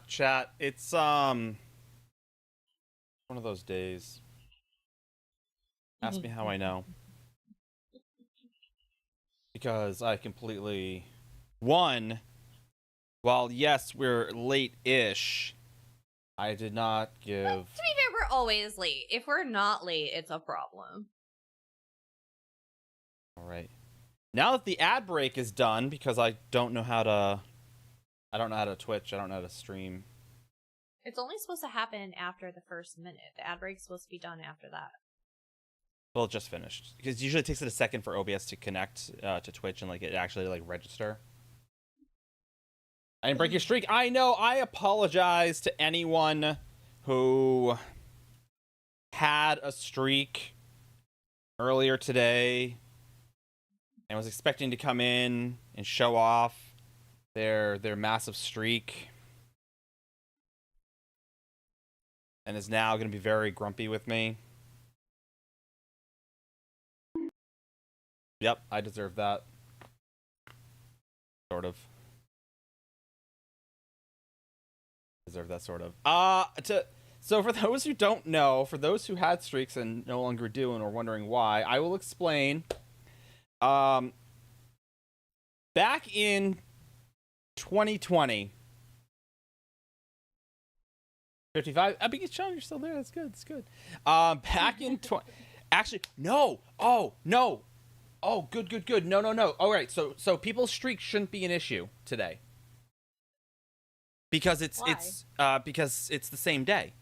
Chat, it's one of those days. Ask me how I know. Because I completely while yes, we're late-ish, I did not give To be fair, we're always late. If we're not late, it's a problem. Alright. Now that the ad break is done, because I don't know how to Twitch, I don't know how to stream. It's only supposed to happen after the first minute. The ad break's supposed to be done after that. Well, it just finished. Because usually it takes it a second for OBS to connect to Twitch and it actually register. I didn't break your streak. I know. I apologize to anyone who had a streak earlier today and was expecting to come in and show off their massive streak, and is now going to be very grumpy with me. Yep, I deserve that. Sort of. Deserve that sort of. So for those who don't know, for those who had streaks and no longer do and are wondering why, I will explain. Back in 2020, 55. I mean, Sean, you're still there. That's good. That's good. Back in actually, no. Oh no. Oh, good. No. All right. So people's streaks shouldn't be an issue today. Because it's the same day.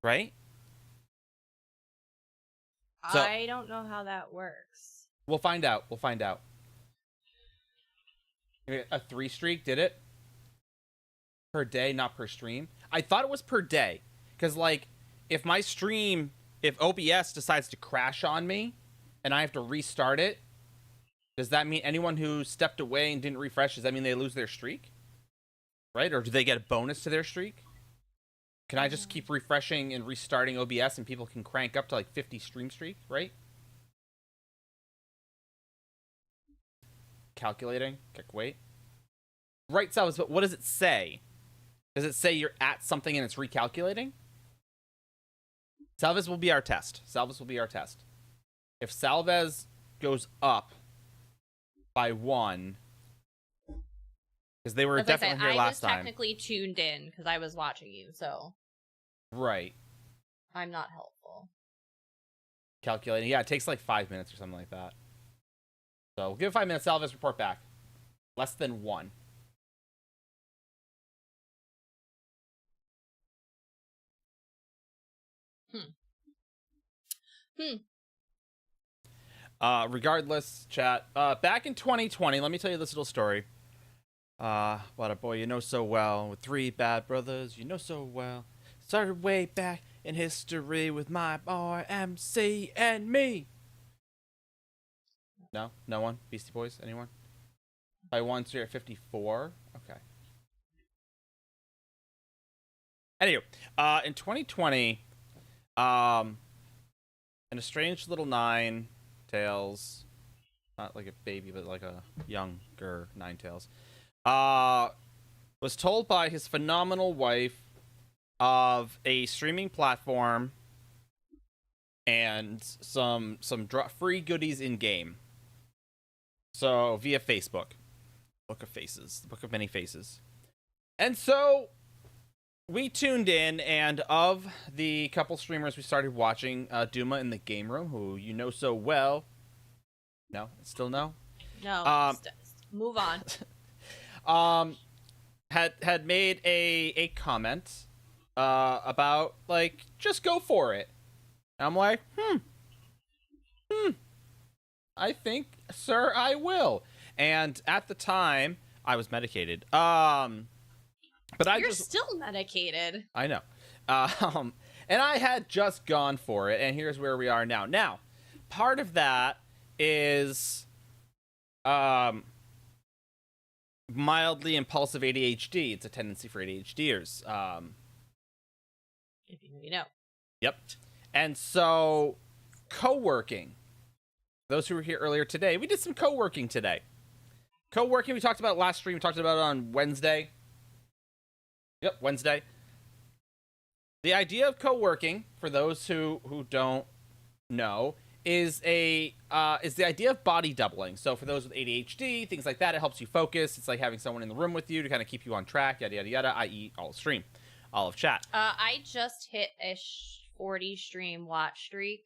Right? So, I don't know how that works. We'll find out. A 3 streak, did it? Per day, not per stream. I thought it was per day. Because, if OBS decides to crash on me and I have to restart it, does that mean anyone who stepped away and didn't refresh, does that mean they lose their streak? Right? Or do they get a bonus to their streak? Can I just keep refreshing and restarting OBS and people can crank up to 50 stream streak, right? Calculating. Okay, wait. Right, Salvas, but what does it say? Does it say you're at something and it's recalculating? Salvas will be our test. If Salvez goes up by 1, because they were definitely here last time. I was technically tuned in because I was watching you, so. Right. I'm not helpful. Calculating. Yeah, it takes 5 minutes or something like that. So we'll give it 5 minutes. Salvez, report back. Less than 1. Regardless, chat. Back in 2020, let me tell you this little story. What a boy you know so well. With 3 bad brothers you know so well. Started way back in history with my boy MC and me. No? No one? Beastie Boys? Anyone? By 1, so you're at 54? Okay. Anywho, in 2020, an estranged little Ninetales, not like a baby, but like a younger Ninetales, was told by his phenomenal wife of a streaming platform and some free goodies in game. So via Facebook, Book of Faces, the Book of Many Faces, and so we tuned in, and of the couple streamers we started watching, Duma in the game room, who you know so well. No, still no. No, move on. Had made a comment about just go for it. And I'm like, I think, sir, I will. And at the time, I was medicated. But You're still medicated. I know. And I had just gone for it, and here's where we are now. Now, part of that is mildly impulsive ADHD. It's a tendency for ADHDers. If you know. Yep. And so, co-working. Those who were here earlier today, we did some co-working today. Co-working, we talked about last stream. We talked about it on Wednesday. Yep, Wednesday. The idea of co-working, for those who don't know, is the idea of body doubling. So for those with ADHD, things like that, it helps you focus. It's like having someone in the room with you to kind of keep you on track, yada yada yada, i.e. all of stream, all of chat. I just hit a 40 stream watch streak.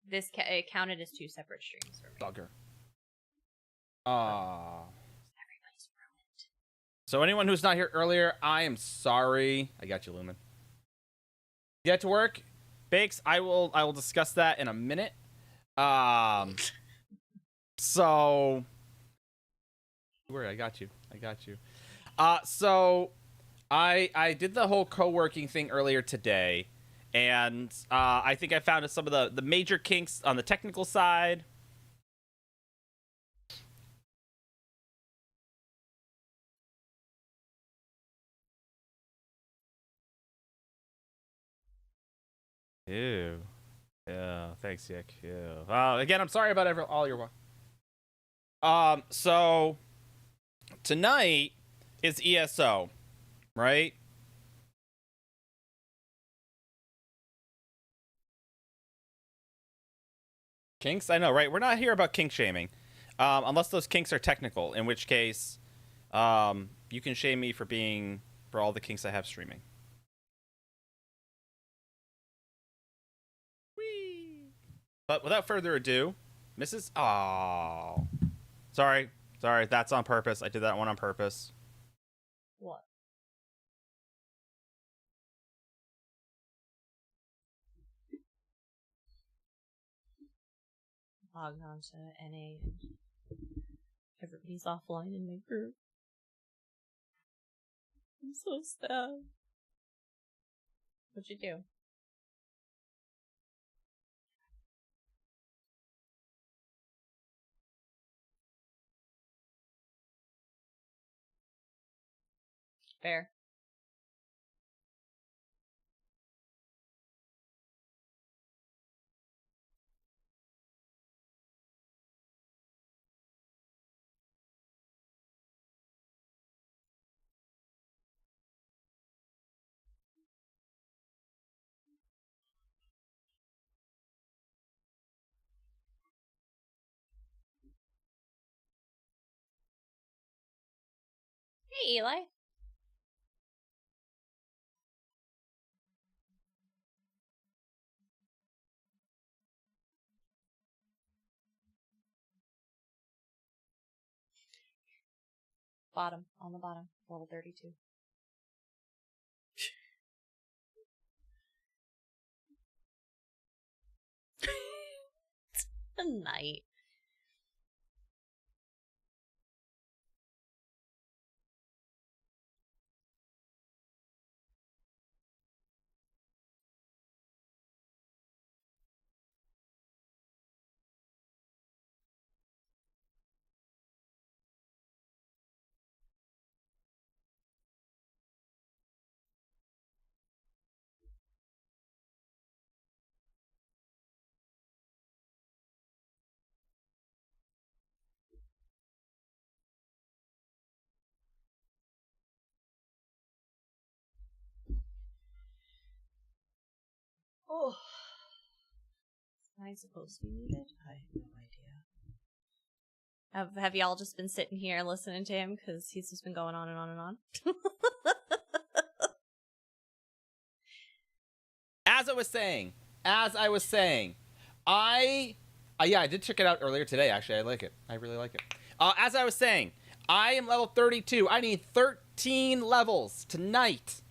This it counted as 2 separate streams for me. Bugger. Everybody's ruined. So anyone who's not here earlier, I am sorry. I got you, Lumen. Get to work, Bakes. I will discuss that in a minute. So, worry, I got you. So, I did the whole co-working thing earlier today, and I think I found some of the major kinks on the technical side. Ew. Yeah, thanks, Yick. Ew. Again, I'm sorry about all your. So tonight is ESO, right? Kinks? I know, right? We're not here about kink shaming, unless those kinks are technical, in which case, you can shame me for all the kinks I have streaming. But without further ado, Mrs. Oh, sorry, that's on purpose. I did that one on purpose. What? Logged on to NA and everybody's offline in my group. I'm so sad. What'd you do? Fair. Hey, Eli. Bottom, on the bottom, level 32. A night. Oh. Am I supposed to be muted? I have no idea. Have y'all just been sitting here listening to him because he's just been going on and on and on? As I was saying, I did check it out earlier today. Actually, I like it. I really like it. As I was saying, I am level 32. I need 13 levels tonight,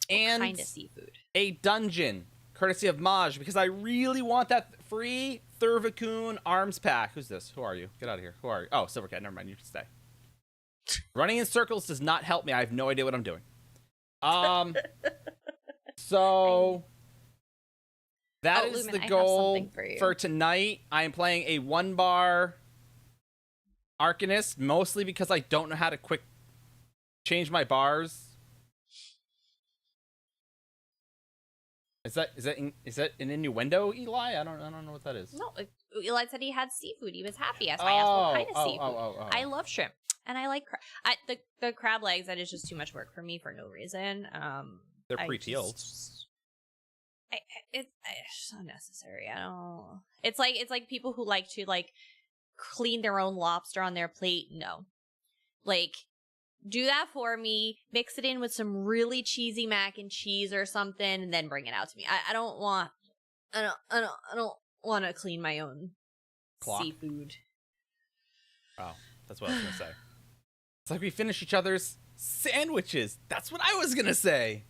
and kind of seafood? A dungeon, courtesy of Maj, because I really want that free Thurvokun arms pack. Who's this? Who are you? Get out of here. Who are you? Oh, Silvercat. Never mind. You can stay. Running in circles does not help me. I have no idea what I'm doing. So that is Lumen, the goal for tonight. I am playing a 1-bar Arcanist, mostly because I don't know how to quick change my bars. Is that an innuendo, Eli? I don't know what that is. No, Eli said he had seafood. He was happy. I asked what kind of seafood. I love shrimp. And I like the crab legs. That is just too much work for me for no reason. They're pre-peeled. It's unnecessary. I don't. It's like people who like to like clean their own lobster on their plate. No, like do that for me. Mix it in with some really cheesy mac and cheese or something, and then bring it out to me. I don't want. I don't want to clean my own seafood. Oh, that's what I was gonna say. It's like we finish each other's sandwiches. That's what I was gonna say.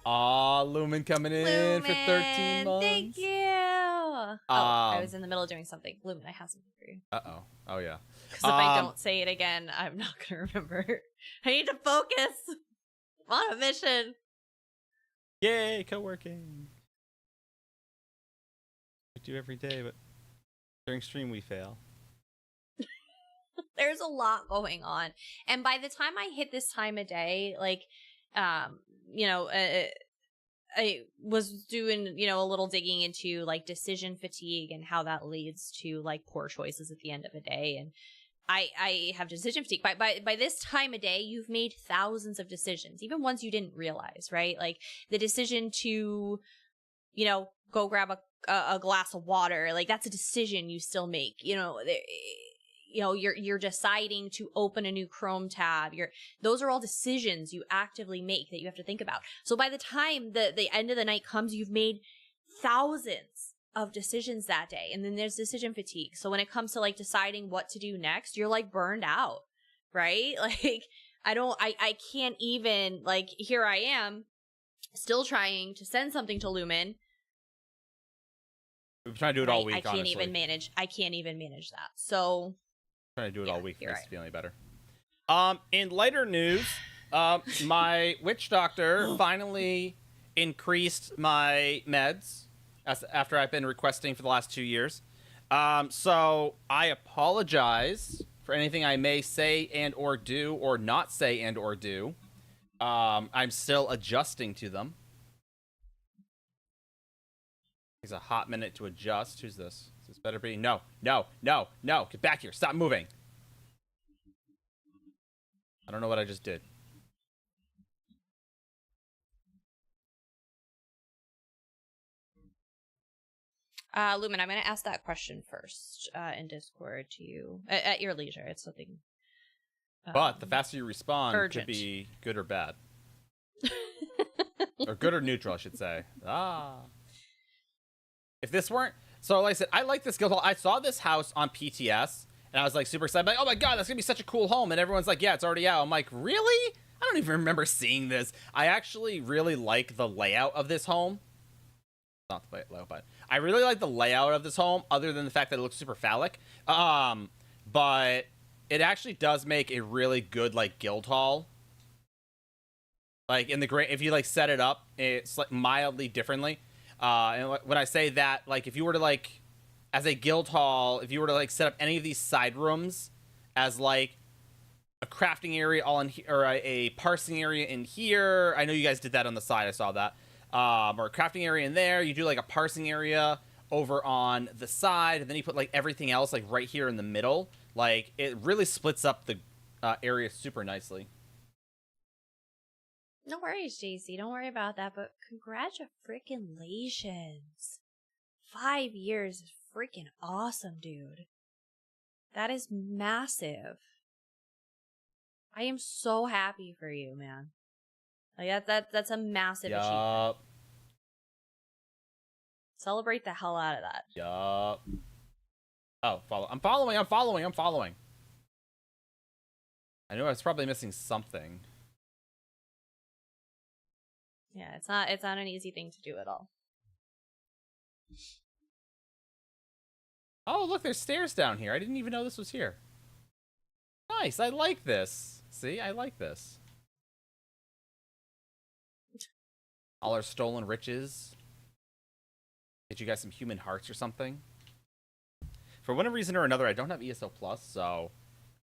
Aw, Lumen coming in for 13 months. Thank you. I was in the middle of doing something. Lumen, I have something for you. Uh-oh. Oh, yeah. Because if I don't say it again, I'm not going to remember. I need to focus. I'm on a mission. Yay, co-working. We do every day, but during stream we fail. There's a lot going on. And by the time I hit this time of day, like, you know, I was doing, you know, a little digging into like decision fatigue and how that leads to like poor choices at the end of a day. And I have decision fatigue. By this time of day, you've made thousands of decisions, even ones you didn't realize, right? Like the decision to, you know, go grab a glass of water. Like that's a decision you still make, you know. You know, you're deciding to open a new Chrome tab. Those are all decisions you actively make that you have to think about. So by the time the end of the night comes, you've made thousands of decisions that day. And then there's decision fatigue. So when it comes to like deciding what to do next, you're like burned out, right? Like I can't even, like, here I am still trying to send something to Lumen. We've been trying to do it all week, I can't even manage that. So trying to do it all week makes me feeling better. In lighter news, my witch doctor finally increased my meds after I've been requesting for the last 2 years. So I apologize for anything I may say and or do or not say and or do. I'm still adjusting to them. Takes a hot minute to adjust. Who's this? This better be no. Get back here. Stop moving. I don't know what I just did. Lumen, I'm going to ask that question first in Discord to you at your leisure. It's something. But the faster you respond urgent. Could be good or bad. Or good or neutral, I should say. If this weren't... So, like I said, I like this guild hall. I saw this house on PTS, and I was, like, super excited. Like, oh, my God, that's going to be such a cool home. And everyone's like, yeah, it's already out. I'm like, really? I don't even remember seeing this. I actually really like the layout of this home. Not the layout, but I really like the layout of this home, other than the fact that it looks super phallic. But it actually does make a really good, like, guild hall. Like, in the great... If you, like, set it up, it's, like, mildly differently. And when I say that, like, if you were to, like, as a guild hall, if you were to, like, set up any of these side rooms as, like, a crafting area all in here, or a parsing area in here. I know you guys did that on the side. I saw that. Or a crafting area in there. You do, like, a parsing area over on the side, and then you put, like, everything else, like, right here in the middle. Like, it really splits up the area super nicely. No worries, JC. Don't worry about that, but congratulations. 5 years is freaking awesome, dude. That is massive. I am so happy for you, man. Like that's a massive achievement. Celebrate the hell out of that. Yup. Oh, I'm following. I knew I was probably missing something. Yeah, it's not an easy thing to do at all. Oh, look, there's stairs down here. I didn't even know this was here. Nice, I like this. See, I like this. All our stolen riches. Get you guys some human hearts or something. For one reason or another, I don't have ESO Plus, so...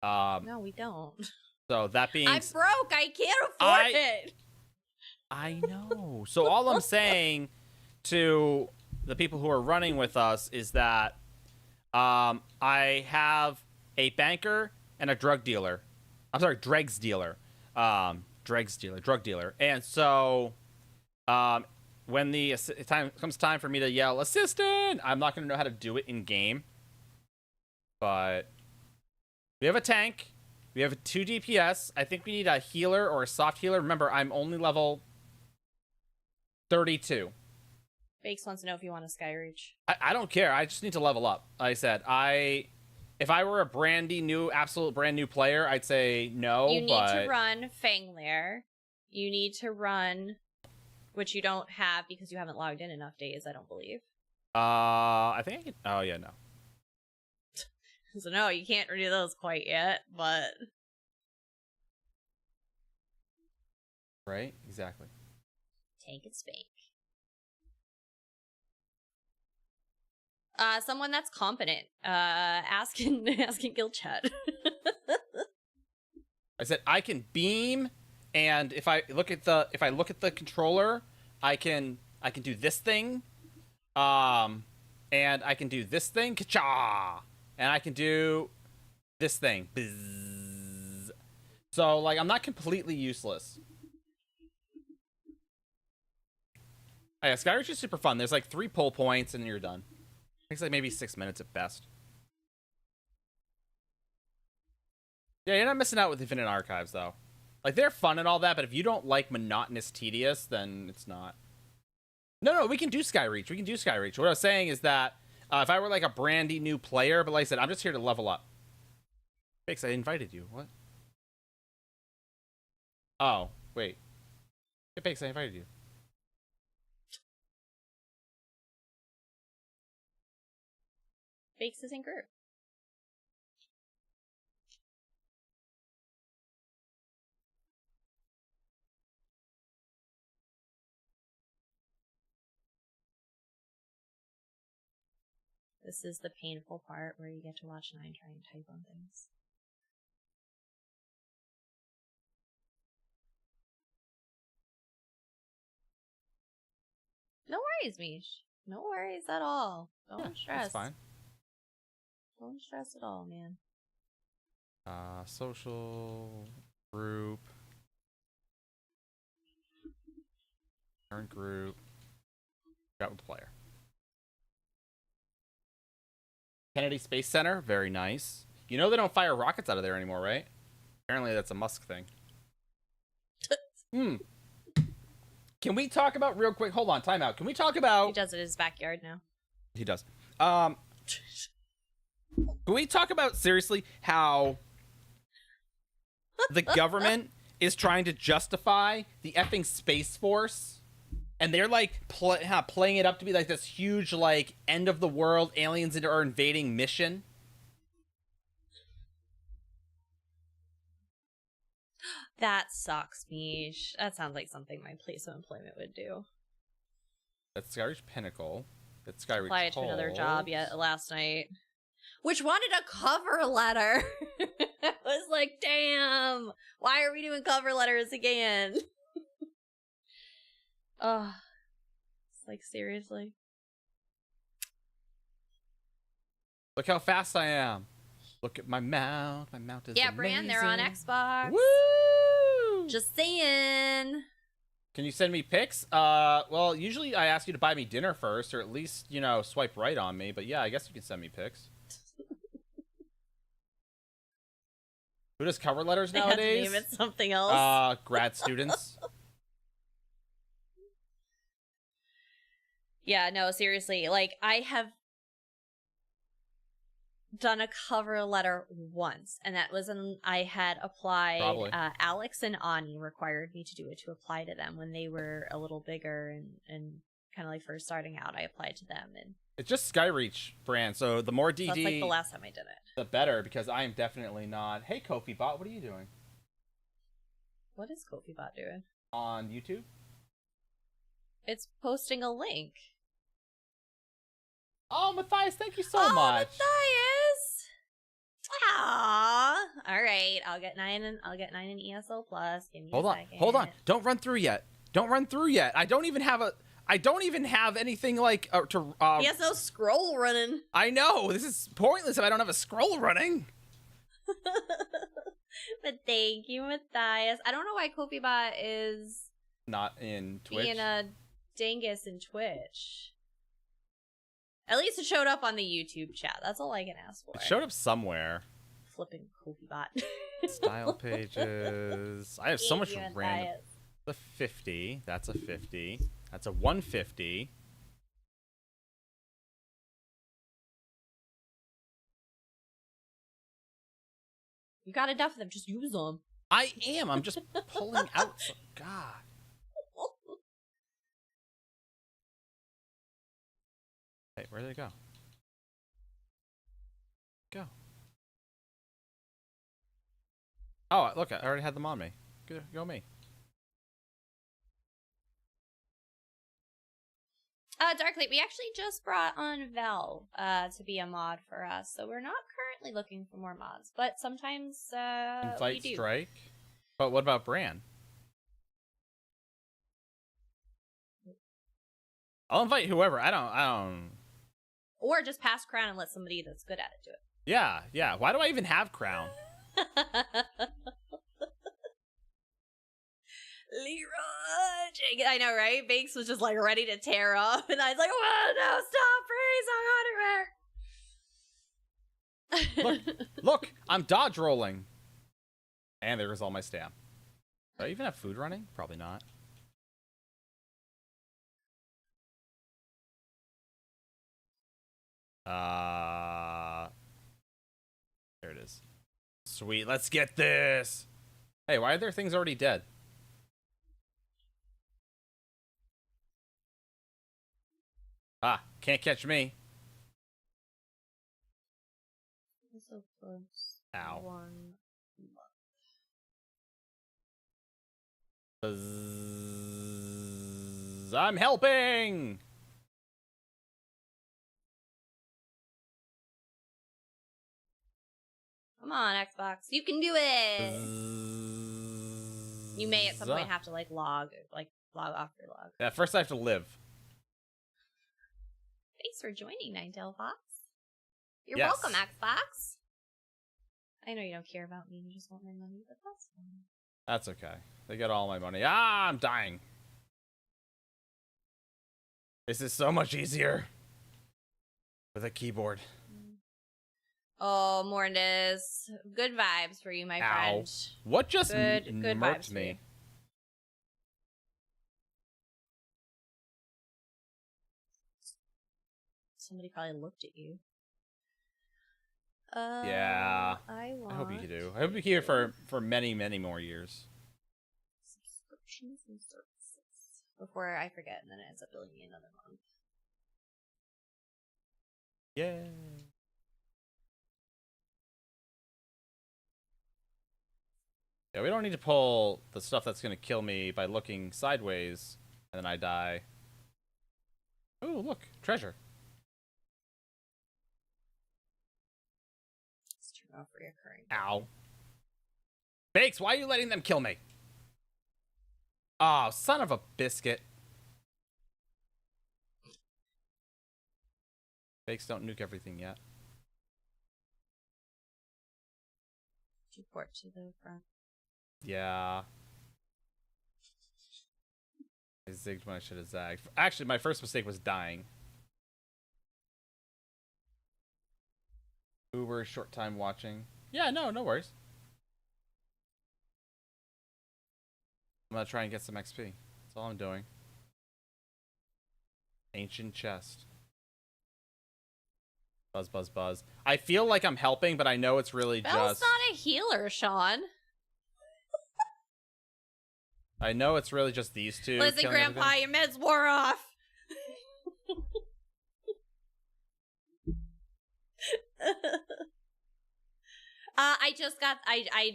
no, we don't. So that being... I'm broke! I can't afford it! I know. So all I'm saying to the people who are running with us is that I have a banker and a drug dealer. I'm sorry, dregs dealer. Drug dealer. And so, when the time for me to yell assistant, I'm not going to know how to do it in game. But we have a tank. We have a 2 DPS. I think we need a healer or a soft healer. Remember, I'm only level 32. Bakes wants to know if you want a Skyreach. I don't care. I just need to level up. Like I said, if I were a absolute brand new player, I'd say no. You need to run Fang Lair. You need to run, which you don't have because you haven't logged in enough days, I don't believe. I think I can. Oh yeah, no. So no, you can't redo those quite yet, but right, exactly. Tank and spank. Someone that's competent. Asking guild chat. I said I can beam, and if I look at the controller, I can do this thing, and I can do this thing, ka-cha, and I can do this thing. Bzz. So like I'm not completely useless. Oh, yeah, Skyreach is super fun. There's like 3 pull points and you're done. Takes like maybe 6 minutes at best. Yeah, you're not missing out with Infinite Archives though. Like they're fun and all that, but if you don't like monotonous tedious, then it's not. No, we can do Skyreach. We can do Skyreach. What I was saying is that if I were like a brandy new player, but like I said, I'm just here to level up. Fix, I invited you. What? Oh, wait. Hey, Fix, I invited you. Bakes is in group. This is the painful part where you get to watch 9 try and type on things. No worries, Mish. No worries at all. Don't stress. That's fine. Don't stress at all, man. Social group. Current group. Got with player. Kennedy Space Center, very nice. You know they don't fire rockets out of there anymore, right? Apparently that's a Musk thing. Can we talk about real quick? Hold on, time out. Can we talk about? He does it in his backyard now. He does. Can we talk about seriously how the government is trying to justify the effing Space Force? And they're like playing it up to be like this huge like end of the world aliens are invading mission. That sucks, Mish. That sounds like something my place of employment would do. That's Skyreach Pinnacle. That's Skyreach Applied to another job last night. Which wanted a cover letter. I was like, damn, why are we doing cover letters again? Oh, it's like, seriously. Look how fast I am. Look at my mount. My mount is amazing. Bran, they're on Xbox. Woo! Just saying. Can you send me pics? Well, usually I ask you to buy me dinner first, or at least, you know, swipe right on me. But yeah, I guess you can send me pics. Who does cover letters nowadays? I had to name it something else. Grad students. Yeah, no, seriously. Like, I have done a cover letter once, and that was when I had applied. Alex and Ani required me to do it to apply to them when they were a little bigger and kind of like first starting out. I applied to them, and it's just Skyreach brand, so the more DD, that's like the last time I did it, the better, because I am definitely not. Hey, Kofi Bot, what are you doing? What is Kofi Bot doing on YouTube? It's posting a link. Oh, Matthias, thank you so much. Matthias! Aww. Alright, I'll get 9 in ESO Plus. Give me a second. Hold on. Don't run through yet. I don't even have anything like to ESO scroll running. I know. This is pointless if I don't have a scroll running. But thank you, Matthias. I don't know why KofiBot is not in Twitch. Being a dingus in Twitch. At least it showed up on the YouTube chat. That's all I can ask for. It showed up somewhere. Flipping KofiBot. Style pages. I have so much random. The 50. That's a 50. That's a 150. You got enough of them. Just use them. I am. I'm just pulling out some. God. Hey, where did it go? Go. Oh, look, I already had them on me. Go me. Darklight, we actually just brought on Vel to be a mod for us, so we're not currently looking for more mods, but sometimes Invite we do. Strike. But what about Bran? I'll invite whoever. I don't. Or just pass Crown and let somebody that's good at it do it. Yeah. Why do I even have Crown? Leroy, I know, right? Bakes was just like ready to tear up, and I was like, "Oh no, stop, freeze! I'm on it." Look, I'm dodge rolling. And there goes all my stamp. Do I even have food running? Probably not. There it is. Sweet, let's get this. Hey, why are there things already dead? Ah, can't catch me. So close. Ow. 1 month. I'm helping. Come on, Xbox. You can do it! You may at some point have to log off your log. Yeah, first I have to live. Thanks for joining, Ninetale Fox. You're Yes. welcome, Xbox. I know you don't care about me, you just want my money, but that's fine. That's okay. They get all my money. Ah, I'm dying. This is so much easier with a keyboard. Oh, Morndis. Good vibes for you, my friend. What just good murked vibes me? Somebody probably looked at you. Yeah. I hope you do. I hope you here for many, many more years. Subscriptions and services. Before I forget, and then it ends up billing me another month. Yay. Yeah, we don't need to pull the stuff that's going to kill me by looking sideways, and then I die. Oh, look. Treasure. Let's turn off reoccurring. Ow. Bakes, why are you letting them kill me? Oh, son of a biscuit. Bakes, don't nuke everything yet. Did you port to the front? Yeah. I zigged when I should have zagged. Actually, my first mistake was dying. Uber, short time watching. Yeah, no worries. I'm gonna try and get some XP. That's all I'm doing. Ancient chest. Buzz, buzz, buzz. I feel like I'm helping, but I know it's really Belle's just... not a healer, Sean. I know it's really just these two. Listen, Grandpa, everything. your meds wore off. I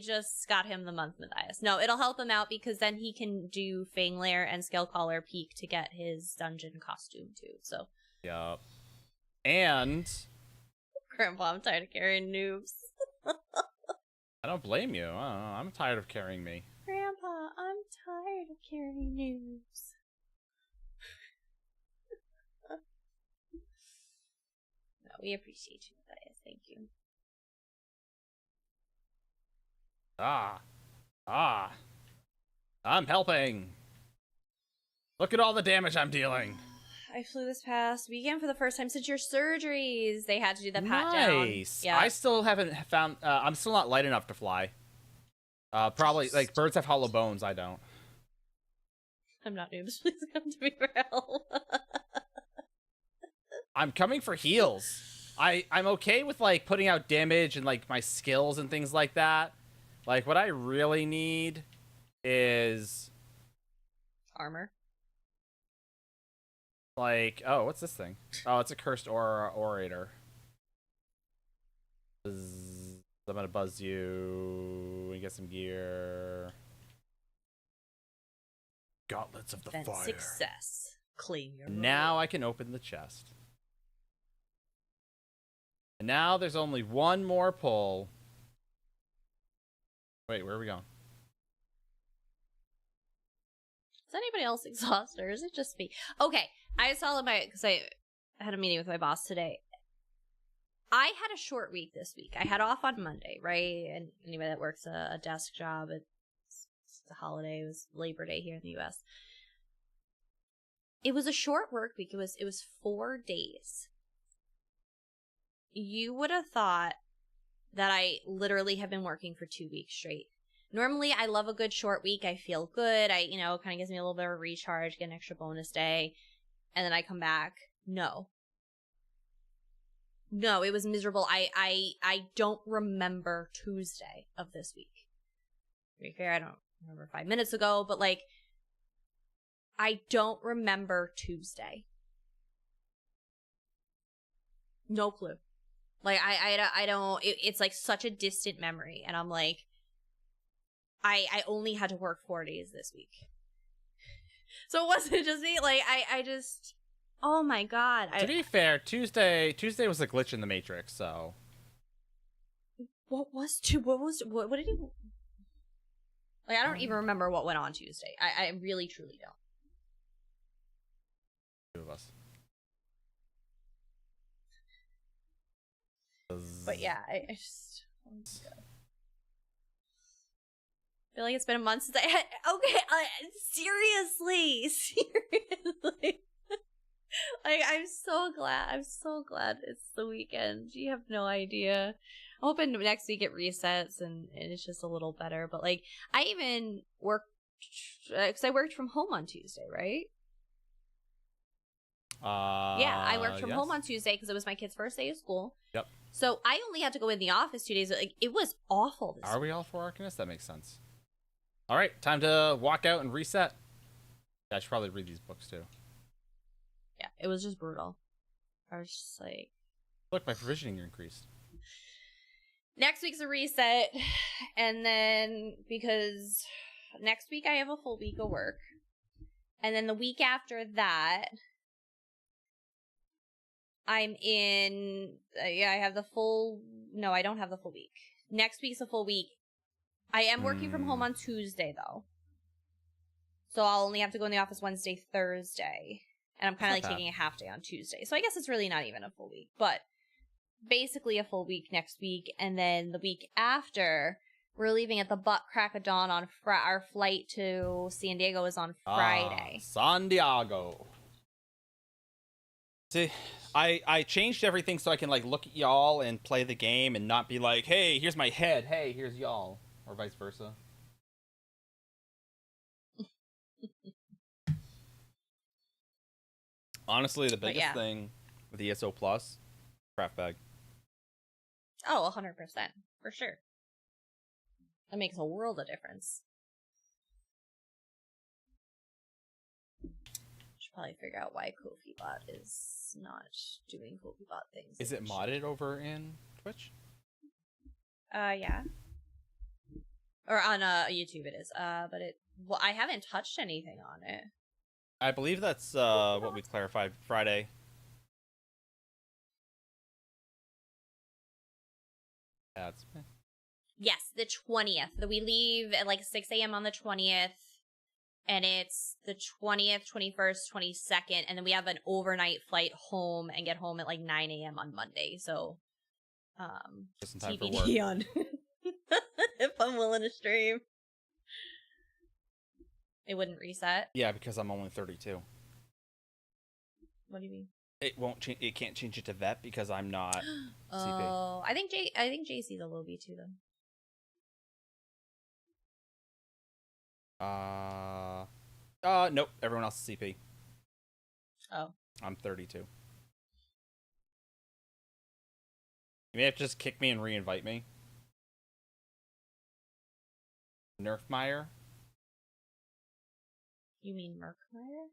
just got him the month Matthias. No, it'll help him out because then he can do Fanglair and Scalecaller Peak to get his dungeon costume too. So. Yup. And Grandpa, I'm tired of carrying noobs. I don't blame you. I don't know. I'm tired of carrying me. Grandpa, I'm tired of carrying noobs. No, we appreciate you, Matthias. Thank you. Ah. Ah. I'm helping. Look at all the damage I'm dealing. I flew this past weekend for the first time since your surgeries. They had to do the pat down. Nice. Yeah. I still haven't found. I'm still not light enough to fly. Probably like birds have hollow bones. I don't. I'm not noobs. Please come to me for help. I'm coming for heals. I'm okay with like putting out damage and like my skills and things like that. Like what I really need is Armor. like, oh, what's this thing? Oh, it's a cursed orator. I'm gonna buzz you and get some gear. Gauntlets of the Then fire. success. Claim your Now I can open the chest. And now there's only one more pull. Wait, where are we going? Is anybody else exhausted, or is it just me? Okay, I saw because I had a meeting with my boss today. I had a short week this week. I had off on Monday, right? And anybody that works a desk job, it's a holiday. It was Labor Day here in the U.S. It was a short work week. It was 4 days. You would have thought that I literally have been working for 2 weeks straight. Normally, I love a good short week. I feel good. Kind of gives me a little bit of a recharge, get an extra bonus day, and then I come back. No, it was miserable. I don't remember Tuesday of this week. To be fair, I don't remember 5 minutes ago, but like, I don't remember Tuesday. No clue. Like, I don't, it's like such a distant memory. And I'm like, I only had to work 4 days this week. So it wasn't just me. Like, I just, oh my God. To be fair, Tuesday was a glitch in the Matrix, so. What did he, like, I don't even remember what went on Tuesday. I really, truly don't. Two of us. But yeah, I just feel like it's been a month since I had. Okay, seriously. Like, I'm so glad it's the weekend. You have no idea. I'm hoping next week it resets and it's just a little better. But like, I even worked because I worked from home on Tuesday, right? Yeah, I worked from home on Tuesday because it was my kid's first day of school. Yep. So I only had to go in the office 2 days. Like, it was awful. Are we all for Arcanist? That makes sense. All right, time to walk out and reset. Yeah, I should probably read these books too. Yeah, it was just brutal. I was just like, look, my provisioning increased. Next week's a reset, and then because next week I have a full week of work, and then the week after that, I'm in, I have the full, no, I don't have the full week. Next week's a full week. I am working from home on Tuesday, though. So I'll only have to go in the office Wednesday, Thursday. And I'm kind of like taking a half day on Tuesday. So I guess it's really not even a full week. But basically a full week next week. And then the week after, we're leaving at the butt crack of dawn on our flight to San Diego is on Friday. San Diego. See, I changed everything so I can like look at y'all and play the game and not be like, hey, here's my head, hey, here's y'all, or vice versa. Honestly, the biggest thing with ESO Plus, craft bag. Oh, 100%. For sure. That makes a world of difference. Should probably figure out why KofiBot is not doing KofiBot things. Is it modded over in Twitch? Yeah. Or on YouTube it is. But I haven't touched anything on it. I believe that's what we clarified Friday. Yes, the 20th. We leave at like 6 a.m. on the 20th. And it's the 20th, 21st, 22nd. And then we have an overnight flight home and get home at like 9 a.m. on Monday. So, just in time TBD for work. on if I'm willing to stream. It wouldn't reset? Yeah, because I'm only 32. What do you mean? It won't change. It can't change it to vet because I'm not CP. Oh, I think JC's a little B too though. Nope. Everyone else is CP. Oh. I'm 32. You may have to just kick me and re-invite me. Nerfmeyer? You mean Merkmeyer?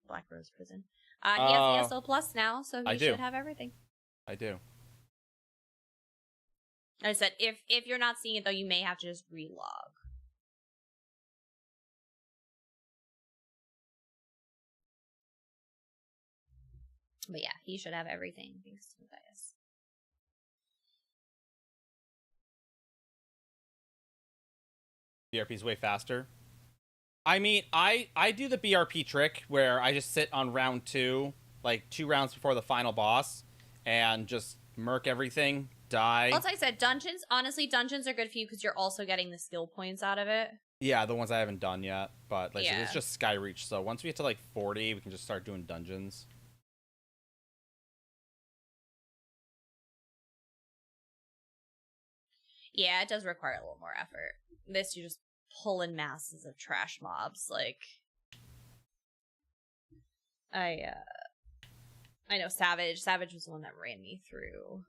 Black Rose Prison. He has ESO Plus now, so he should have everything. I do. I said, if you're not seeing it though, you may have to just relog. But yeah, he should have everything thanks to Matthias. BRP's way faster. I mean, I do the BRP trick where I just sit on round 2, like 2 rounds before the final boss, and just murk everything, die. Well, as I said, dungeons, honestly, dungeons are good for you because you're also getting the skill points out of it. Yeah, the ones I haven't done yet, but like it's just Skyreach, so once we get to like 40, we can just start doing dungeons. Yeah, it does require a little more effort. This, you just pull in masses of trash mobs, like... I know Savage. Savage was the one that ran me through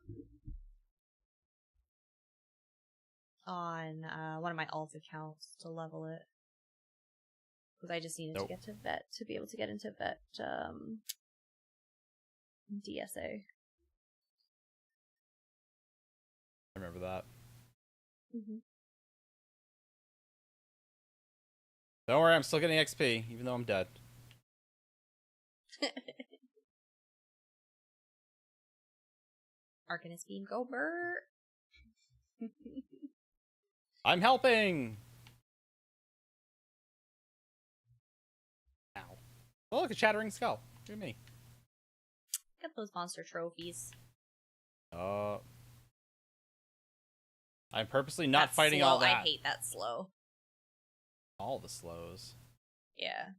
on one of my alt accounts to level it. Because I just needed to get to vet to be able to get into vet DSA. I remember that. Mm-hmm. Don't worry, I'm still getting XP, even though I'm dead. Arcanist Beam, go Bert! I'm helping! Ow. Oh, look, a Chattering Skull. Look at me. Get those monster trophies. I'm purposely not That's fighting slow. all that. I hate that slow. All the slows. Yeah.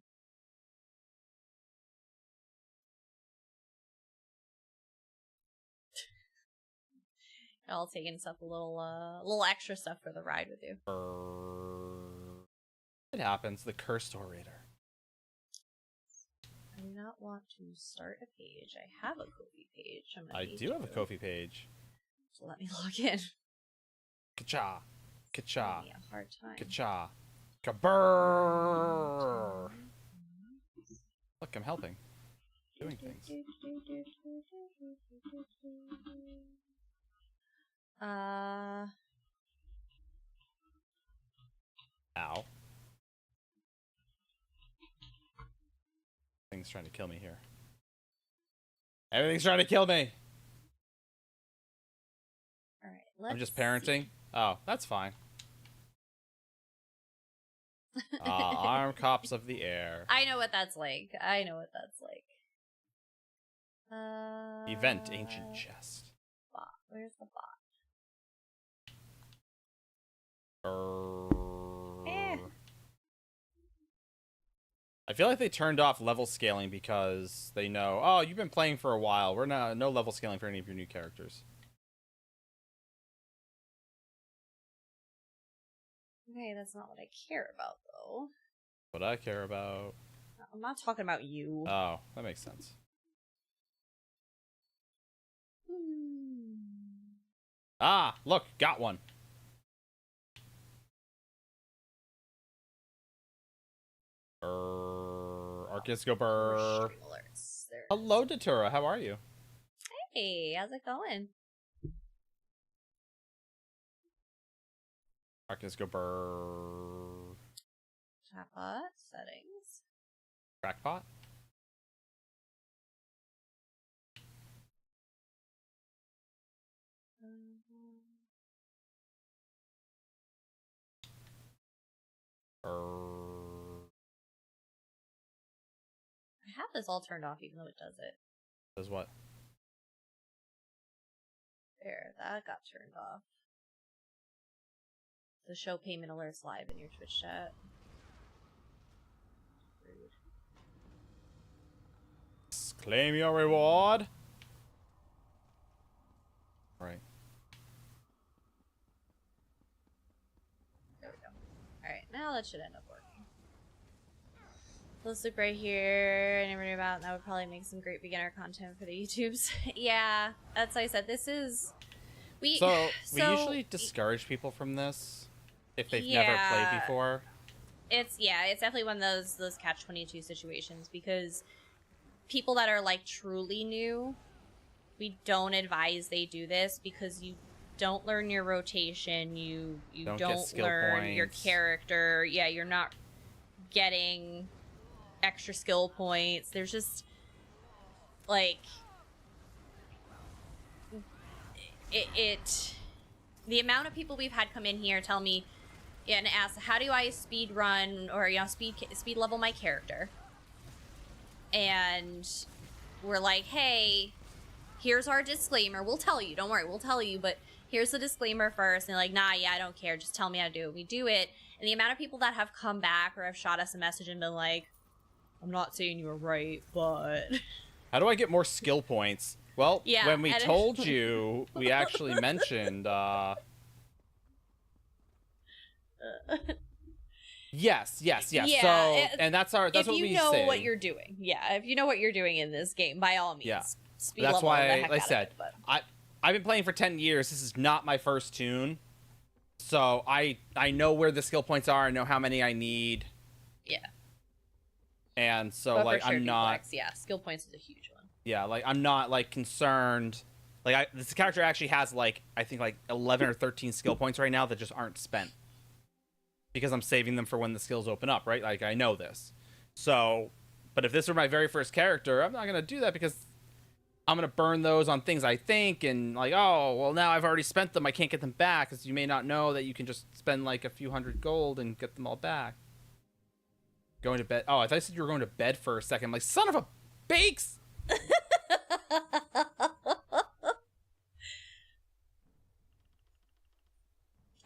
All taking stuff a little extra stuff for the ride with you. It happens. The Cursed Orator. I do not want to start a page. I have a Ko-fi page. I do have a Ko-fi page. So let me log in. Ka-cha. Ka-cha. Give me a hard time. Ka-cha. Ka-brrrr. Look, I'm helping. Doing things. Ow. Thing's trying to kill me here. Everything's trying to kill me! Alright, I'm just parenting? Oh, that's fine. Arm cops of the air. I know what that's like. Event Ancient Chest. Bot. Where's the bot? I feel like they turned off level scaling because they know, oh, you've been playing for a while. We're not no level scaling for any of your new characters. Okay, that's not what I care about, though. What I care about. I'm not talking about you. Oh, that makes sense. Ah, look, got one. Arcus go burr. Hello, Datura. How are you? Hey, how's it going? Arcus go burr. Chatbot settings. Crackpot. I have this all turned off even though it does it. Does what? There, that got turned off. the show payment alerts live in your Twitch chat. Rude. Claim your reward. All right. There we go. Alright, now that should end up working. Let's look right here. I never knew about that. Would probably make some great beginner content for the YouTubes. Yeah, that's like I said. This is So we usually discourage people from this if they've never played before. It's definitely one of those catch-22 situations, because people that are like truly new, we don't advise they do this, because you don't learn your rotation, you don't learn your character. Yeah, you're not getting extra skill points. There's just like the amount of people we've had come in here tell me and ask, how do I speed run or speed level my character? And we're like, hey, here's our disclaimer. We'll tell you, don't worry, we'll tell you, but here's the disclaimer first. And they're like, nah, yeah, I don't care, just tell me how to do it. We do it. And the amount of people that have come back or have shot us a message and been like, I'm not saying you were right, but how do I get more skill points? Well, when we told you, we actually mentioned yes. Yeah, so and that's what we say. If you know what you're doing. Yeah, if you know what you're doing in this game, by all means. Yeah. Speed that's level why the heck I out said of it, I've been playing for 10 years. This is not my first tune. So I know where the skill points are, I know how many I need. Yeah. And so but like for sure, I'm not skill points is a huge one. Yeah, like I'm not like concerned. Like this character actually has like I think like 11 or 13 skill points right now that just aren't spent, because I'm saving them for when the skills open up, right? Like I know this. So, but if this were my very first character, I'm not going to do that, because I'm going to burn those on things I think, and like, oh, well now I've already spent them, I can't get them back, because you may not know that you can just spend like a few hundred gold and get them all back. Going to bed. Oh, I thought you said you were going to bed for a second. I'm like, son of a bakes!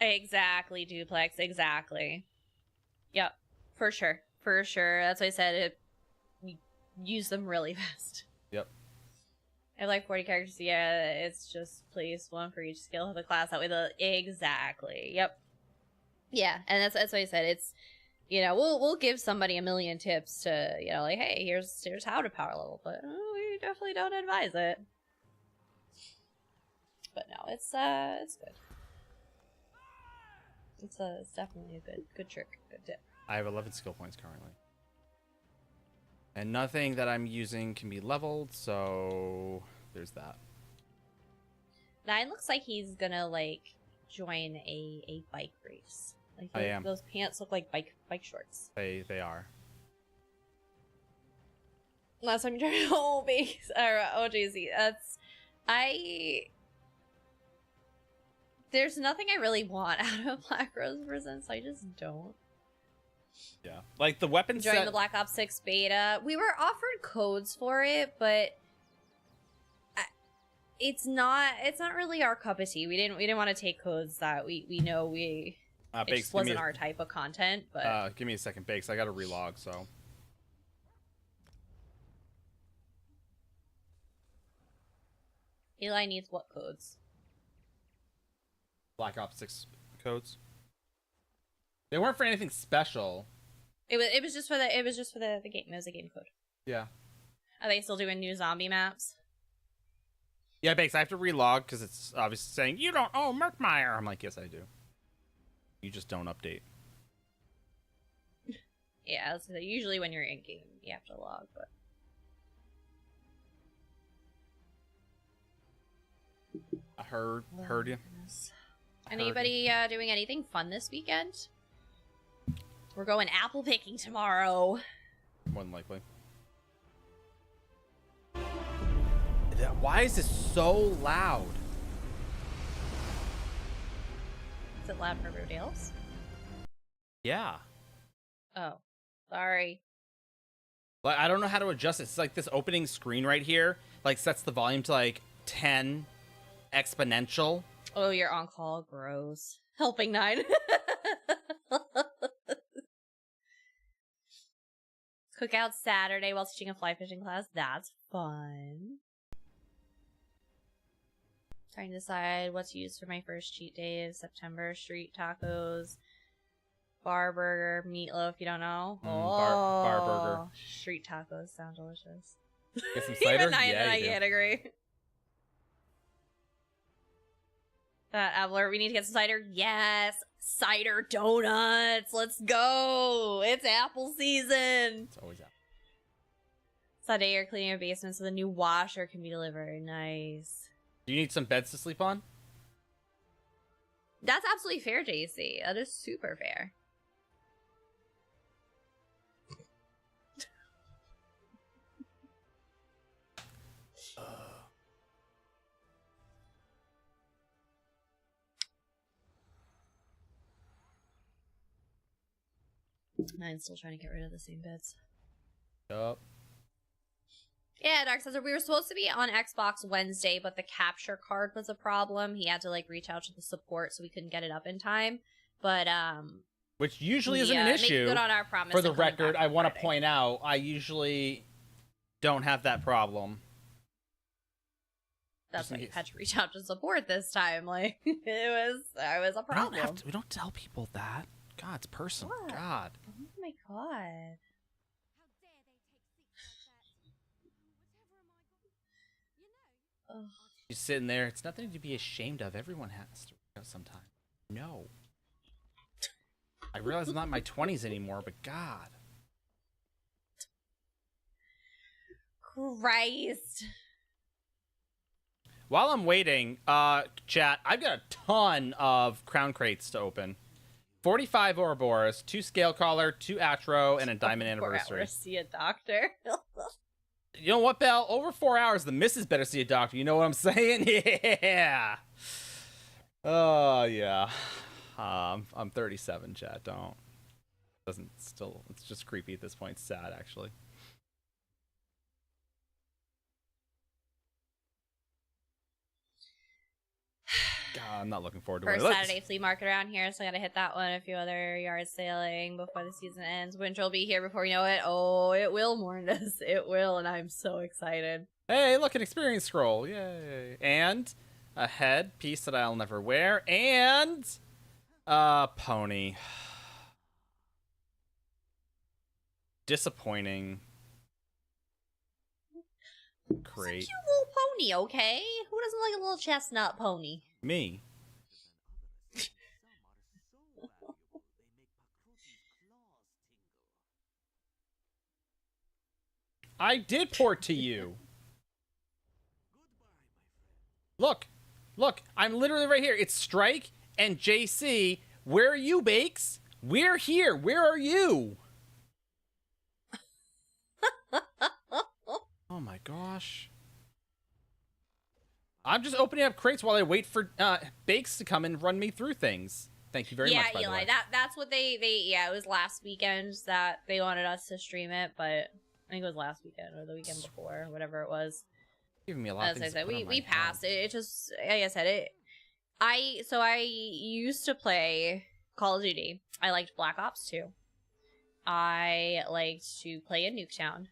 Exactly, Duplex. Exactly. Yep. For sure. For sure. That's why I said it. Use them really fast. Yep. I have like 40 characters. Yeah, it's just place one for each skill of the class. That way exactly. Yep. Yeah, and that's why I said it's, you know, we'll give somebody a million tips to, you know, like, hey, here's how to power level, but we definitely don't advise it. But no, it's good. It's definitely a good trick, good tip. I have 11 skill points currently, and nothing that I'm using can be leveled, so there's that. 9 looks like he's gonna like join a bike race. Like I am. Those pants look like bike shorts. They are. Last time you tried OJZ. There's nothing I really want out of Black Rose Presents. I just don't. Yeah, like the weapon Join set. the Black Ops 6 beta. We were offered codes for it, but it's not really our cup of tea. We didn't want to take codes that we know it Bakes, just wasn't our type of content. But give me a second, Bakes. I got to relog. So. Eli needs what codes? Black Ops 6 codes. They weren't for anything special. It was just for the game. It was a game code. Yeah. Are they still doing new zombie maps? Yeah, Bakes, I have to relog because it's obviously saying you don't own Merkmeyer. I'm like, yes, I do. You just don't update. Yeah, so usually when you're in game, you have to log, but. I heard you. Anybody doing anything fun this weekend? We're going apple picking tomorrow. More than likely. Why is this so loud? Is it loud for everybody else? Yeah. Oh, sorry. Like, I don't know how to adjust it. It's like this opening screen right here, like sets the volume to like 10 exponential. Oh, you're on call. Gross. Helping 9. Cookout Saturday while teaching a fly fishing class. That's fun. Trying to decide what to use for my first cheat day of September. Street tacos, bar burger, meatloaf. You don't know? Bar burger. Street tacos sound delicious. Get some cider? Even Yeah, I can't agree. Abler, we need to get some cider. Yes, cider donuts. Let's go. It's apple season. It's always apple. Sunday, you're cleaning your basement so the new washer can be delivered. Nice. Do you need some beds to sleep on? That's absolutely fair, JC. That is super fair. I'm still trying to get rid of the same bits. Yup. Yeah, Dark says we were supposed to be on Xbox Wednesday, but the capture card was a problem. He had to like reach out to the support, so we couldn't get it up in time. But which usually isn't an issue. Good on our promise. For the record, I want to point out I usually don't have that problem. That's why you had to reach out to support this time. Like it was a problem. We don't tell people that. God, it's personal. What? God. Oh my god. You're sitting there. It's nothing to be ashamed of. Everyone has to sometime. No. I realize I'm not in my 20s anymore, but God. Christ. While I'm waiting, chat, I've got a ton of crown crates to open. 45 Ouroboros, 2 Scale Collar, 2 Atro, and a Diamond Anniversary. 4 hours, see a doctor. You know what, Belle? Over 4 hours, the missus better see a doctor. You know what I'm saying? Yeah. Oh, yeah. I'm 37, chat. Don't. Doesn't still. It's just creepy at this point. It's sad, actually. God, I'm not looking forward to First it. Saturday flea market around here, so I gotta hit that one. A few other yard sailing before the season ends. Winter will be here before you know it. Oh, it will, Mornus. It will, and I'm so excited. Hey, look, an experience scroll. Yay. And a headpiece that I'll never wear. And a pony. Disappointing. Great. It's a cute little pony, okay? Who doesn't like a little chestnut pony? Me. I did port to you. Look, I'm literally right here. It's Strike and JC. Where are you, Bakes? We're here. Where are you? Oh my gosh. I'm just opening up crates while I wait for Bakes to come and run me through things. Thank you very much, by Eli, the way. that's what they it was last weekend that they wanted us to stream it, but I think it was last weekend or the weekend before, whatever it was. Giving me a lot of As things I to said, put on my we passed head. it. It just, like I said, I used to play Call of Duty. I liked Black Ops 2. I liked to play in Nuketown.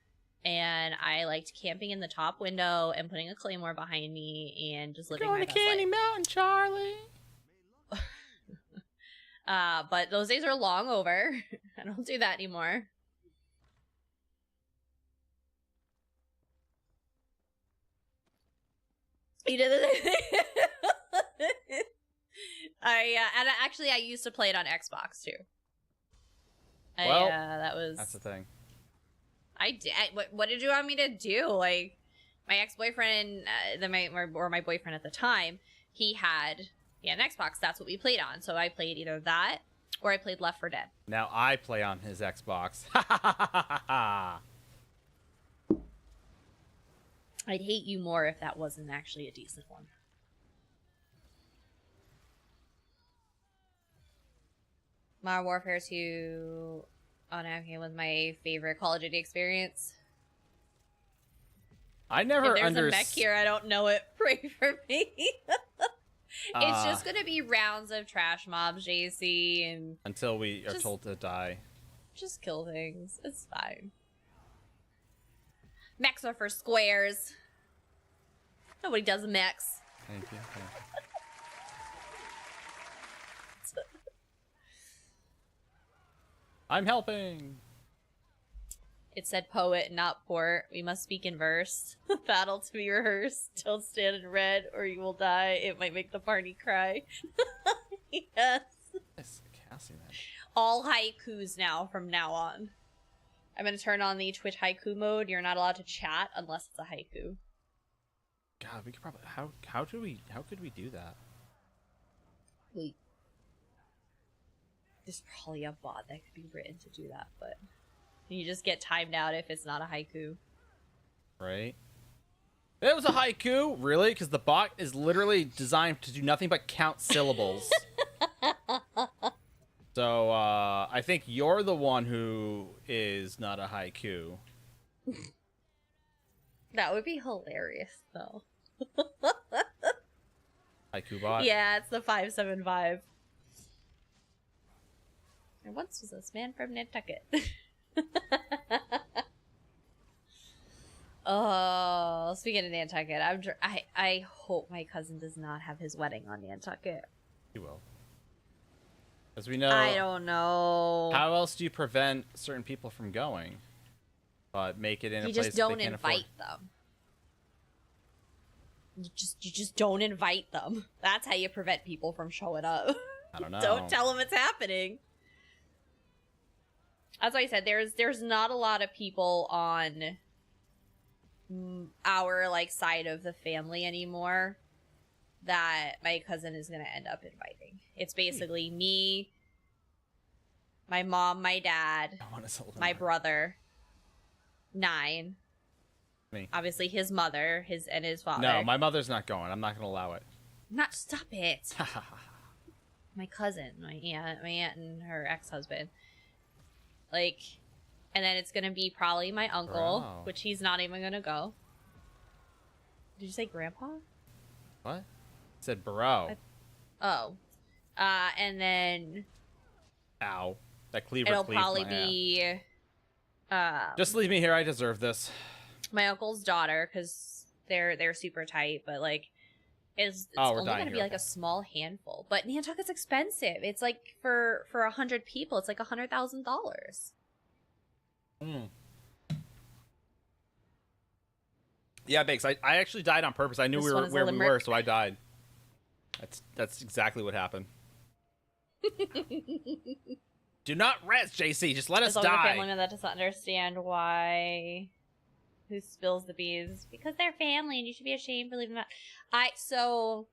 And I liked camping in the top window and putting a claymore behind me and just living my Going to best Candy life. Mountain, Charlie. But those days are long over. I don't do that anymore. You did it. And actually, I used to play it on Xbox too. Well, that's the thing. I did. What did you want me to do? Like, my ex-boyfriend, my boyfriend at the time, he had an Xbox. That's what we played on. So I played either that or I played Left 4 Dead. Now I play on his Xbox. I'd hate you more if that wasn't actually a decent one. Modern Warfare 2 on Afghan was my favorite Call of Duty experience. I never If there's understood. a mech here, I don't know it. Pray for me. It's just gonna be rounds of trash mobs, JC, and Until we are just- told to die. just kill things. It's fine. Mechs are for squares. Nobody does mechs. Thank you. I'm helping. It said poet, not port. We must speak in verse. Battle to be rehearsed. Don't stand in red, or you will die. It might make the party cry. Yes. Nice. Cassie, man. All haikus now from now on. I'm gonna turn on the Twitch haiku mode. You're not allowed to chat unless it's a haiku. God, we could probably how could we do that? Wait. There's probably a bot that could be written to do that, but you just get timed out if it's not a haiku. Right. It was a haiku, really, because the bot is literally designed to do nothing but count syllables. So I think you're the one who is not a haiku. That would be hilarious, though. Haiku bot. Yeah, it's the 575. There once was this man from Nantucket. Oh, speaking of Nantucket, I hope my cousin does not have his wedding on Nantucket. He will. As we know, I don't know. How else do you prevent certain people from going? But make it in a You place just that don't they can't invite them. You just don't invite them. That's how you prevent people from showing up. I don't know. Don't tell them it's happening. That's why I said there's not a lot of people on our like side of the family anymore that my cousin is gonna end up inviting. It's basically me, my mom, my dad, my brother, 9. Me. Obviously his mother, his father. No, my mother's not going. I'm not gonna allow it. Not stop it. My cousin, my aunt and her ex-husband. Like, and then it's gonna be probably my uncle, Bro. which he's not even gonna go. Did you say grandpa? What? It said bro. Oh. And then Ow. That cleaver it'll cleaved probably my be Just leave me here. I deserve this. my uncle's daughter, because they're super tight, but like it's Oh, we're only dying gonna be here, like okay. a small handful. But Nantucket's expensive. It's like for 100 people, it's like $100,000. Yeah, Bakes. I actually died on purpose. I knew This we one were is a where we limerick. were, so I died. That's exactly what happened. Do not rest, JC. Just let us As long as a family die. member that doesn't understand why who spills the bees, because they're family and you should be ashamed for leaving that. So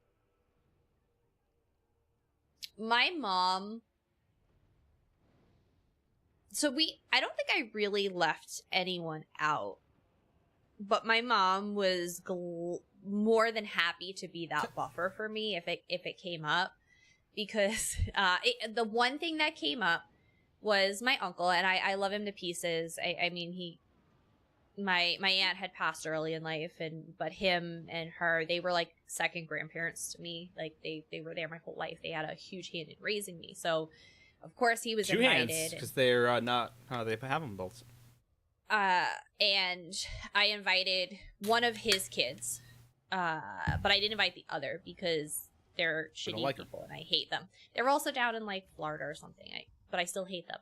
my mom. So I don't think I really left anyone out, but my mom was more than happy to be that buffer for me if it came up, because the one thing that came up was my uncle, and I love him to pieces. I mean, my aunt had passed early in life, but him and her, they were like second grandparents to me. Like they were there my whole life. They had a huge hand in raising me. So of course he was 2 invited. hands, because they're not. They have them both. And I invited one of his kids, but I didn't invite the other because they're shitty like people and I hate them. They were also down in like Florida or something, but I still hate them.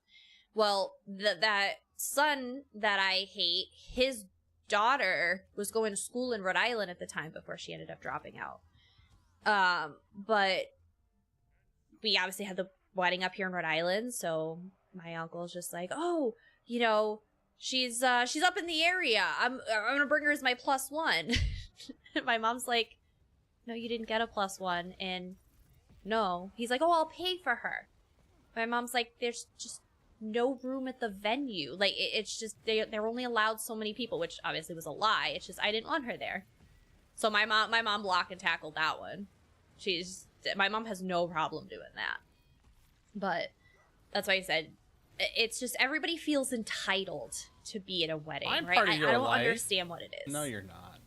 Well, that son that I hate, his daughter was going to school in Rhode Island at the time before she ended up dropping out. But we obviously had the wedding up here in Rhode Island, so my uncle's just like, oh, she's up in the area. I'm gonna bring her as my +1. My mom's like, no, you didn't get a +1, and no. He's like, oh, I'll pay for her. My mom's like, there's just no room at the venue. Like it's just they're only allowed so many people, which obviously was a lie. It's just I didn't want her there. So my mom block and tackled that one. My mom has no problem doing that. But that's why I said it's just everybody feels entitled to be at a wedding, I'm right? part of your I don't life. understand what it is. No, you're not.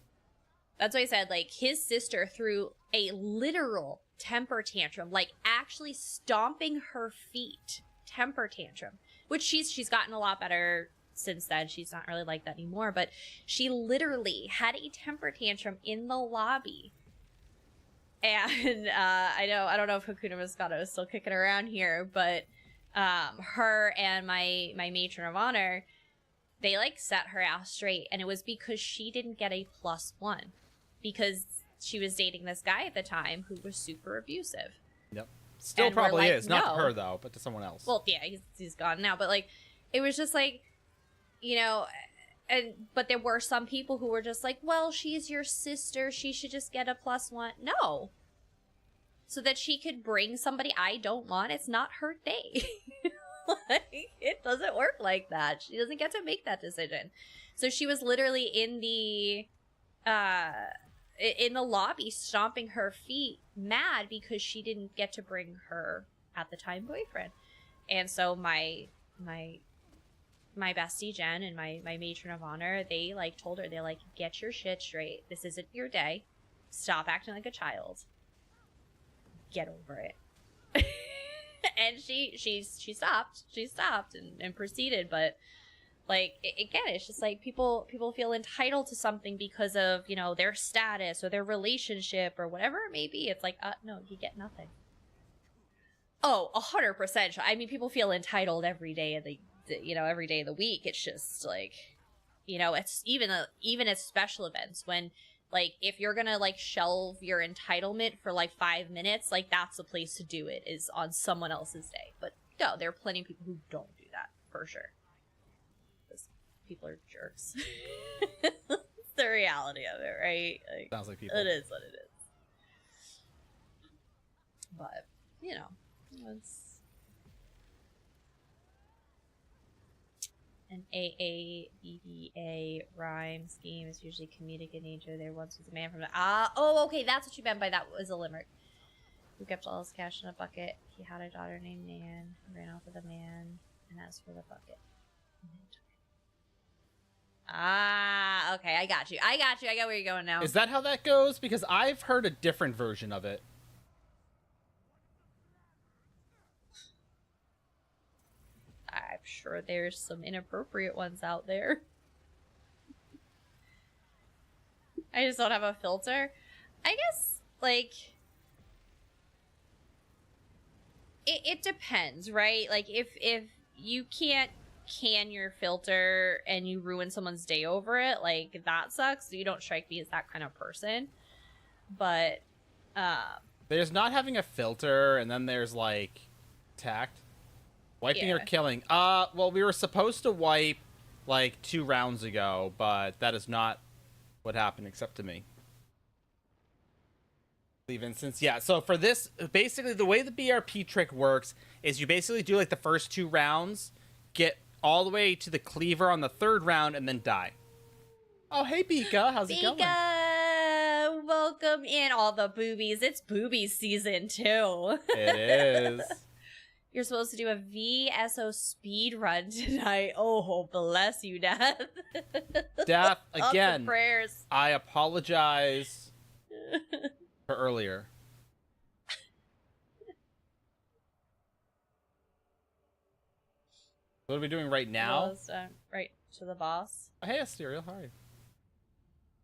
That's why I said, like, his sister threw a literal temper tantrum, like actually stomping her feet temper tantrum, which she's gotten a lot better since then she's not really like that anymore, but she literally had a temper tantrum in the lobby. And I don't know if Hakuna Matata is still kicking around here, but her and my matron of honor, they like set her ass straight, and it was because she didn't get a +1 because she was dating this guy at the time who was super abusive. Yep. Still And probably like, is. Not no. to her, though, but to someone else. Well, yeah, he's gone now, but like, it was just like, you know, but there were some people who were just like, well, she's your sister, she should just get a +1. No. So that she could bring somebody I don't want, it's not her day. Like, it doesn't work like that. She doesn't get to make that decision. So she was literally in the lobby stomping her feet, mad because she didn't get to bring her at the time boyfriend. And so my bestie Jen and my matron of honor, they like told her, they're like, get your shit straight. This isn't your day. Stop acting like a child. Get over it. And she stopped and proceeded. But like, again, it's just like people feel entitled to something because of, you know, their status or their relationship or whatever it may be. It's like, no, you get nothing. Oh, 100%. I mean, people feel entitled every day of every day of the week. It's just like, you know, it's even at special events when, like, if you're gonna like shelve your entitlement for like 5 minutes, like that's the place to do it, is on someone else's day. But no, there are plenty of people who don't do that, for sure. Because people are jerks. It's the reality of it, right? Like, sounds like people. It is what it is. But, you know, it's an AABBA rhyme scheme is usually comedic in nature. There once was a man from the okay, that's what you meant by that was a limerick. Who kept all his cash in a bucket. He had a daughter named Nan, who ran off with a man, and asked for the bucket. Okay, I got you. I got where you're going now. Is that how that goes? Because I've heard a different version of it. I'm sure there's some inappropriate ones out there. I just don't have a filter. I guess, like, it depends, right? Like, if you can't can your filter and you ruin someone's day over it, like, that sucks. You don't strike me as that kind of person. But, there's not having a filter, and then there's, like, tact. Wiping or killing? Well, we were supposed to wipe, like, 2 rounds ago, but that is not what happened, except to me. Leave instance. Yeah, so for this, basically, the way the BRP trick works is you basically do, like, the first 2 rounds, get all the way to the cleaver on the 3rd round, and then die. Oh, hey, Bika. How's it going? Bika! Welcome in, all the boobies. It's boobies season, too. It is. You're supposed to do a VSO speed run tonight. Oh, bless you, Death. Death, again, prayers. I apologize for earlier. What are we doing right now? Right to the boss. Oh, hey, Asterial, how are you?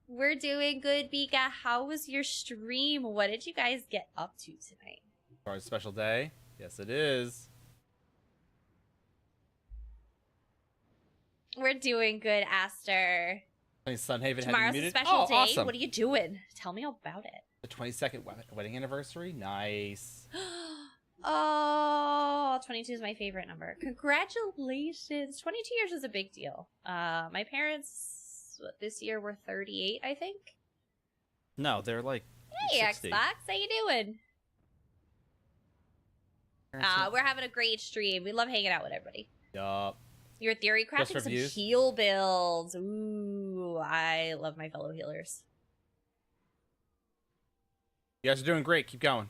We're doing good, Bika. How was your stream? What did you guys get up to tonight? For a special day? Yes, it is. We're doing good, Aster. Sunhaven, tomorrow's a special day. Awesome. What are you doing? Tell me about it. The 22nd wedding anniversary? Nice. Oh, 22 is my favorite number. Congratulations. 22 years is a big deal. My parents this year were 38, I think. No, they're like Hey, 60. Xbox. How you doing? We're having a great stream. We love hanging out with everybody. Yup. Your theory crafting some heal builds. Ooh, I love my fellow healers. You guys are doing great. Keep going.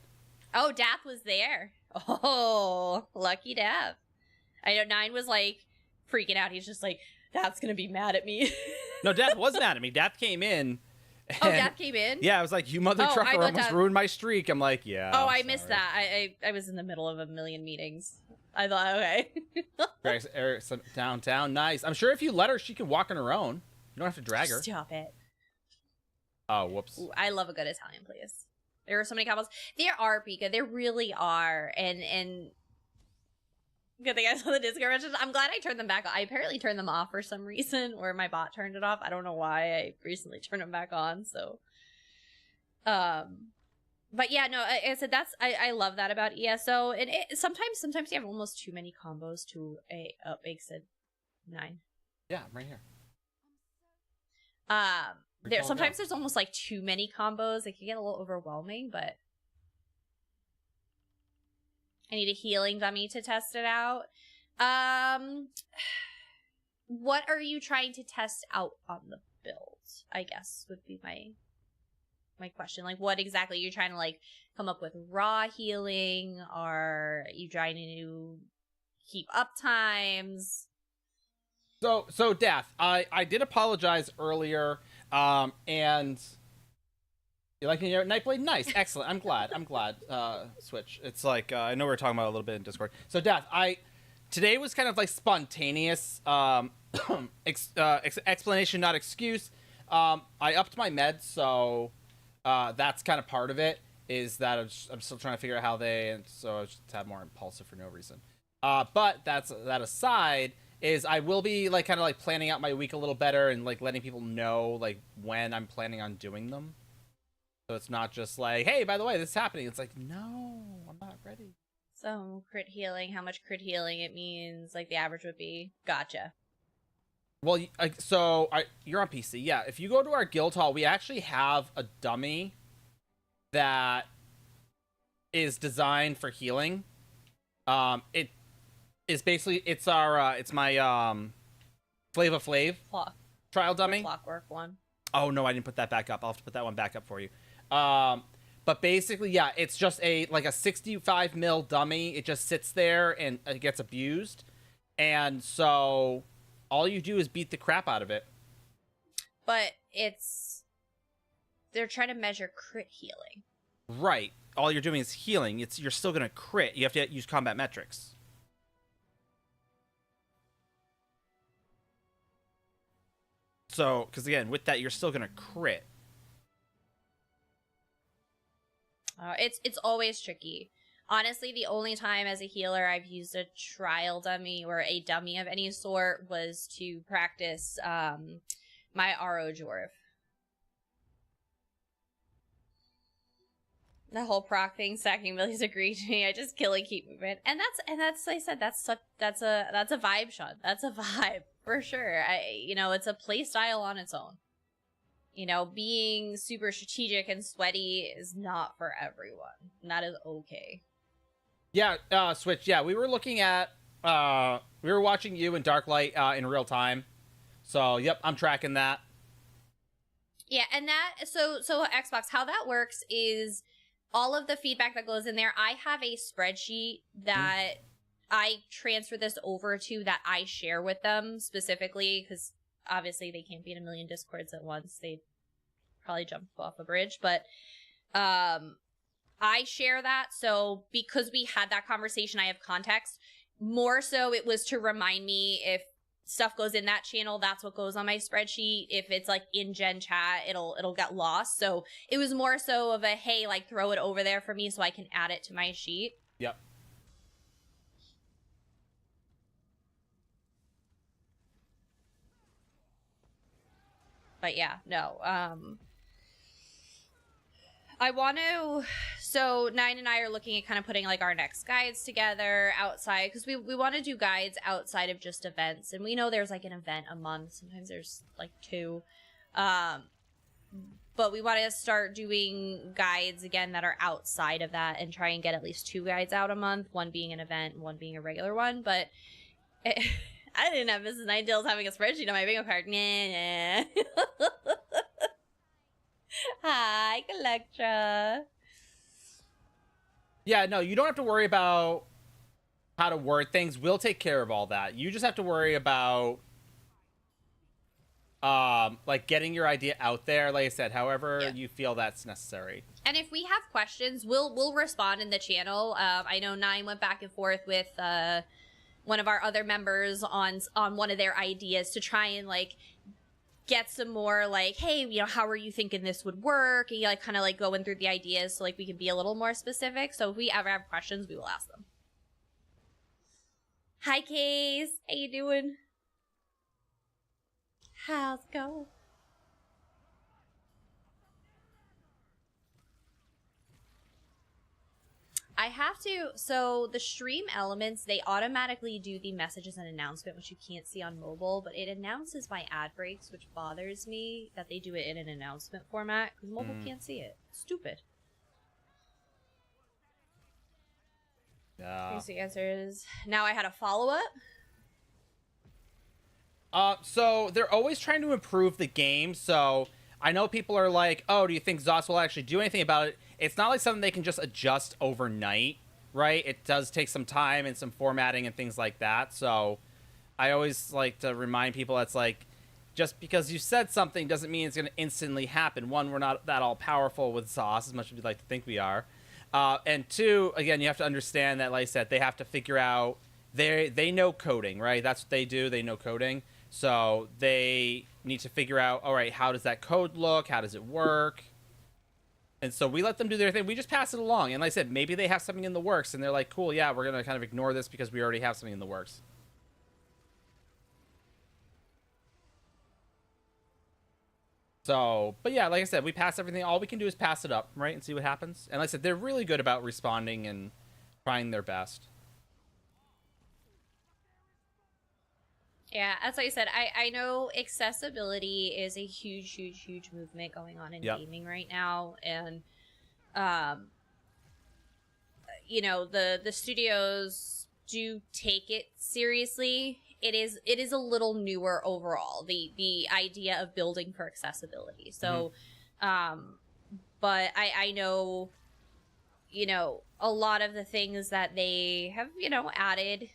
Oh, Dath was there. Oh, lucky Dath. I know 9 was like freaking out. He's just like, Dath's gonna be mad at me. No, Dath was mad at me. Dath came in. Oh, Dath came in? Yeah, I was like, you mother trucker almost ruined my streak. I'm like, yeah. Oh, I missed that. I was in the middle of a million meetings. I thought, okay. Drags Eric downtown. Nice. I'm sure if you let her, she can walk on her own. You don't have to drag her. Stop it. Oh, whoops. Ooh, I love a good Italian place. There are so many combos. There are, Pika. There really are. And good thing I saw the Discord messages. I'm glad I turned them back on. I apparently turned them off for some reason, or my bot turned it off. I don't know why. I recently turned them back on, so. But yeah, no, I said I love that about ESO. And sometimes you have almost too many combos to a exit 9. Yeah, I'm right here. Sometimes there's almost like too many combos. It can get a little overwhelming, but I need a healing dummy to test it out. What are you trying to test out on the build? I guess would be my question. Like, what exactly are you trying to like come up with? Raw healing? Are you trying to keep up times? So Death, I did apologize earlier, and you like Nightblade? Nice, excellent. I'm glad. Switch. It's like I know we were talking about it a little bit in Discord. So Death, today was kind of like spontaneous explanation, not excuse. I upped my meds, so that's kind of part of it. Is that I'm still trying to figure out how and so I just have more impulsive for no reason. But that aside. Is I will be like kind of like planning out my week a little better and like letting people know like when I'm planning on doing them. So it's not just like, hey, by the way, this is happening. It's like, no, I'm not ready. So crit healing, how much crit healing it means, like the average would be. Gotcha. Well, you're on PC. Yeah, if you go to our guild hall, we actually have a dummy that is designed for healing. It is basically it's my Flava Flav trial dummy. Clockwork one. Oh no, I didn't put that back up. I'll have to put that one back up for you. But basically, yeah, it's just a 65 mil dummy. It just sits there and it gets abused, and so all you do is beat the crap out of it. But they're trying to measure crit healing. Right. All you're doing is healing. You're still gonna crit. You have to use combat metrics. So, because again, with that, you're still gonna crit. It's always tricky. Honestly, the only time as a healer I've used a trial dummy or a dummy of any sort was to practice my RO Jorv. The whole proc thing, stacking abilities agree to me. I just kill and keep moving, and that's like I said, that's a vibe shot. That's a vibe for sure. It's a play style on its own. Being super strategic and sweaty is not for everyone, and that is okay. Yeah, Switch. Yeah, we were looking at we were watching you and Darklight in real time. So yep, I'm tracking that. Yeah, and that so Xbox, how that works is all of the feedback that goes in there, I have a spreadsheet that I transfer this over to that I share with them specifically, because obviously they can't be in a million Discords at once. They'd probably jump off a bridge. But I share that. So because we had that conversation, I have context. More so it was to remind me if stuff goes in that channel, that's what goes on my spreadsheet. If it's like in gen chat, it'll get lost. So it was more so of a, hey, like throw it over there for me so I can add it to my sheet. Yep. But yeah, no. I want to, so Nine and I are looking at kind of putting like our next guides together outside, because we want to do guides outside of just events, and we know there's like an event a month, sometimes there's like 2, but we want to start doing guides again that are outside of that and try and get at least 2 guides out a month, one being an event and one being a regular one. But I didn't have Mrs. Nightingale's having a spreadsheet on my bingo card. Nah. Hi, Electra. Yeah, no, you don't have to worry about how to word things. We'll take care of all that. You just have to worry about like getting your idea out there, like I said, however Yeah. you feel that's necessary. And if we have questions, we'll respond in the channel. I know Nine went back and forth with one of our other members on one of their ideas to try and like get some more like, hey, you know, how are you thinking this would work? And you like kind of like going through the ideas so like we can be a little more specific. So if we ever have questions, we will ask them. Hi, Case. How you doing? How's it going? I have to, so the stream elements, they automatically do the messages and announcement, which you can't see on mobile, but it announces my ad breaks, which bothers me that they do it in an announcement format, because mobile can't see it. Stupid. Yeah. Here's the answers. Now I had a follow-up. So they're always trying to improve the game, so I know people are like, oh, do you think ZOS will actually do anything about it? It's not like something they can just adjust overnight, right? It does take some time and some formatting and things like that, so I always like to remind people that's like, just because you said something doesn't mean it's going to instantly happen. One, we're not that all-powerful with ZOS, as much as we'd like to think we are. And two, again, you have to understand that, like I said, they have to figure out, they know coding, right? That's what they do, they know coding. So they need to figure out, all right, how does that code look? How does it work? And so we let them do their thing. We just pass it along. And like I said, maybe they have something in the works, and they're like, cool, yeah, we're going to kind of ignore this because we already have something in the works. So, but yeah, like I said, we pass everything. All we can do is pass it up, right, and see what happens. And like I said, they're really good about responding and trying their best. Yeah, as I said, I know accessibility is a huge movement going on in gaming right now, and you know, the studios do take it seriously. It is a little newer overall, the idea of building for accessibility. So but I know, you know, a lot of the things that they have, you know, added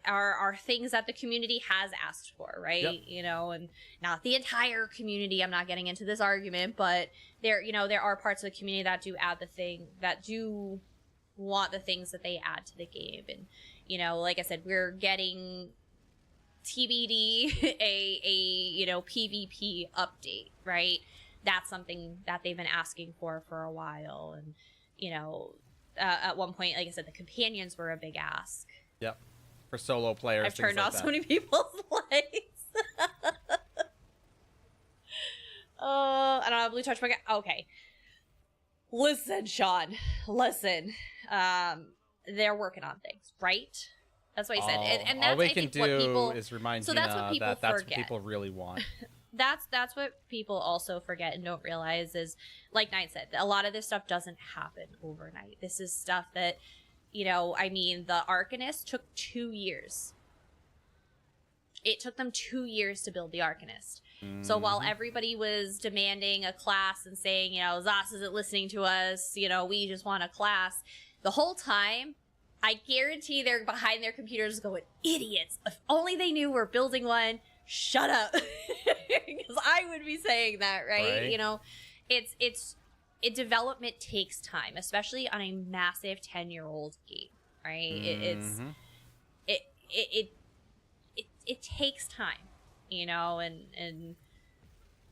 are things that the community has asked for, right? Yep. You know, and not the entire community. I'm not getting into this argument, but there, you know, there are parts of the community that do add the thing, that do want the things that they add to the game. And, you know, like I said, we're getting TBD a you know, PvP update, right? That's something that they've been asking for a while. And, you know, at one point, like I said, the companions were a big ask. Yep. For solo players. I've turned like off that. so many people's lights. I don't have blue touch. Okay. Listen, Sean. Listen. They're working on things, right? That's what he said. And that's, all we I can think, do what people is remind so Gina that's what people that that's forget. what people really want. That's what people also forget and don't realize is, like Knight said, a lot of this stuff doesn't happen overnight. This is stuff that, you know, I mean, the Arcanist took 2 years. It took them 2 years to build the Arcanist. So while everybody was demanding a class and saying, you know, ZOS isn't listening to us, you know, we just want a class, the whole time, I guarantee they're behind their computers going, idiots, if only they knew we're building one, shut up. Because I would be saying that, right? You know, development takes time, especially on a massive 10-year-old game, right? It takes time, you know, and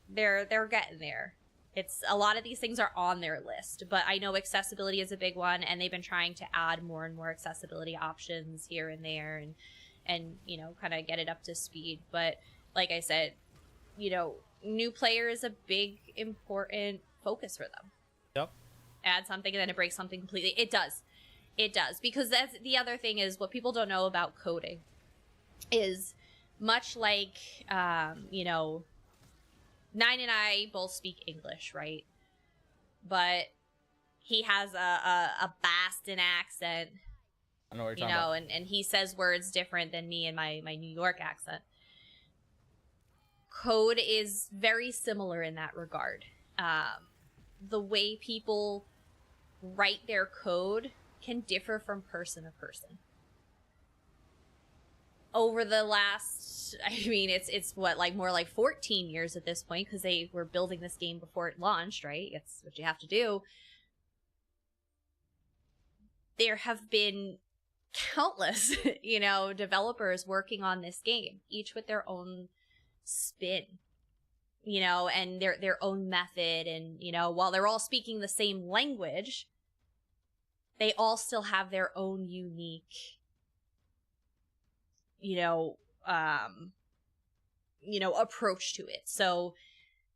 they're getting there. It's a lot of these things are on their list, but I know accessibility is a big one, and they've been trying to add more and more accessibility options here and there, and you know, kind of get it up to speed. But like I said, you know, new player is a big important focus for them. Yep. Add something and then it breaks something completely. It does, because that's the other thing is what people don't know about coding is much like you know, Nine and I both speak English, right? But he has a Boston accent, I know what you you're know, talking and he says words different than me and my New York accent. Code is very similar in that regard. The way people write their code can differ from person to person. over the last, I mean, it's what, like more like 14 years at this point, because they were building this game before it launched, right? It's what you have to do. There have been countless, developers working on this game, each with their own spin, and their own method. And, while they're all speaking the same language, they all still have their own unique, approach to it. So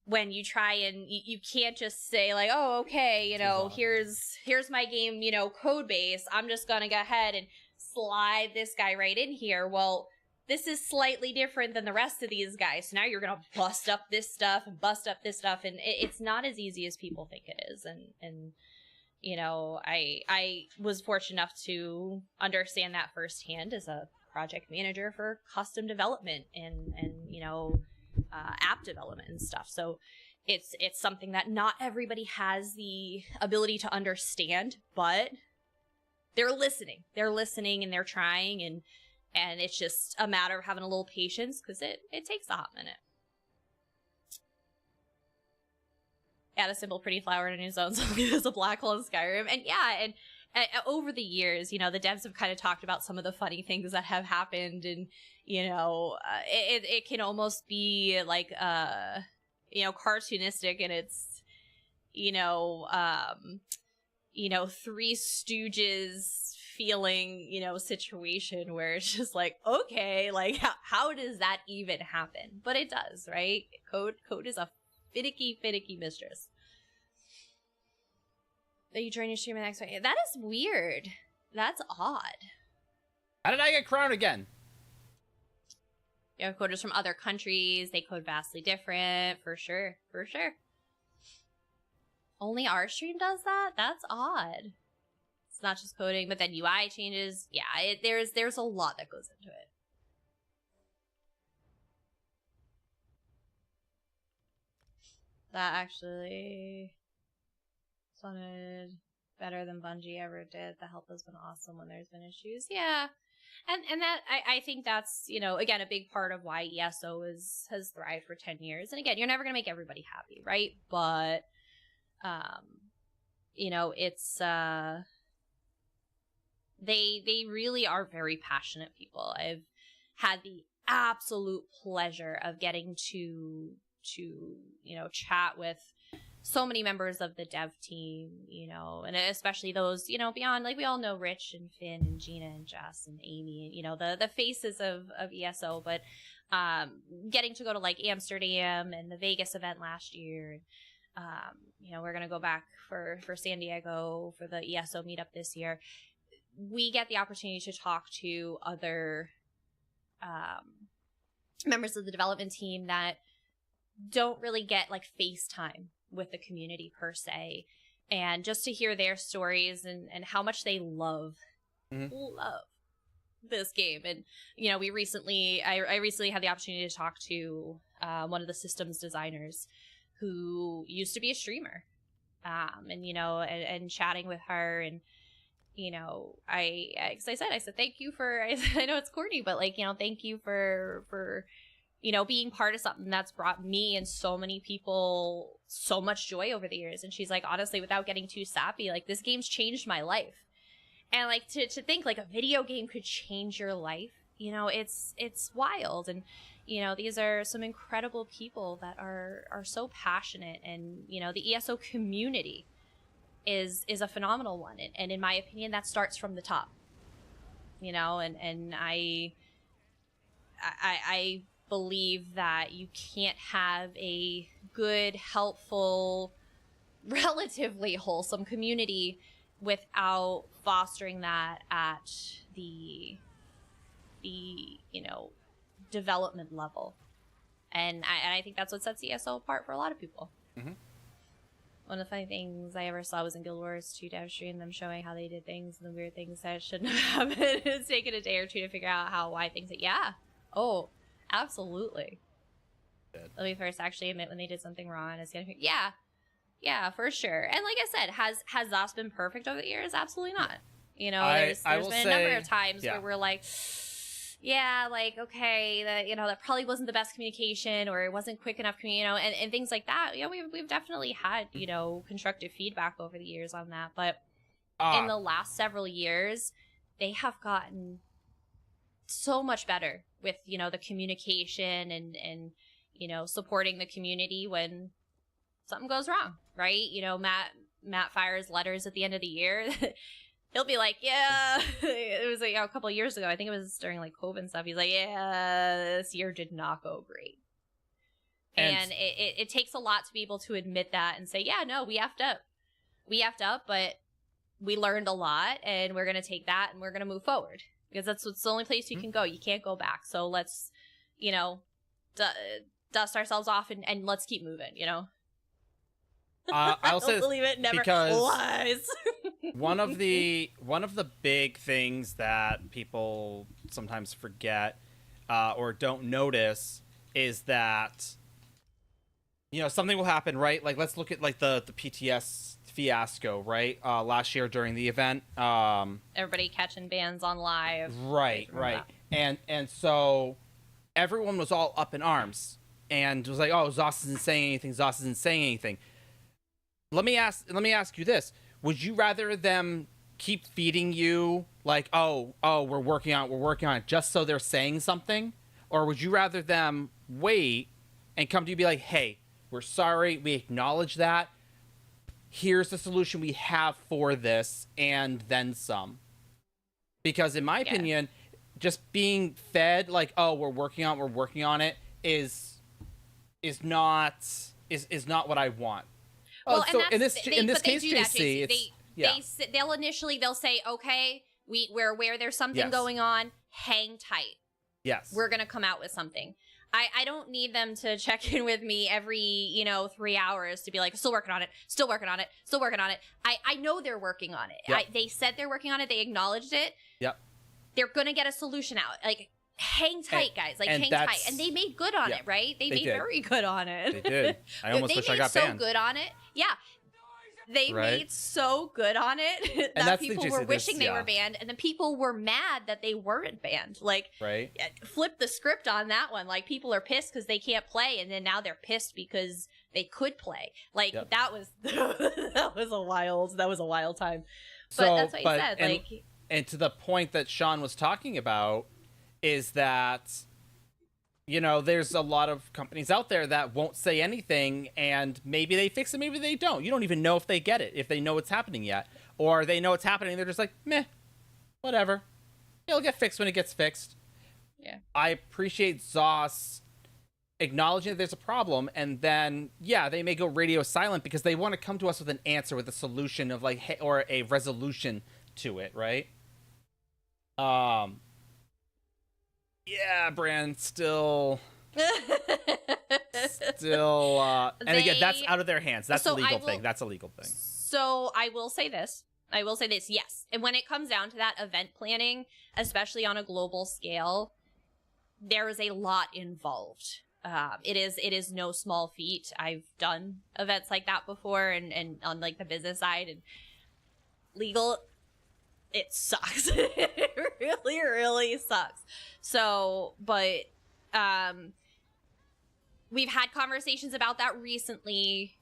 when you try and you can't just say like, oh, okay, here's my game, code base. I'm just going to go ahead and slide this guy right in here. Well, this is slightly different than the rest of these guys. So now you're going to bust up this stuff and bust up this stuff. And it's not as easy as people think it is. And I was fortunate enough to understand that firsthand as a project manager for custom development and app development and stuff. So it's something that not everybody has the ability to understand, but they're listening and they're trying, and it's just a matter of having a little patience, because it takes a hot minute. Add a simple pretty flower in a new zone, so there's a black hole in Skyrim. And over the years, the devs have kind of talked about some of the funny things that have happened, and it can almost be like cartoonistic, and it's Three Stooges feeling situation where it's just like, okay, like how does that even happen? But it does, right? Code is a finicky mistress. That you join your stream the next week. That is weird. That's odd. How did I get crowned again? You have coders from other countries. They code vastly different, for sure. Only our stream does that? That's odd. It's not just coding, but then UI changes. Yeah, there's a lot that goes into it. That actually sounded better than Bungie ever did. The help has been awesome when there's been issues. Yeah. And that, I think that's, again, a big part of why ESO has thrived for 10 years. And again, you're never going to make everybody happy, right? But, it's, they really are very passionate people. I've had the absolute pleasure of getting to chat with so many members of the dev team, and especially those, beyond, like, we all know Rich and Finn and Gina and Jess and Amy, the faces of ESO, but getting to go to like Amsterdam and the Vegas event last year. We're going to go back for San Diego for the ESO meetup this year. We get the opportunity to talk to other members of the development team that don't really get like FaceTime with the community per se, and just to hear their stories and how much they love this game. And I recently had the opportunity to talk to one of the systems designers who used to be a streamer, and chatting with her, and I said thank you for, I know it's corny, but like, thank you for being part of something that's brought me and so many people so much joy over the years. And she's like, honestly, without getting too sappy, like, this game's changed my life. And like, to think like a video game could change your life, it's wild. And these are some incredible people that are so passionate, and the ESO community is a phenomenal one, and in my opinion, that starts from the top. And I believe that you can't have a good, helpful, relatively wholesome community without fostering that at the development level. And I think that's what sets ESO apart for a lot of people. Mm-hmm. One of the funny things I ever saw was in Guild Wars 2 dev stream, them showing how they did things and the weird things that shouldn't have happened. It's taken a day or two to figure out why things. Yeah. Oh, absolutely. Good. Let me first actually admit when they did something wrong. It's gonna. Yeah, for sure. And like I said, has ZOS been perfect over the years? Absolutely not. There's been a number of times where we're like, yeah, like, okay, that, that probably wasn't the best communication, or it wasn't quick enough, and things like that. We've definitely had, constructive feedback over the years on that. But in the last several years, they have gotten so much better with, the communication and supporting the community when something goes wrong, right? Matt fires letters at the end of the year. He'll be like, yeah, it was like a couple of years ago. I think it was during like COVID and stuff. He's like, yeah, this year did not go great. And it takes a lot to be able to admit that and say, yeah, no, we effed up. We effed up, but we learned a lot, and we're going to take that and we're going to move forward, because that's the only place you can go. You can't go back. So let's, dust ourselves off and let's keep moving, I'll say this, believe it, never because lies. one of the big things that people sometimes forget or don't notice is that something will happen, right? Like, let's look at like the PTS fiasco, right? Last year during the event, everybody catching bands on live, right. And so everyone was all up in arms and was like, oh, Zoss isn't saying anything. Let me ask you this. Would you rather them keep feeding you like, oh, we're working on it just so they're saying something? Or would you rather them wait and come to you and be like, hey, we're sorry, we acknowledge that. Here's the solution we have for this, and then some. Because in my opinion, just being fed like, oh, we're working on it is not what I want. Well, so in this case, JC, they'll say, okay, we're aware there's something going on. Hang tight. Yes, we're gonna come out with something. I don't need them to check in with me every 3 hours to be like, still working on it. I know they're working on it. Yep. They said they're working on it. They acknowledged it. Yep. They're gonna get a solution out. Like, hang tight, guys. Like, hang tight. And they made good on it, right? They made very good on it. They did. I almost wish I got banned. They made so good on it. Yeah. They made so good on it that people were wishing they were banned, and the people were mad that they weren't banned. Like, flip the script on that one. Like, people are pissed because they can't play, and then now they're pissed because they could play. Like, that was a wild time. But that's what he said. And to the point that Sean was talking about is that, there's a lot of companies out there that won't say anything, and maybe they fix it, maybe they don't. You don't even know if they get it, if they know it's happening yet. Or they know it's happening, they're just like, meh, whatever. It'll get fixed when it gets fixed. Yeah. I appreciate Zoss acknowledging that there's a problem, and then, they may go radio silent because they want to come to us with an answer, with a solution of like, or a resolution to it, right? Yeah, Brand, still, and again, that's out of their hands. That's a legal thing. That's a legal thing. So I will say this, yes. And when it comes down to that event planning, especially on a global scale, there is a lot involved. It is no small feat. I've done events like that before, and on like the business side and legal, it sucks. It really, really sucks. So, but we've had conversations about that recently.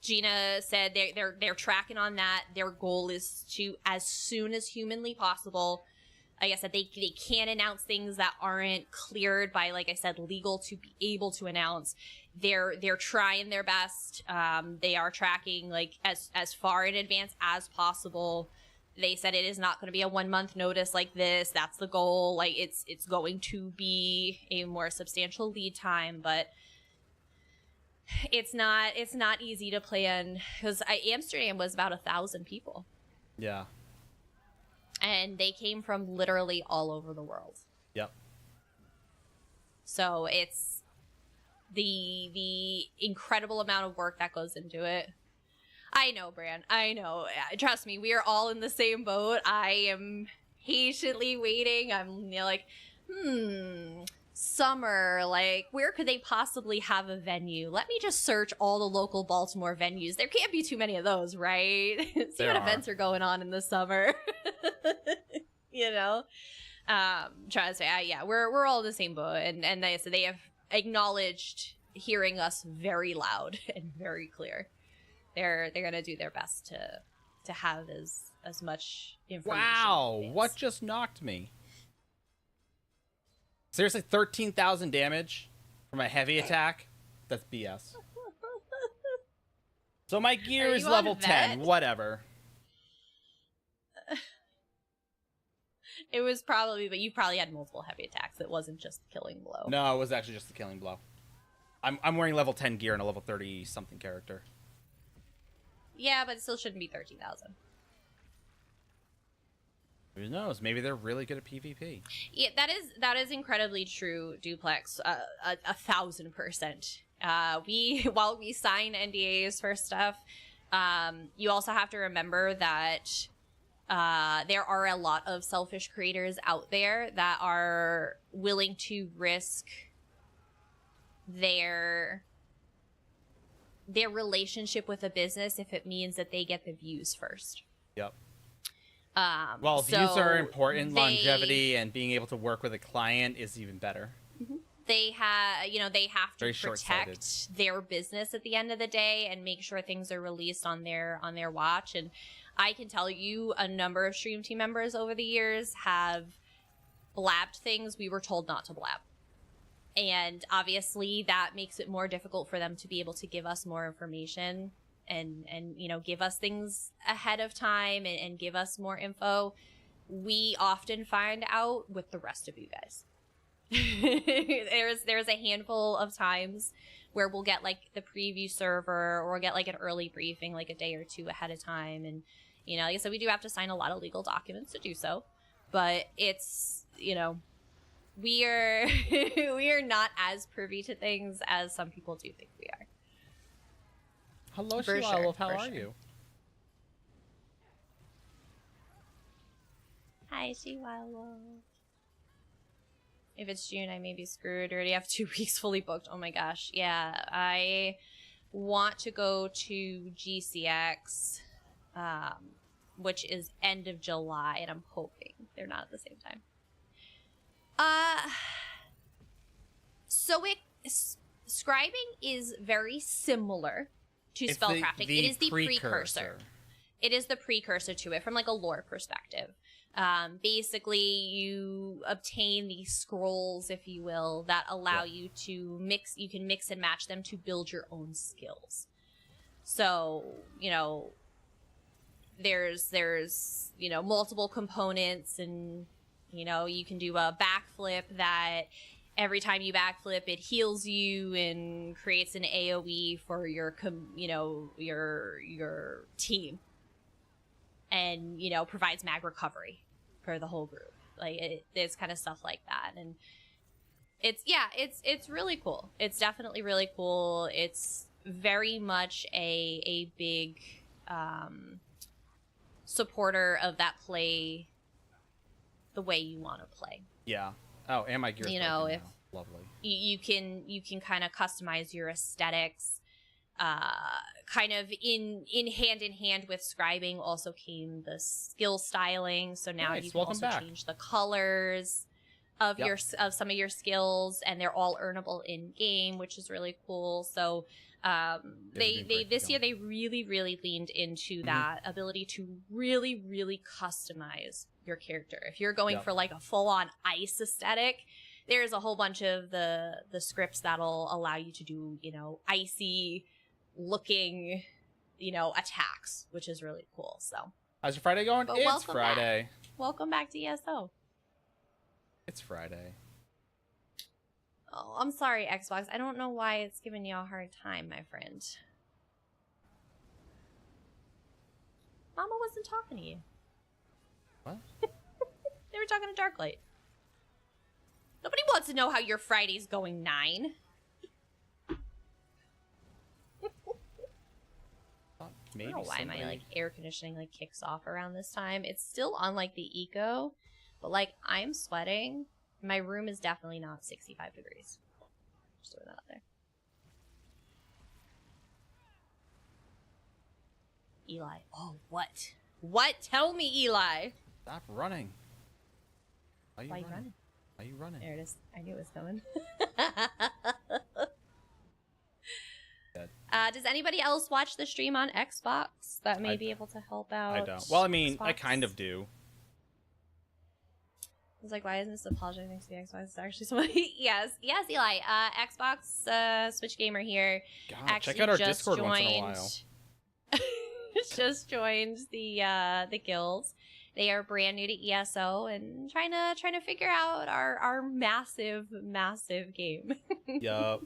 Gina said they're tracking on that. Their goal is to, as soon as humanly possible, like I said, they can't announce things that aren't cleared by, like I said, legal to be able to announce. They're trying their best. They are tracking like as far in advance as possible. They said it is not going to be a 1 month notice like this. That's the goal. Like, it's going to be a more substantial lead time, but it's not easy to plan, because Amsterdam was about 1,000 people. Yeah. And they came from literally all over the world. Yep. So it's the incredible amount of work that goes into it. I know, Bran. I know. Trust me, we are all in the same boat. I am patiently waiting. I'm like, summer, like, where could they possibly have a venue? Let me just search all the local Baltimore venues. There can't be too many of those, right? See what events are going on in the summer. Trying to say, yeah, we're all in the same boat, and they have acknowledged hearing us very loud and very clear. They're gonna do their best to have as much information. Wow, what just knocked me? Seriously, 13,000 damage from a heavy attack? That's BS. So my gear is level 10, whatever. It was probably, but you probably had multiple heavy attacks. It wasn't just the killing blow. No, it was actually just the killing blow. I'm wearing level 10 gear and a level 30 something character. Yeah, but it still shouldn't be 13,000. Who knows? Maybe they're really good at PvP. Yeah, that is incredibly true, Duplex. 1,000%. While we sign NDAs for stuff, you also have to remember that there are a lot of selfish creators out there that are willing to risk their relationship with a business if it means that they get the views first. Yep. Well, views are important. Longevity and being able to work with a client is even better. They have to Very protect their business at the end of the day and make sure things are released on their watch. And I can tell you, a number of stream team members over the years have blabbed things we were told not to blab. And obviously that makes it more difficult for them to be able to give us more information and give us things ahead of time and give us more info. We often find out with the rest of you guys. There's a handful of times where we'll get like the preview server or get like an early briefing like a day or two ahead of time. And, like I said, we do have to sign a lot of legal documents to do so, but it's, we are we are not as privy to things as some people do think we are. Hello, Shiloh. How are you? Hi, Shiloh. If it's June, I may be screwed. I already have 2 weeks fully booked. Oh my gosh. Yeah, I want to go to GCX, which is end of July, and I'm hoping they're not at the same time. So scribing is very similar to spellcrafting. It is the precursor. It is the precursor to it from like a lore perspective. Basically, you obtain these scrolls, if you will, that allow you to mix. You can mix and match them to build your own skills. So, there's multiple components, and you can do a backflip that every time you backflip, it heals you and creates an AoE for your team, and provides mag recovery for the whole group. Like it's kind of stuff like that, and it's really cool. It's definitely really cool. It's very much a big supporter of that play the way you want to play. Yeah. Oh, and my gear. If lovely. You can kind of customize your aesthetics. Kind of in hand with scribing also came the skill styling. So now you can also change the colors of of some of your skills, and they're all earnable in game, which is really cool. So this year they really leaned into that ability to really customize your character. If you're going for like a full-on ice aesthetic, there's a whole bunch of the scripts that'll allow you to do icy looking attacks, which is really cool. So how's your Friday going? It's Friday. Welcome back to ESO. It's Friday. Oh, I'm sorry, Xbox. I don't know why it's giving you a hard time, my friend. Mama wasn't talking to you. What? They were talking to Darklight. Nobody wants to know how your Friday's going, 9. I don't know why my like air conditioning like kicks off around this time. It's still on like the eco, but like I'm sweating. My room is definitely not 65 degrees. Just throwing that out there. Eli. Oh, what? What? Tell me, Eli. Stop running. Why you running? Why you running? There it is. I knew it was coming. Does anybody else watch the stream on Xbox that may be able to help out? I don't. Well, I mean, Xbox? I kind of do. I was like, why isn't this apologizing to the Xbox? It's actually somebody. yes, Eli. Xbox Switch gamer here. God, check out our Discord once in a while. Just joined the guilds. They are brand new to ESO and trying to figure out our massive game. Yup.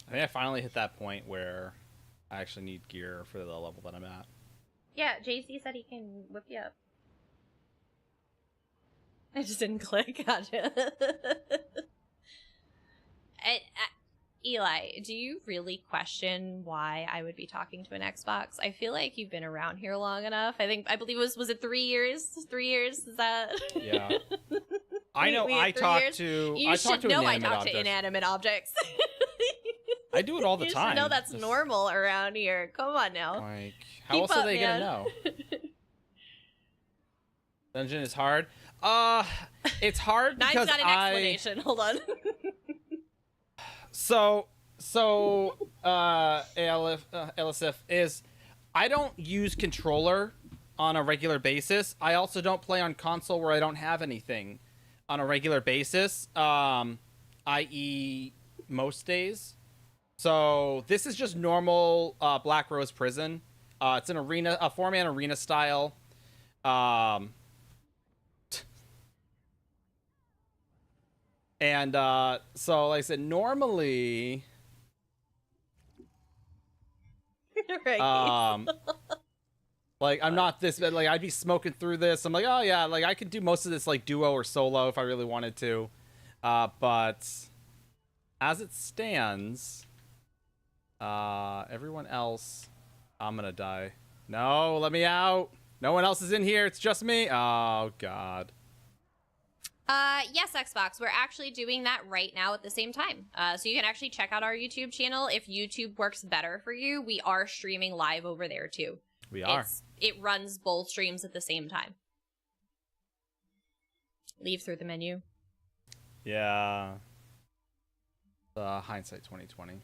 I think I finally hit that point where I actually need gear for the level that I'm at. Yeah, JC said he can whip you up. I just didn't click. Gotcha. Eli, do you really question why I would be talking to an Xbox? I feel like you've been around here long enough. I believe was it 3 years? 3 years? Is that? Yeah. I know. I talk to inanimate objects. I do it all the time. You should know that's normal around here. Come on now. Like, how else are they gonna know? Dungeon is hard. It's hard because Nine's got an explanation. Hold on. LSF is, I don't use controller on a regular basis. I also don't play on console where I don't have anything on a regular basis, i.e. most days. So this is just normal Black Rose Prison. It's an arena, a 4-man arena style. And so like I said, normally right. like I'm not this bad. Like I'd be smoking through this. I'm like, oh yeah, like I could do most of this like duo or solo if I really wanted to. But as it stands, everyone else, I'm gonna die. No, let me out. No one else is in here. It's just me. Oh God. Yes, Xbox. We're actually doing that right now at the same time. So you can actually check out our YouTube channel. If YouTube works better for you, we are streaming live over there too. We are. It runs both streams at the same time. Leave through the menu. Yeah. Hindsight 2020.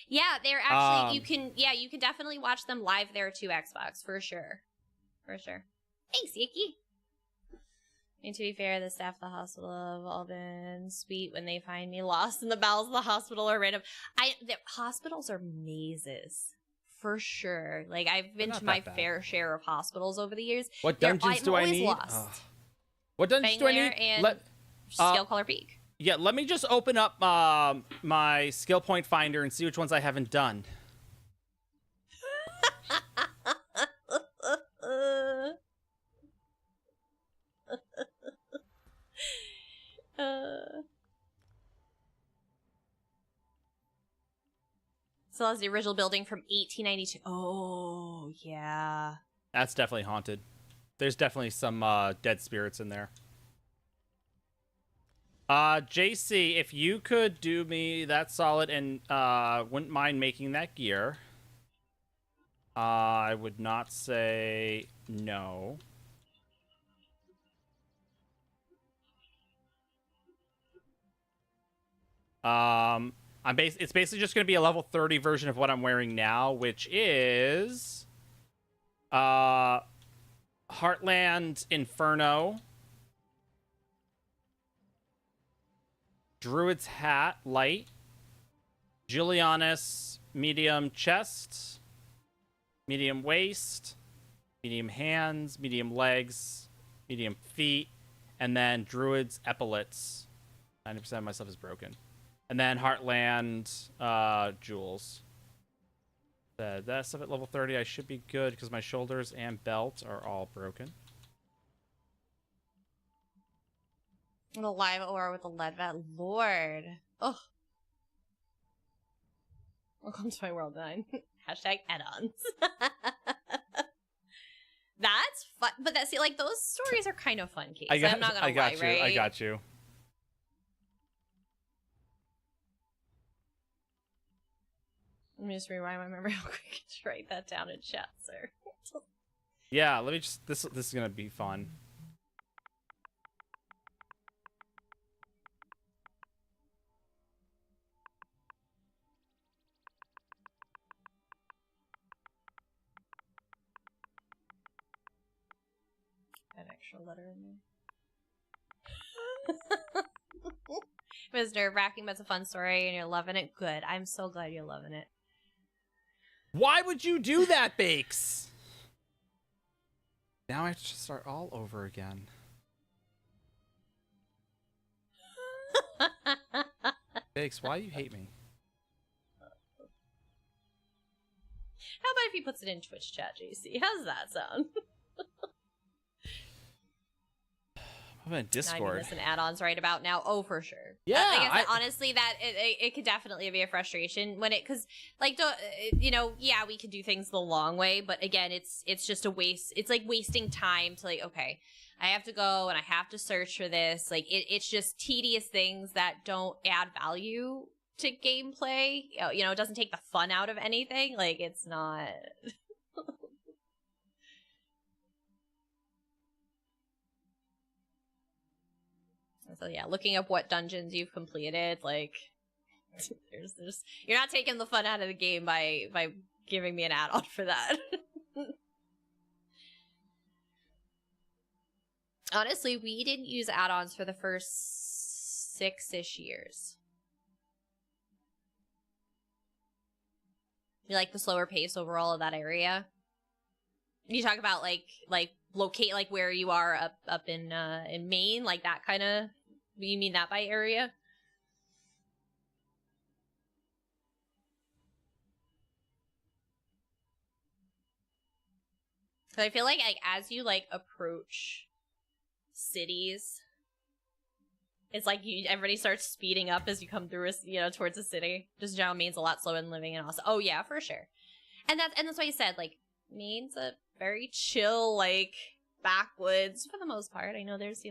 Yeah, they're actually, you can definitely watch them live there too, Xbox, for sure. For sure. Thanks, Yiki. And to be fair, the staff of the hospital have all been sweet when they find me lost in the bowels of the hospital or random. The hospitals are mazes. For sure. Like, I've been to my fair share of hospitals over the years. What dungeons do I need? What dungeons do I need? And Skill Color Peak. Yeah, let me just open up my skill point finder and see which ones I haven't done. So that's the original building from 1892. Oh, yeah. That's definitely haunted. There's definitely some dead spirits in there. JC, if you could do me that solid and wouldn't mind making that gear, I would not say no. It's basically just going to be a level 30 version of what I'm wearing now, which is Heartland Inferno, Druid's Hat Light, Julianus medium chest, medium waist, medium hands, medium legs, medium feet, and then Druid's epaulets. 90% of my stuff is broken. And then Heartland jewels. That stuff at level 30, I should be good because my shoulders and belt are all broken. The live ore with the lead vat. Lord. Oh. Welcome to my world 9. Hashtag add-ons. That's fun. But see, like, those stories are kind of fun, Case. I'm not gonna lie, right? I got you. Let me just rewind my memory real quick to write that down in chat, sir. Yeah, let me just. This is gonna be fun. An extra letter in there. It was nerve-wracking, but it's a fun story, and you're loving it. Good. I'm so glad you're loving it. Why would you do that, Bakes? Now I have to start all over again. Bakes, why you hate me? How about if he puts it in Twitch chat, JC? How's that sound? I'm in Discord. Listen, add-ons right about now. Oh, for sure. Yeah, like I said, honestly, that it could definitely be a frustration when it, because like, you know, yeah, we could do things the long way, but again, it's just a waste. It's like wasting time to like, okay, I have to go and I have to search for this. Like, it's just tedious things that don't add value to gameplay. You know, it doesn't take the fun out of anything. Like, it's not. So yeah, looking up what dungeons you've completed, like, there's you're not taking the fun out of the game by giving me an add-on for that. Honestly, we didn't use add-ons for the first 6-ish years. You like the slower pace overall of that area? You talk about like locate like where you are up in Maine, like that kind of. You mean that by area? So I feel like as you like approach cities, it's like everybody starts speeding up as you come through, towards a city. Just general Maine's a lot slower than living in Austin. Oh yeah, for sure. And that's why you said like Maine's a very chill, like, backwoods for the most part. I know there's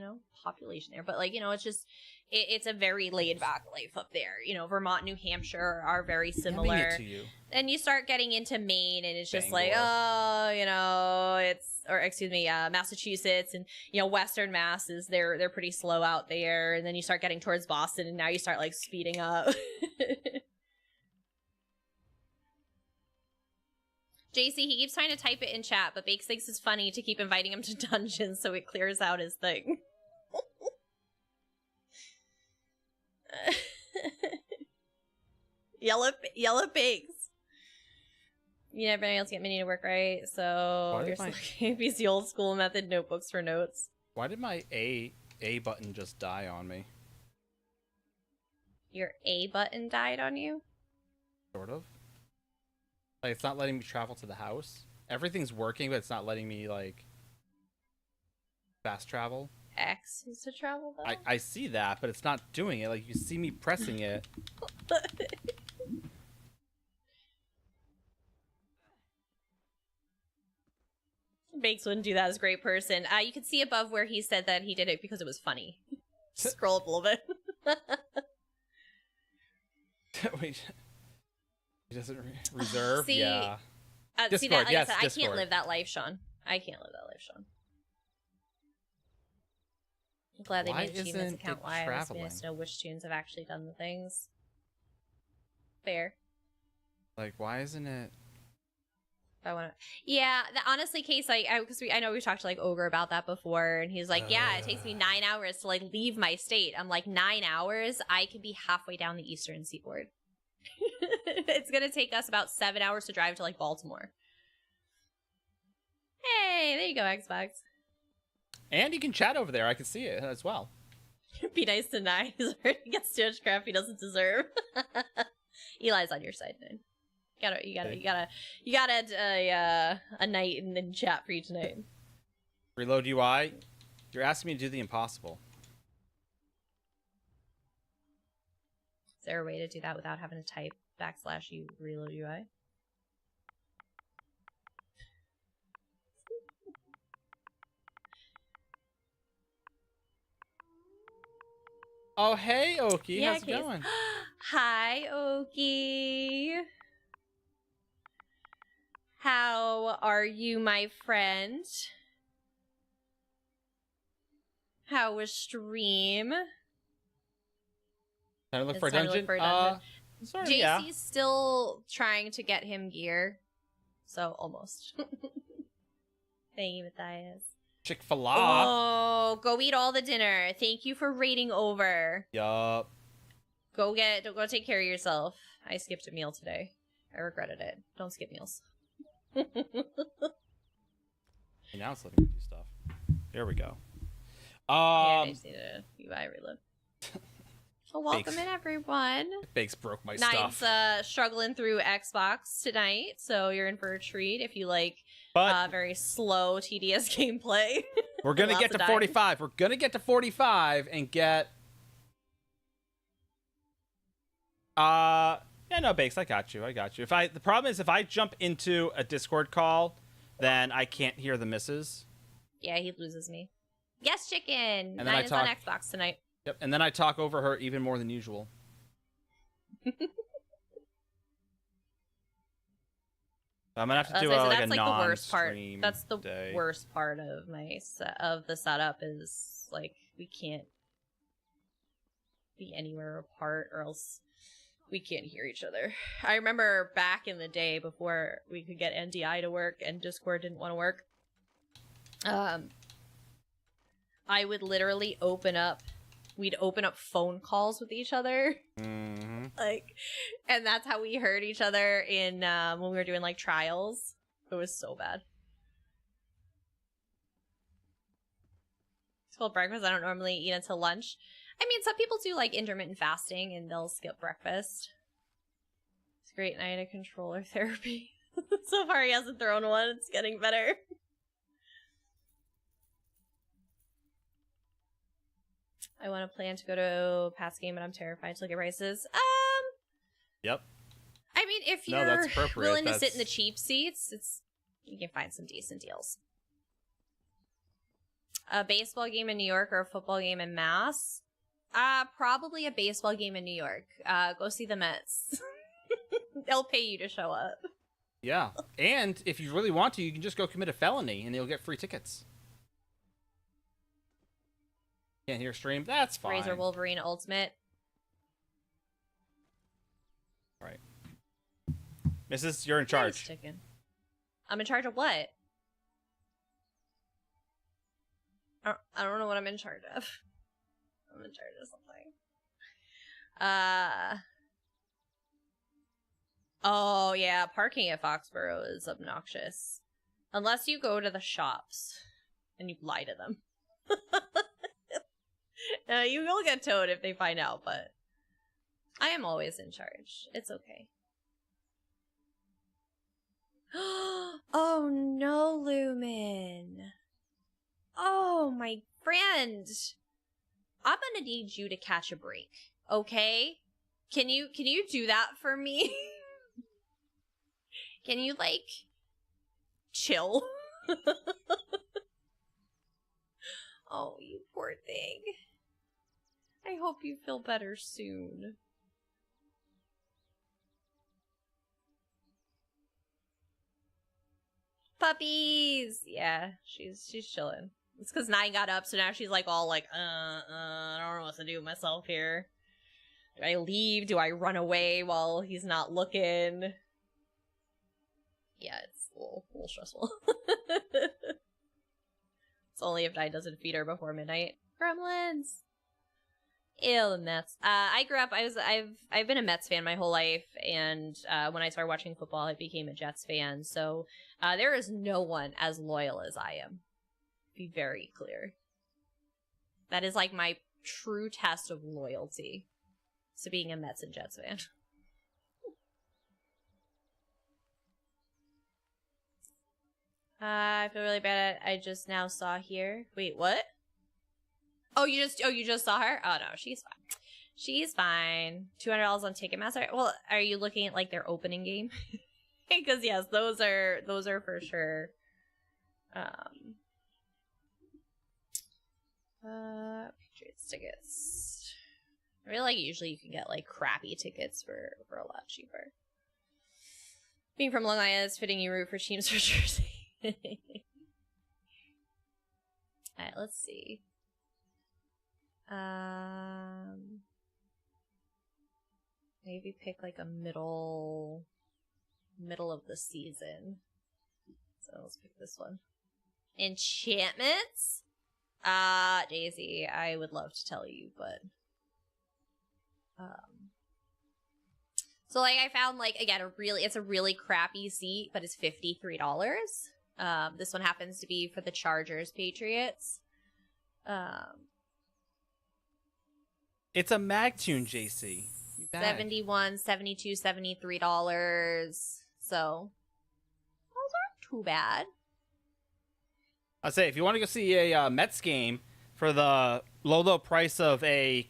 population there, but like it's just it's a very laid back life up there. Vermont, New Hampshire are very similar. It to you. And you start getting into Maine, and it's just Bangor. like Massachusetts and Western Mass is they're pretty slow out there, and then you start getting towards Boston, and now you start like speeding up. JC, he keeps trying to type it in chat, but Bakes thinks it's funny to keep inviting him to dungeons so it clears out his thing. Yellow Bakes. Everybody else get Minnie to work, right? So here's he's the old school method, notebooks for notes. Why did my A button just die on me? Your A button died on you? Sort of. Like, it's not letting me travel to the house. Everything's working, but it's not letting me, like, fast travel. X is to travel, though? I see that, but it's not doing it. Like, you see me pressing it. Bakes wouldn't do that as a great person. You can see above where he said that he did it because it was funny. Scroll up a little bit. Wait. He doesn't reserve? See, yeah. Discord, see that? Like yes, I said, Discord. I can't live that life, Sean. I can't live that life, Sean. I'm glad they made achievements account why I was to know which tunes have actually done the things. Fair. Like, why isn't it? I want to. Yeah, honestly, Case, because I know we talked to like Ogre about that before, and he's like, yeah, it takes me 9 hours to like leave my state. I'm like, 9 hours? I could be halfway down the eastern seaboard. It's gonna take us about 7 hours to drive to like Baltimore. Hey, there you go, Xbox. And you can chat over there. I can see it as well. Be nice to Nye. He's already gets too much crap he doesn't deserve. Eli's on your side, man. You got a night in the chat for you tonight. Reload UI. You're asking me to do the impossible. Is there a way to do that without having to type /u reload UI? Oh, hey, Oki. Yeah, how's it going? Hi, Oki. How are you, my friend? How was stream? Time to look It's for a time to look dungeon. for a dungeon. Sort of, JC's yeah. still trying to get him gear. So, almost. Thank you, Matthias. Chick-fil-A. Oh, go eat all the dinner. Thank you for raiding over. Yup. Go take care of yourself. I skipped a meal today. I regretted it. Don't skip meals. Now it's letting me do stuff. Here we go. Yeah, I just need to UI relive. Well, welcome Bakes. in, everyone. Bakes broke my Nine's stuff. struggling through Xbox tonight, so you're in for a treat if you like But very slow, tedious gameplay. we're gonna Lots get of to dying. 45. We're gonna get to 45 and get. Yeah, no, Bakes, I got you. The problem is if I jump into a Discord call, then I can't hear the misses. Yeah, he loses me. Yes, chicken. And then Nine is on Xbox tonight. Yep, and then I talk over her even more than usual. I'm gonna have to do that's a like the worst part. non-stream That's the day. worst part of the setup is like we can't be anywhere apart or else we can't hear each other. I remember back in the day before we could get NDI to work and Discord didn't want to work. I would literally we'd open up phone calls with each other. Mm-hmm. And that's how we heard each other in when we were doing like trials. It was so bad. It's called breakfast. I don't normally eat until lunch. I mean, some people do like intermittent fasting and they'll skip breakfast. It's a great night of controller therapy. So far, he hasn't thrown one. It's getting better. I want to plan to go to past game, but I'm terrified to look at prices. Yep. I mean, if No, you're that's appropriate. willing to sit in the cheap seats, you can find some decent deals. A baseball game in New York or a football game in Mass? Probably a baseball game in New York. Go see the Mets. They'll pay you to show up. Yeah, and if you really want to, you can just go commit a felony, and you'll get free tickets. Can't hear stream? That's fine. Razor Wolverine Ultimate. Right. Mrs., you're in charge. Nice chicken. I'm in charge of what? I don't know what I'm in charge of. I'm in charge of something. Oh, yeah. Parking at Foxborough is obnoxious. Unless you go to the shops and you lie to them. You will get towed if they find out, but I am always in charge. It's okay. Oh, no, Lumen. Oh, my friend. I'm gonna need you to catch a break, okay? Can you do that for me? Can you, like, chill? Oh, you poor thing. I hope you feel better soon. Puppies! Yeah, she's chilling. It's because Nine got up, so now she's like all like, I don't know what to do with myself here. Do I leave? Do I run away while he's not looking? Yeah, it's a little stressful. It's only if Nine doesn't feed her before midnight. Gremlins! Ew, the Mets. I grew up, I've been a Mets fan my whole life, and when I started watching football, I became a Jets fan, so there is no one as loyal as I am. Be very clear. That is like my true test of loyalty to being a Mets and Jets fan. I feel really bad. I just now saw here. Wait, what? Oh, you just saw her? Oh no, she's fine. She's fine. $200 on Ticketmaster. Well, are you looking at like their opening game? Because yes, those are for sure. Patriots tickets. I feel like usually you can get like crappy tickets for a lot cheaper. Being from Long Island is fitting you root for teams for Jersey. Alright, let's see. Maybe pick like a middle of the season. So let's pick this one. Enchantments? Daisy, I would love to tell you, but so like I found like again it's a really crappy seat, but it's $53. This one happens to be for the Chargers Patriots. It's a Magtune, JC. $71, $72, $73. So those aren't too bad. I'd say if you want to go see a Mets game for the low price of a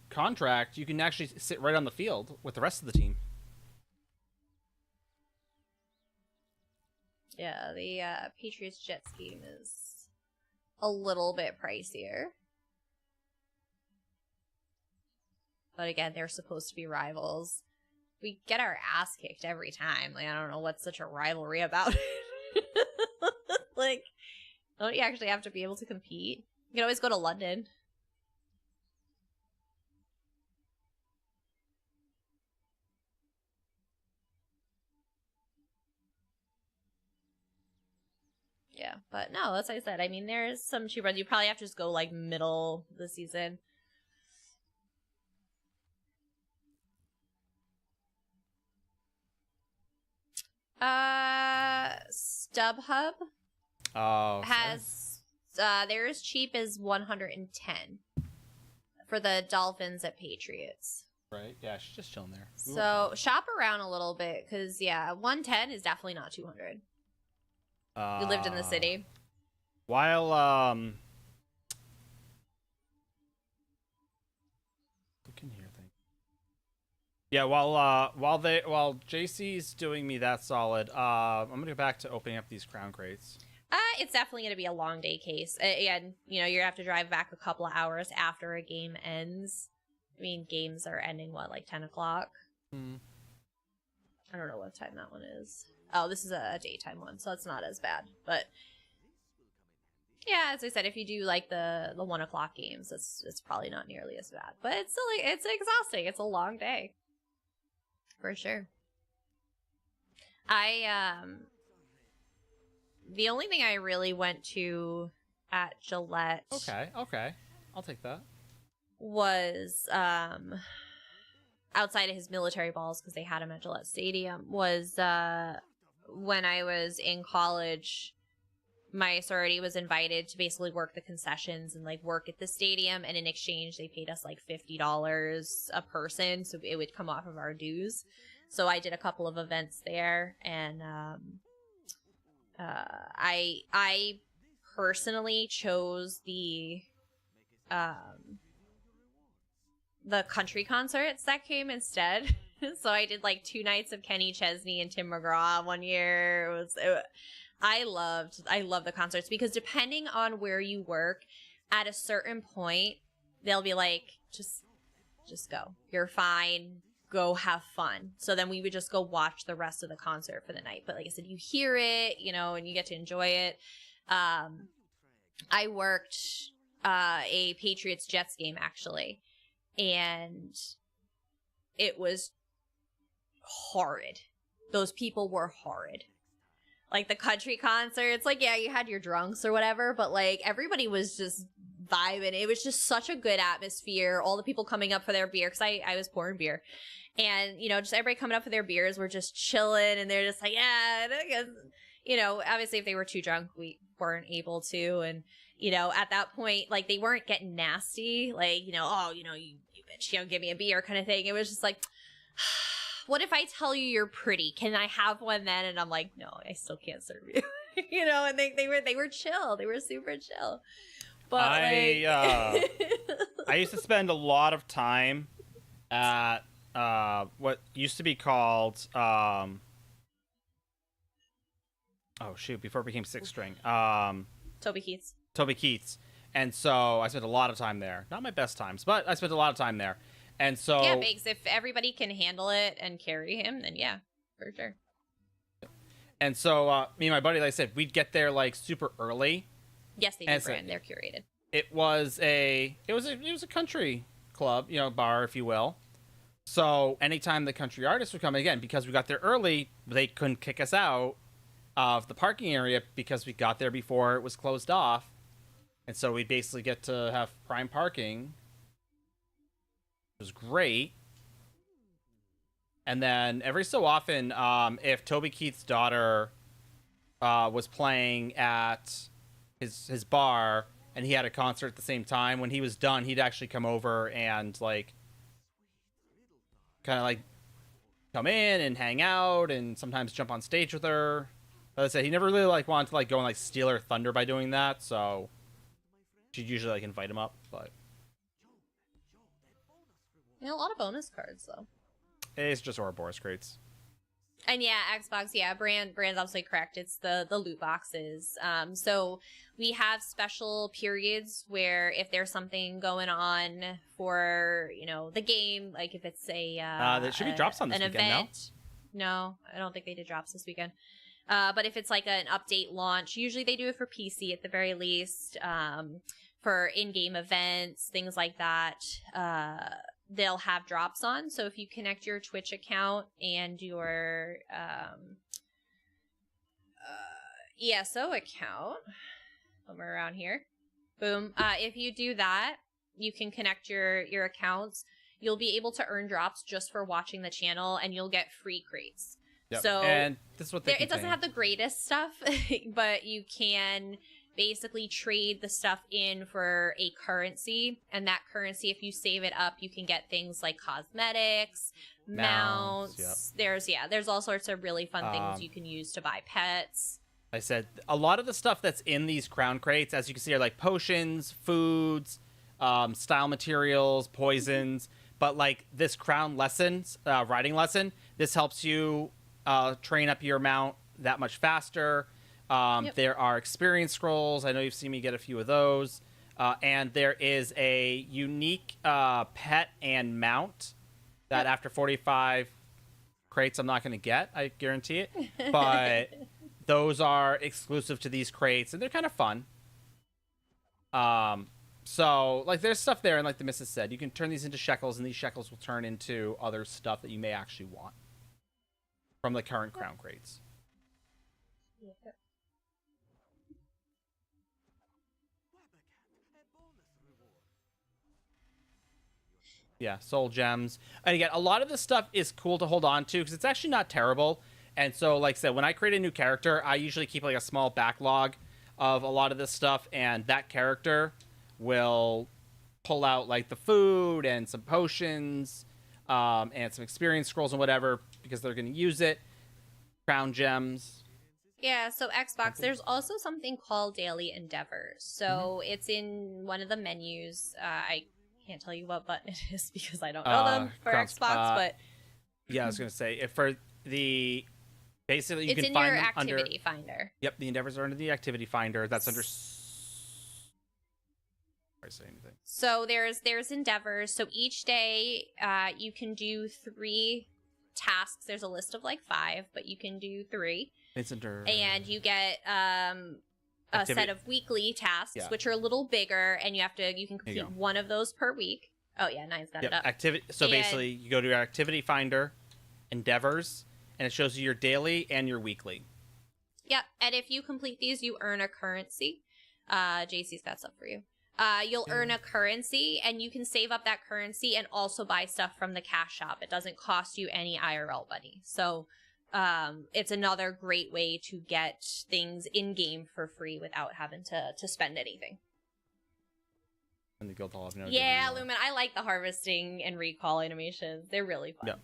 contract, you can actually sit right on the field with the rest of the team. Yeah, the Patriots Jets game is a little bit pricier. But again, they're supposed to be rivals. We get our ass kicked every time. Like, I don't know what's such a rivalry about it. Like, don't you actually have to be able to compete? You can always go to London. Yeah, but no, as I said, I mean, there's some cheap runs. You probably have to just go, like, middle of the season. StubHub has they're as cheap as 110 for the Dolphins at Patriots. Right? Yeah, she's just chilling there. So shop around a little bit because 110 is definitely not 200. You lived in the city. While looking here, thing. Yeah, while JC's doing me that solid, I'm gonna go back to opening up these crown crates. It's definitely gonna be a long day case. And you're gonna have to drive back a couple of hours after a game ends. I mean, games are ending like 10 o'clock. I don't know what time that one is. Oh, this is a daytime one, so it's not as bad. But yeah, as I said, if you do like the 1 o'clock games, it's probably not nearly as bad. But it's still it's exhausting. It's a long day. For sure. The only thing I really went to at Gillette. Okay. I'll take that. Was outside of his military balls, because they had him at Gillette Stadium, was when I was in college, my sorority was invited to basically work the concessions and like work at the stadium, and in exchange they paid us like $50 a person, so it would come off of our dues. So I did a couple of events there, and I personally chose the country concerts that came instead. So I did like 2 nights of Kenny Chesney and Tim McGraw one year. I love the concerts, because depending on where you work, at a certain point they'll be like, just go, you're fine, go have fun. So then we would just go watch the rest of the concert for the night. But like I said, you hear it, and you get to enjoy it. I worked a Patriots Jets game actually, and it was horrid. Those people were horrid. Like the country concerts, like, yeah, you had your drunks or whatever, but like everybody was just vibing. It was just such a good atmosphere. All the people coming up for their beer, because I was pouring beer, and just everybody coming up for their beers were just chilling, and they're just like, yeah, obviously if they were too drunk, we weren't able to, and at that point, like, they weren't getting nasty, like, you bitch, give me a beer kind of thing. It was just like, what if I tell you you're pretty? Can I have one then? And I'm like, no, I still can't serve you. And they were chill. They were super chill. But I used to spend a lot of time at what used to be called before it became Six String. Toby Keith's. And so I spent a lot of time there. Not my best times, but I spent a lot of time there. And so yeah, Biggs, if everybody can handle it and carry him, then yeah, for sure. And so me and my buddy, like I said, we'd get there like super early. Yes, they do, Brand. They're curated. It was a country club, bar, if you will. So anytime the country artists would come, again, because we got there early, they couldn't kick us out of the parking area because we got there before it was closed off. And so we basically get to have prime parking. It was great. And then every so often, if Toby Keith's daughter was playing at his bar and he had a concert at the same time, when he was done, he'd actually come over and like kind of like come in and hang out and sometimes jump on stage with her. As I said, he never really like wanted to like go and like steal her thunder by doing that, so she'd usually like invite him up, but a lot of bonus cards though. It's just Ouroboros crates. And yeah, Xbox, yeah, Brand's absolutely correct. It's the loot boxes. So we have special periods where if there's something going on for, the game, like if it's there should be drops on this weekend, event. No, I don't think they did drops this weekend. But if it's like an update launch, usually they do it for PC at the very least, for in-game events, things like that. They'll have drops on. So if you connect your Twitch account and your ESO account, when we're around here, boom. If you do that, you can connect your accounts. You'll be able to earn drops just for watching the channel, and you'll get free crates. Yep. So and this is what it doesn't have the greatest stuff, but you can basically trade the stuff in for a currency, and that currency, if you save it up, you can get things like cosmetics, mounts. Yep. There's all sorts of really fun things you can use to buy pets. I said a lot of the stuff that's in these crown crates, as you can see, are like potions, foods, style materials, poisons. But like this crown lessons, riding lesson, this helps you train up your mount that much faster. Yep. There are experience scrolls. I know you've seen me get a few of those. And there is a unique pet and mount that after 45 crates I'm not going to get. I guarantee it. But those are exclusive to these crates, and they're kind of fun. So, like, there's stuff there, and like the missus said, you can turn these into shekels, and these shekels will turn into other stuff that you may actually want from the current crown crates. Yep. Yeah, soul gems. And again, a lot of this stuff is cool to hold on to because it's actually not terrible. And so, like I said, when I create a new character, I usually keep like a small backlog of a lot of this stuff, and that character will pull out like the food and some potions and some experience scrolls and whatever because they're going to use it. Crown gems. Yeah, so Xbox, there's also something called Daily Endeavors. So it's in one of the menus. I can't tell you what button it is because I don't know them for Xbox, but yeah, I was going to say if for the basically you it's can in find your them activity finder. Yep, the endeavors are under the activity finder. That's under say anything. So there's endeavors. So each day you can do 3 tasks. There's a list of like 5, but you can do 3. It's under and you get a set of weekly tasks, which are a little bigger, and you can complete one of those per week. Oh yeah, Nine's got it up. Activity. So basically, you go to your activity finder, endeavors, and it shows you your daily and your weekly. Yep, and if you complete these, you earn a currency. JC's got stuff for you. You'll earn a currency, and you can save up that currency and also buy stuff from the cash shop. It doesn't cost you any IRL money. So it's another great way to get things in game for free without having to spend anything. And the guild hall. Yeah, Lumen, I like the harvesting and recall animations. They're really fun. Yeah.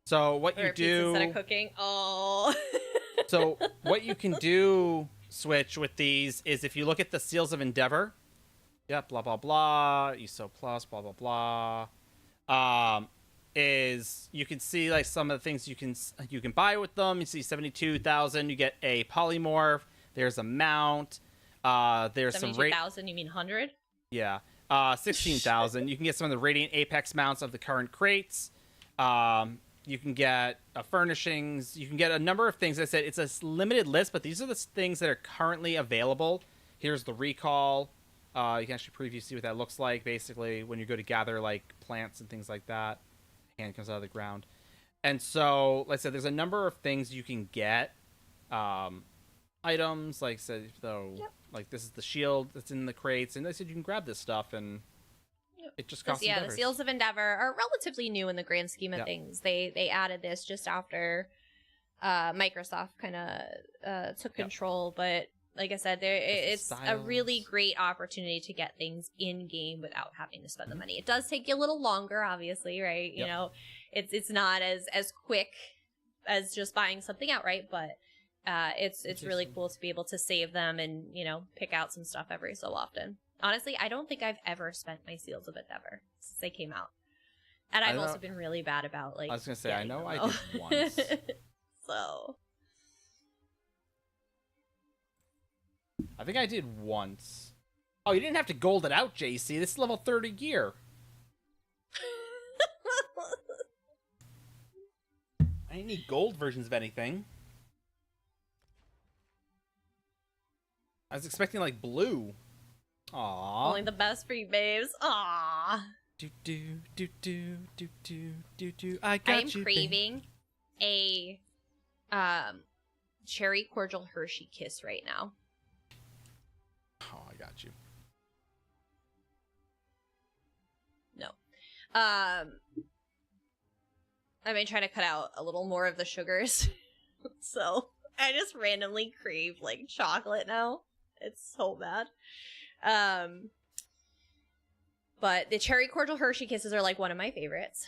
So what you do instead of cooking. Oh. So what you can do, Switch, with these is if you look at the Seals of Endeavor, blah blah blah, ESO Plus, blah blah blah. Is you can see like some of the things you can buy with them. You see 72,000. You get a polymorph. There's a mount. There's 72,000. You mean 100? Yeah. 16,000. You can get some of the Radiant Apex mounts of the current crates. You can get furnishings. You can get a number of things. I said it's a limited list, but these are the things that are currently available. Here's the recall. You can actually preview, see what that looks like. Basically, when you go to gather like plants and things like that, hand comes out of the ground. And so, like I said, there's a number of things you can get. Items, like I said, though, like this is the shield that's in the crates, and they said you can grab this stuff, and it just costs. Yeah, the Seals of Endeavor are relatively new in the grand scheme of things. They added this just after Microsoft kind of took control, but like I said, it's a really great opportunity to get things in game without having to spend the money. It does take you a little longer, obviously, right? You know, it's not as quick as just buying something outright, but it's really cool to be able to save them and, you know, pick out some stuff every so often. Honestly, I don't think I've ever spent my Seals of Endeavor since they came out. And I've also been really bad about, like, I was going to say, I know I did once. So. I think I did once. Oh, you didn't have to gold it out, JC. This is level 30 gear. I didn't need gold versions of anything. I was expecting, like, blue. Aww. Only the best for you, babes. Aww. I got you. I'm craving a cherry cordial Hershey Kiss right now. Oh, I got you. No. I may try to cut out a little more of the sugars. So I just randomly crave like chocolate now. It's so bad. But the cherry cordial Hershey Kisses are like one of my favorites.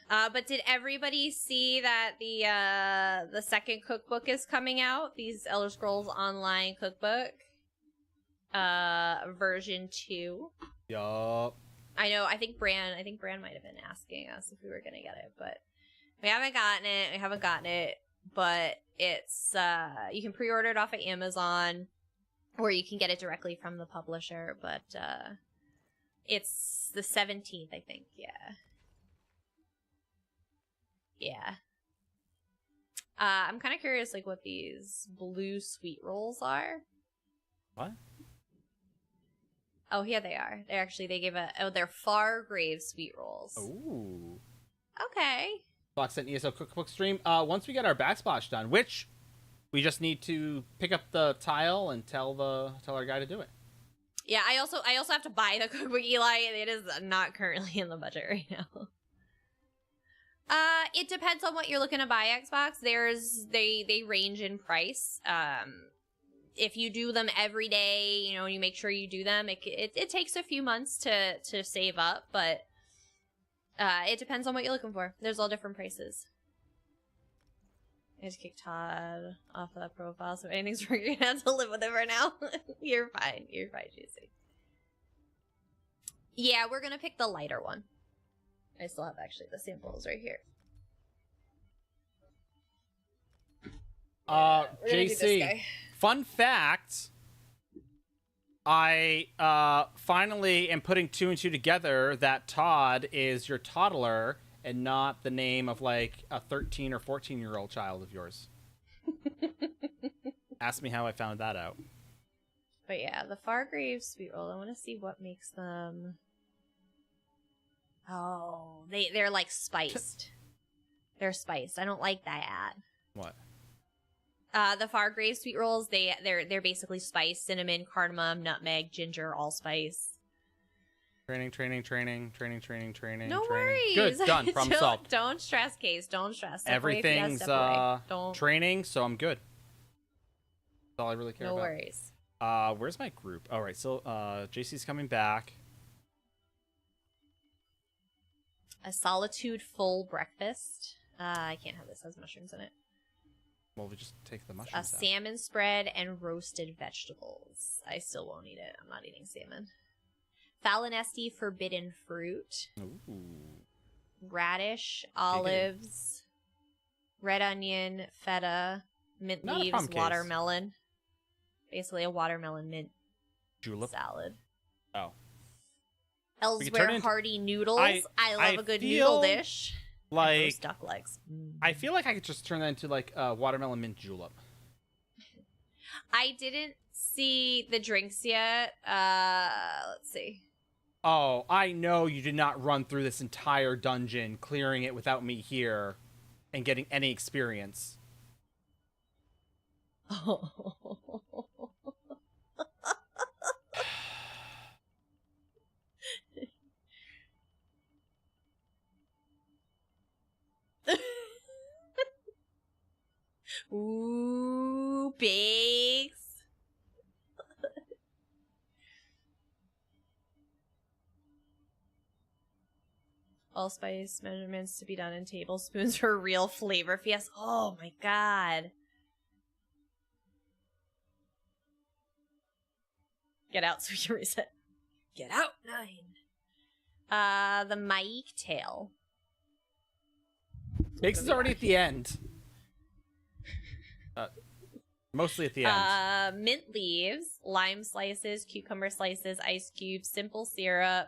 But did everybody see that the second cookbook is coming out? These Elder Scrolls Online cookbook, version 2. Yup. I know. I think Bran might have been asking us if we were gonna get it, but we haven't gotten it. But it's you can pre-order it off of Amazon, or you can get it directly from the publisher. But it's the 17th, I think. Yeah. I'm kind of curious, like, what these blue sweet rolls are. What? Oh, here they are. They gave they're Fargrave sweet rolls. Ooh. Okay. Fox and ESO cookbook stream. Once we get our backsplash done, which we just need to pick up the tile and tell our guy to do it. Yeah, I also have to buy the cookbook, Eli. It is not currently in the budget right now. It depends on what you're looking to buy, Xbox. They range in price. If you do them every day, you know, you make sure you do them. It takes a few months to save up, but it depends on what you're looking for. There's all different prices. I just kicked Todd off of that profile, so anything's working. You're gonna have to live with it for now. You're fine, JC. Yeah, we're gonna pick the lighter one. I still have actually the samples right here. JC, fun fact, I finally am putting 2 and 2 together that Todd is your toddler and not the name of like a 13 or 14-year-old child of yours. Ask me how I found that out. But yeah, the Fargrave sweet roll, I want to see what makes them. Oh, they're like spiced. They're spiced. I don't like that. What? The Fargrave sweet rolls, they're basically spiced: cinnamon, cardamom, nutmeg, ginger, allspice. Training. No worries. Good, done. Problem solved. Don't stress, Case. Don't stress. Everything's training, so I'm good. That's all I really care about. No worries. Where's my group? All right, so JC's coming back. A solitude full breakfast. I can't have this. It has mushrooms in it. Well, we just take the mushrooms out. Salmon spread and roasted vegetables. I still won't eat it. I'm not eating salmon. Falinesti forbidden fruit. Ooh. Radish, olives, red onion, feta, mint leaves, watermelon. Basically a watermelon mint julep salad. Oh. Elsewhere hearty noodles. I love a good noodle dish. And those Like, duck legs. I feel like I could just turn that into like a watermelon mint julep. I didn't see the drinks yet. Let's see. Oh, I know you did not run through this entire dungeon, clearing it without me here, and getting any experience. Ooh, bakes. Allspice measurements to be done in tablespoons for real flavor. Yes. Oh my god. Get out so you reset. Get out, 9. The Maik tail. Bakes is already at the end. Mostly at the end. Mint leaves, lime slices, cucumber slices, ice cubes, simple syrup,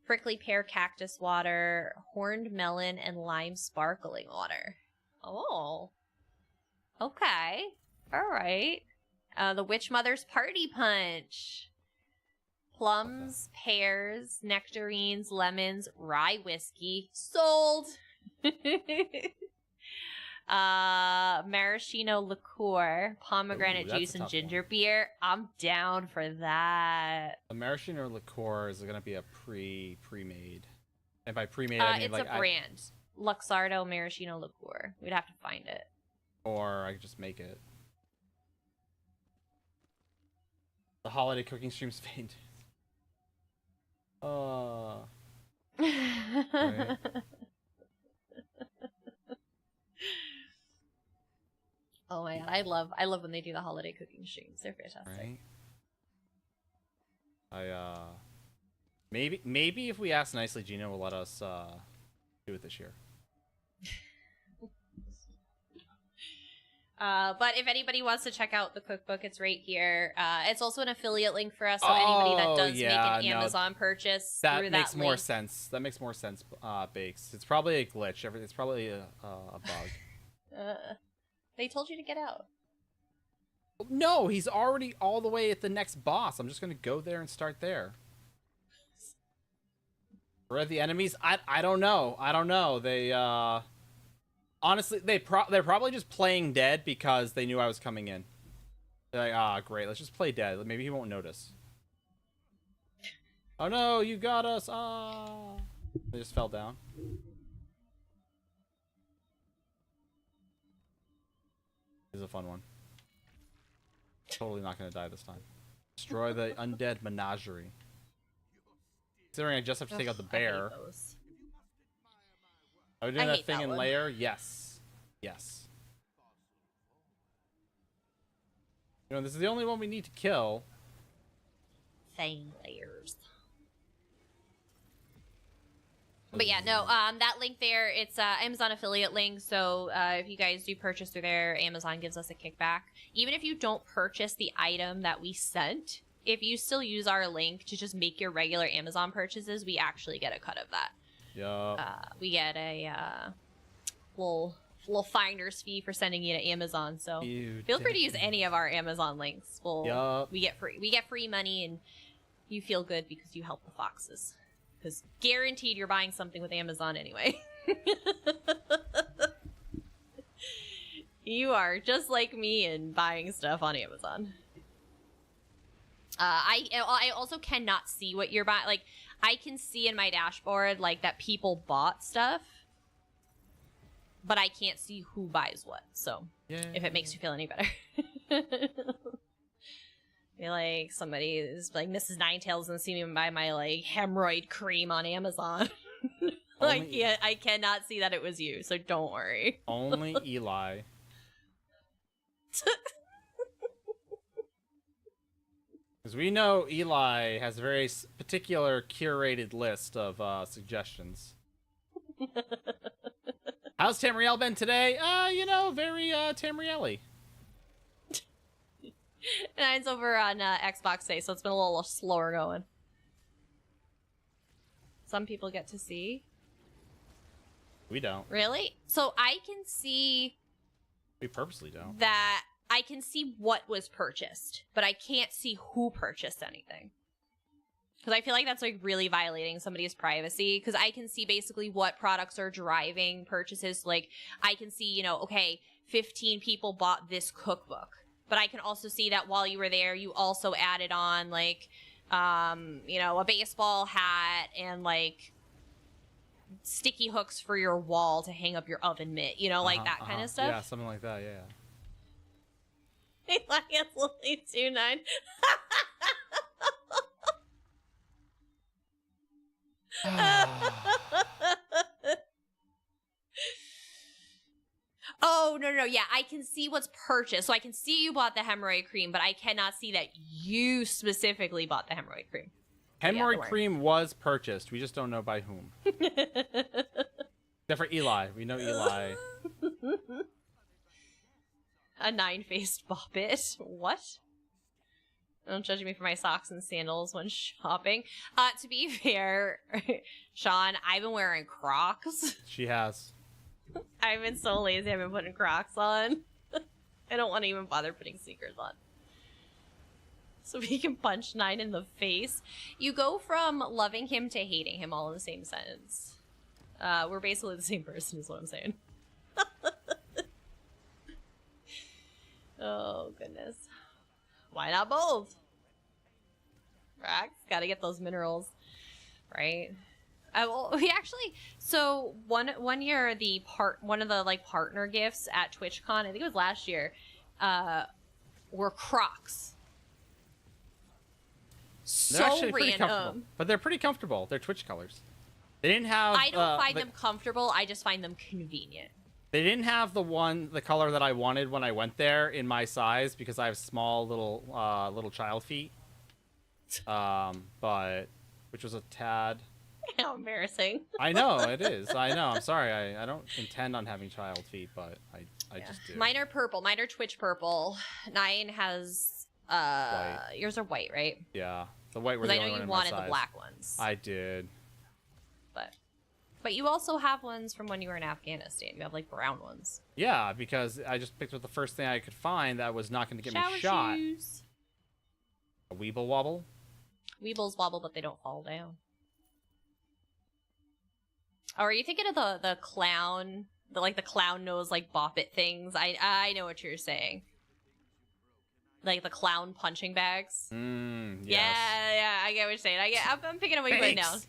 prickly pear cactus water, horned melon, and lime sparkling water. Oh. Okay. Alright. The Witch Mother's Party Punch. Plums, pears, nectarines, lemons, rye whiskey. Sold! Maraschino liqueur, pomegranate juice, and ginger beer. I'm down for that. The maraschino liqueur is going to be a pre-made. And by pre-made, I mean it's like a brand. Luxardo maraschino liqueur. We'd have to find it. Or I could just make it. The holiday cooking stream's faint. Right. Oh my god, I love when they do the holiday cooking streams. They're fantastic. Right. Maybe if we ask nicely, Gina will let us do it this year. But if anybody wants to check out the cookbook, it's right here. It's also an affiliate link for us, so anybody that does make an Amazon purchase through that makes more link. sense. That makes more sense, Bakes. It's probably a glitch. It's probably a bug. They told you to get out. No, he's already all the way at the next boss. I'm just gonna go there and start there. Where are the enemies? I don't know. I don't know. They honestly they're probably just playing dead because they knew I was coming in. They're like, great, let's just play dead. Maybe he won't notice. Oh no, you got us! They just fell down. This is a fun one. Totally not gonna die this time. Destroy the undead menagerie. Considering I just have to take out the bear. Are we doing that thing in layer? Yes. Yes. You know, this is the only one we need to kill. Thing layers. But yeah, no, that link there, it's Amazon affiliate link, so if you guys do purchase through there, Amazon gives us a kickback. Even if you don't purchase the item that we sent, if you still use our link to just make your regular Amazon purchases, we actually get a cut of that. Yup. We get a little finder's fee for sending you to Amazon, so feel free to use any of our Amazon links. We get free money, and you feel good because you help the foxes. Because guaranteed you're buying something with Amazon anyway. You are just like me in buying stuff on Amazon. I also cannot see what you're buying. Like, I can see in my dashboard, like, that people bought stuff. But I can't see who buys what. So, if it makes you feel any better. Like somebody is like Mrs. Ninetails and see me buy my like hemorrhoid cream on Amazon. I cannot see that it was you, so don't worry. Only Eli. Because we know Eli has a very particular curated list of suggestions. How's Tamriel been today? You know, very Tamriel-y. And it's over on Xbox Day, so it's been a little slower going. Some people get to see. We don't. Really? So I can see We purposely don't. that I can see what was purchased, but I can't see who purchased anything. Because I feel like that's like really violating somebody's privacy. Because I can see basically what products are driving purchases. Like I can see, you know, okay, 15 people bought this cookbook. But I can also see that while you were there, you also added on like, you know, a baseball hat and like sticky hooks for your wall to hang up your oven mitt. You know, like that kind of stuff. Yeah, something like that. Yeah. It's only 2.9. Oh, no, yeah, I can see what's purchased. So I can see you bought the hemorrhoid cream, but I cannot see that you specifically bought the hemorrhoid cream. Hemorrhoid cream was purchased. We just don't know by whom. Except for Eli. We know Eli. A 9-faced bobbit. What? Don't judge me for my socks and sandals when shopping. To be fair, Sean, I've been wearing Crocs. She has. I've been so lazy. I've been putting Crocs on. I don't want to even bother putting sneakers on. So we can punch 9 in the face. You go from loving him to hating him all in the same sentence. We're basically the same person is what I'm saying. Oh, goodness. Why not both? Rax, gotta get those minerals, right? Well, we actually, so one year one of the like partner gifts at TwitchCon, I think it was last year, were Crocs. They're So random. But they're pretty comfortable. They're Twitch colors. They didn't have. I don't find them comfortable. I just find them convenient. They didn't have the color that I wanted when I went there in my size because I have small little child feet. But which was a tad. How embarrassing. I know it is. I know. I'm sorry. I don't intend on having child feet, but I just do. Mine are purple. Mine are Twitch purple. 9 has white. Yours are white, right? Yeah, the white were the I only know one you in wanted my size. the black ones. I did. But you also have ones from when you were in Afghanistan. You have like brown ones. Yeah, because I just picked up the first thing I could find that was not going to get me shot. Shoes. A Weeble Wobble? Weebles wobble, but they don't fall down. Oh, are you thinking of the clown, the clown nose like bop it things? I know what you're saying. Like the clown punching bags. Yes. Yeah, I get what you're saying. I'm picking up what you're putting down.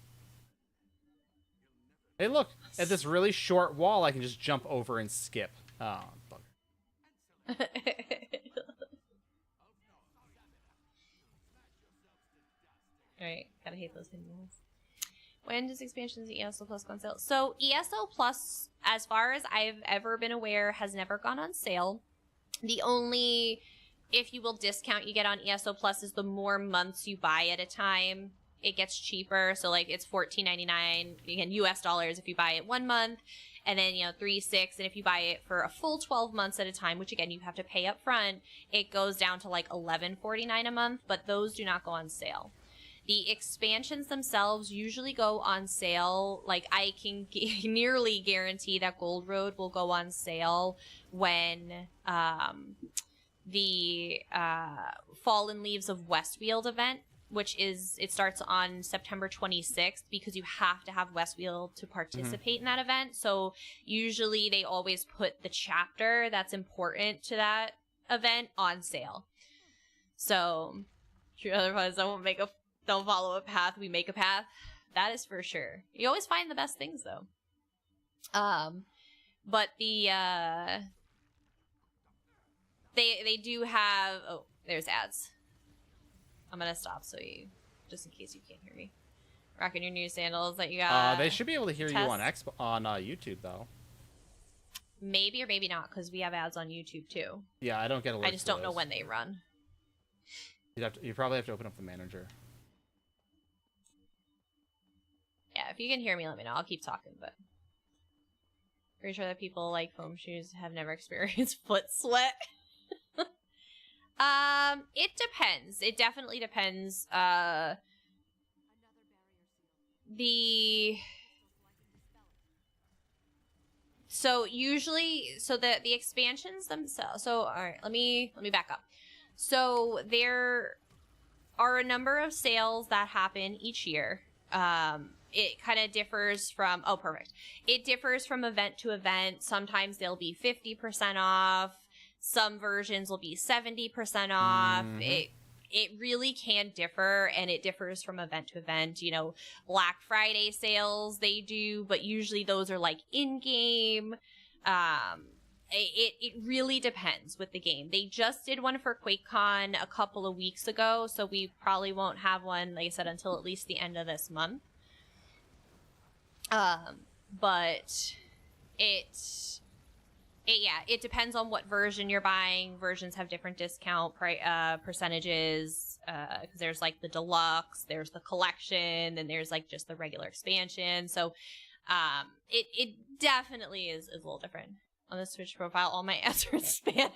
Hey, look, at this really short wall, I can just jump over and skip. Oh, bugger. Alright, gotta hate those hidden walls. When does expansions ESO Plus go on sale? So, ESO Plus, as far as I've ever been aware, has never gone on sale. The only, if you will, discount you get on ESO Plus is the more months you buy at a time. It gets cheaper, so like it's $14.99 again US dollars if you buy it 1 month, and then $3.6, and if you buy it for a full 12 months at a time, which again you have to pay up front, it goes down to like $11.49 a month. But those do not go on sale. The expansions themselves usually go on sale. Like I can nearly guarantee that Gold Road will go on sale when the Fallen Leaves of Westfield event, which it starts on September 26th, because you have to have Westfield to participate in that event. So usually they always put the chapter that's important to that event on sale. So otherwise don't follow a path, we make a path. That is for sure. You always find the best things though. But the they do have, oh, there's ads. I'm gonna stop so you, just in case you can't hear me. Rocking your new sandals that you got. They should be able to hear you on YouTube though. Maybe or maybe not, because we have ads on YouTube too. Yeah, I don't get alerts. I just don't know when they run. You probably have to open up the manager. Yeah, if you can hear me, let me know. I'll keep talking, but pretty sure that people like foam shoes have never experienced foot sweat. It depends. It definitely depends. So usually, so the expansions themselves. So all right, let me back up. So there are a number of sales that happen each year. It kind of differs from, oh, perfect. It differs from event to event. Sometimes they'll be 50% off. Some versions will be 70% off. It really can differ, and it differs from event to event. You know, Black Friday sales they do, but usually those are like in-game. It really depends with the game. They just did one for QuakeCon a couple of weeks ago, so we probably won't have one, like I said, until at least the end of this month. But it depends on what version you're buying. Versions have different discount percentages, because there's like the deluxe, there's the collection, and there's like just the regular expansion. So it definitely is a little different. On the Switch profile, all my ads are in Spanish.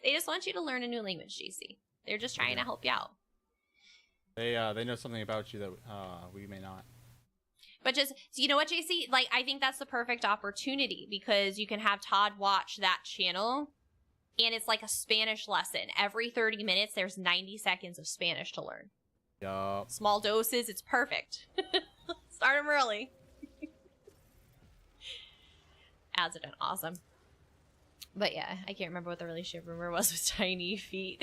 They just want you to learn a new language, JC. They're just trying to help you out. They know something about you that we may not. But just, you know what, JC? Like, I think that's the perfect opportunity, because you can have Todd watch that channel, and it's like a Spanish lesson. Every 30 minutes, there's 90 seconds of Spanish to learn. Yup. Small doses, it's perfect. Start them early. Ads are done awesome. But yeah, I can't remember what the relationship rumor was with tiny feet.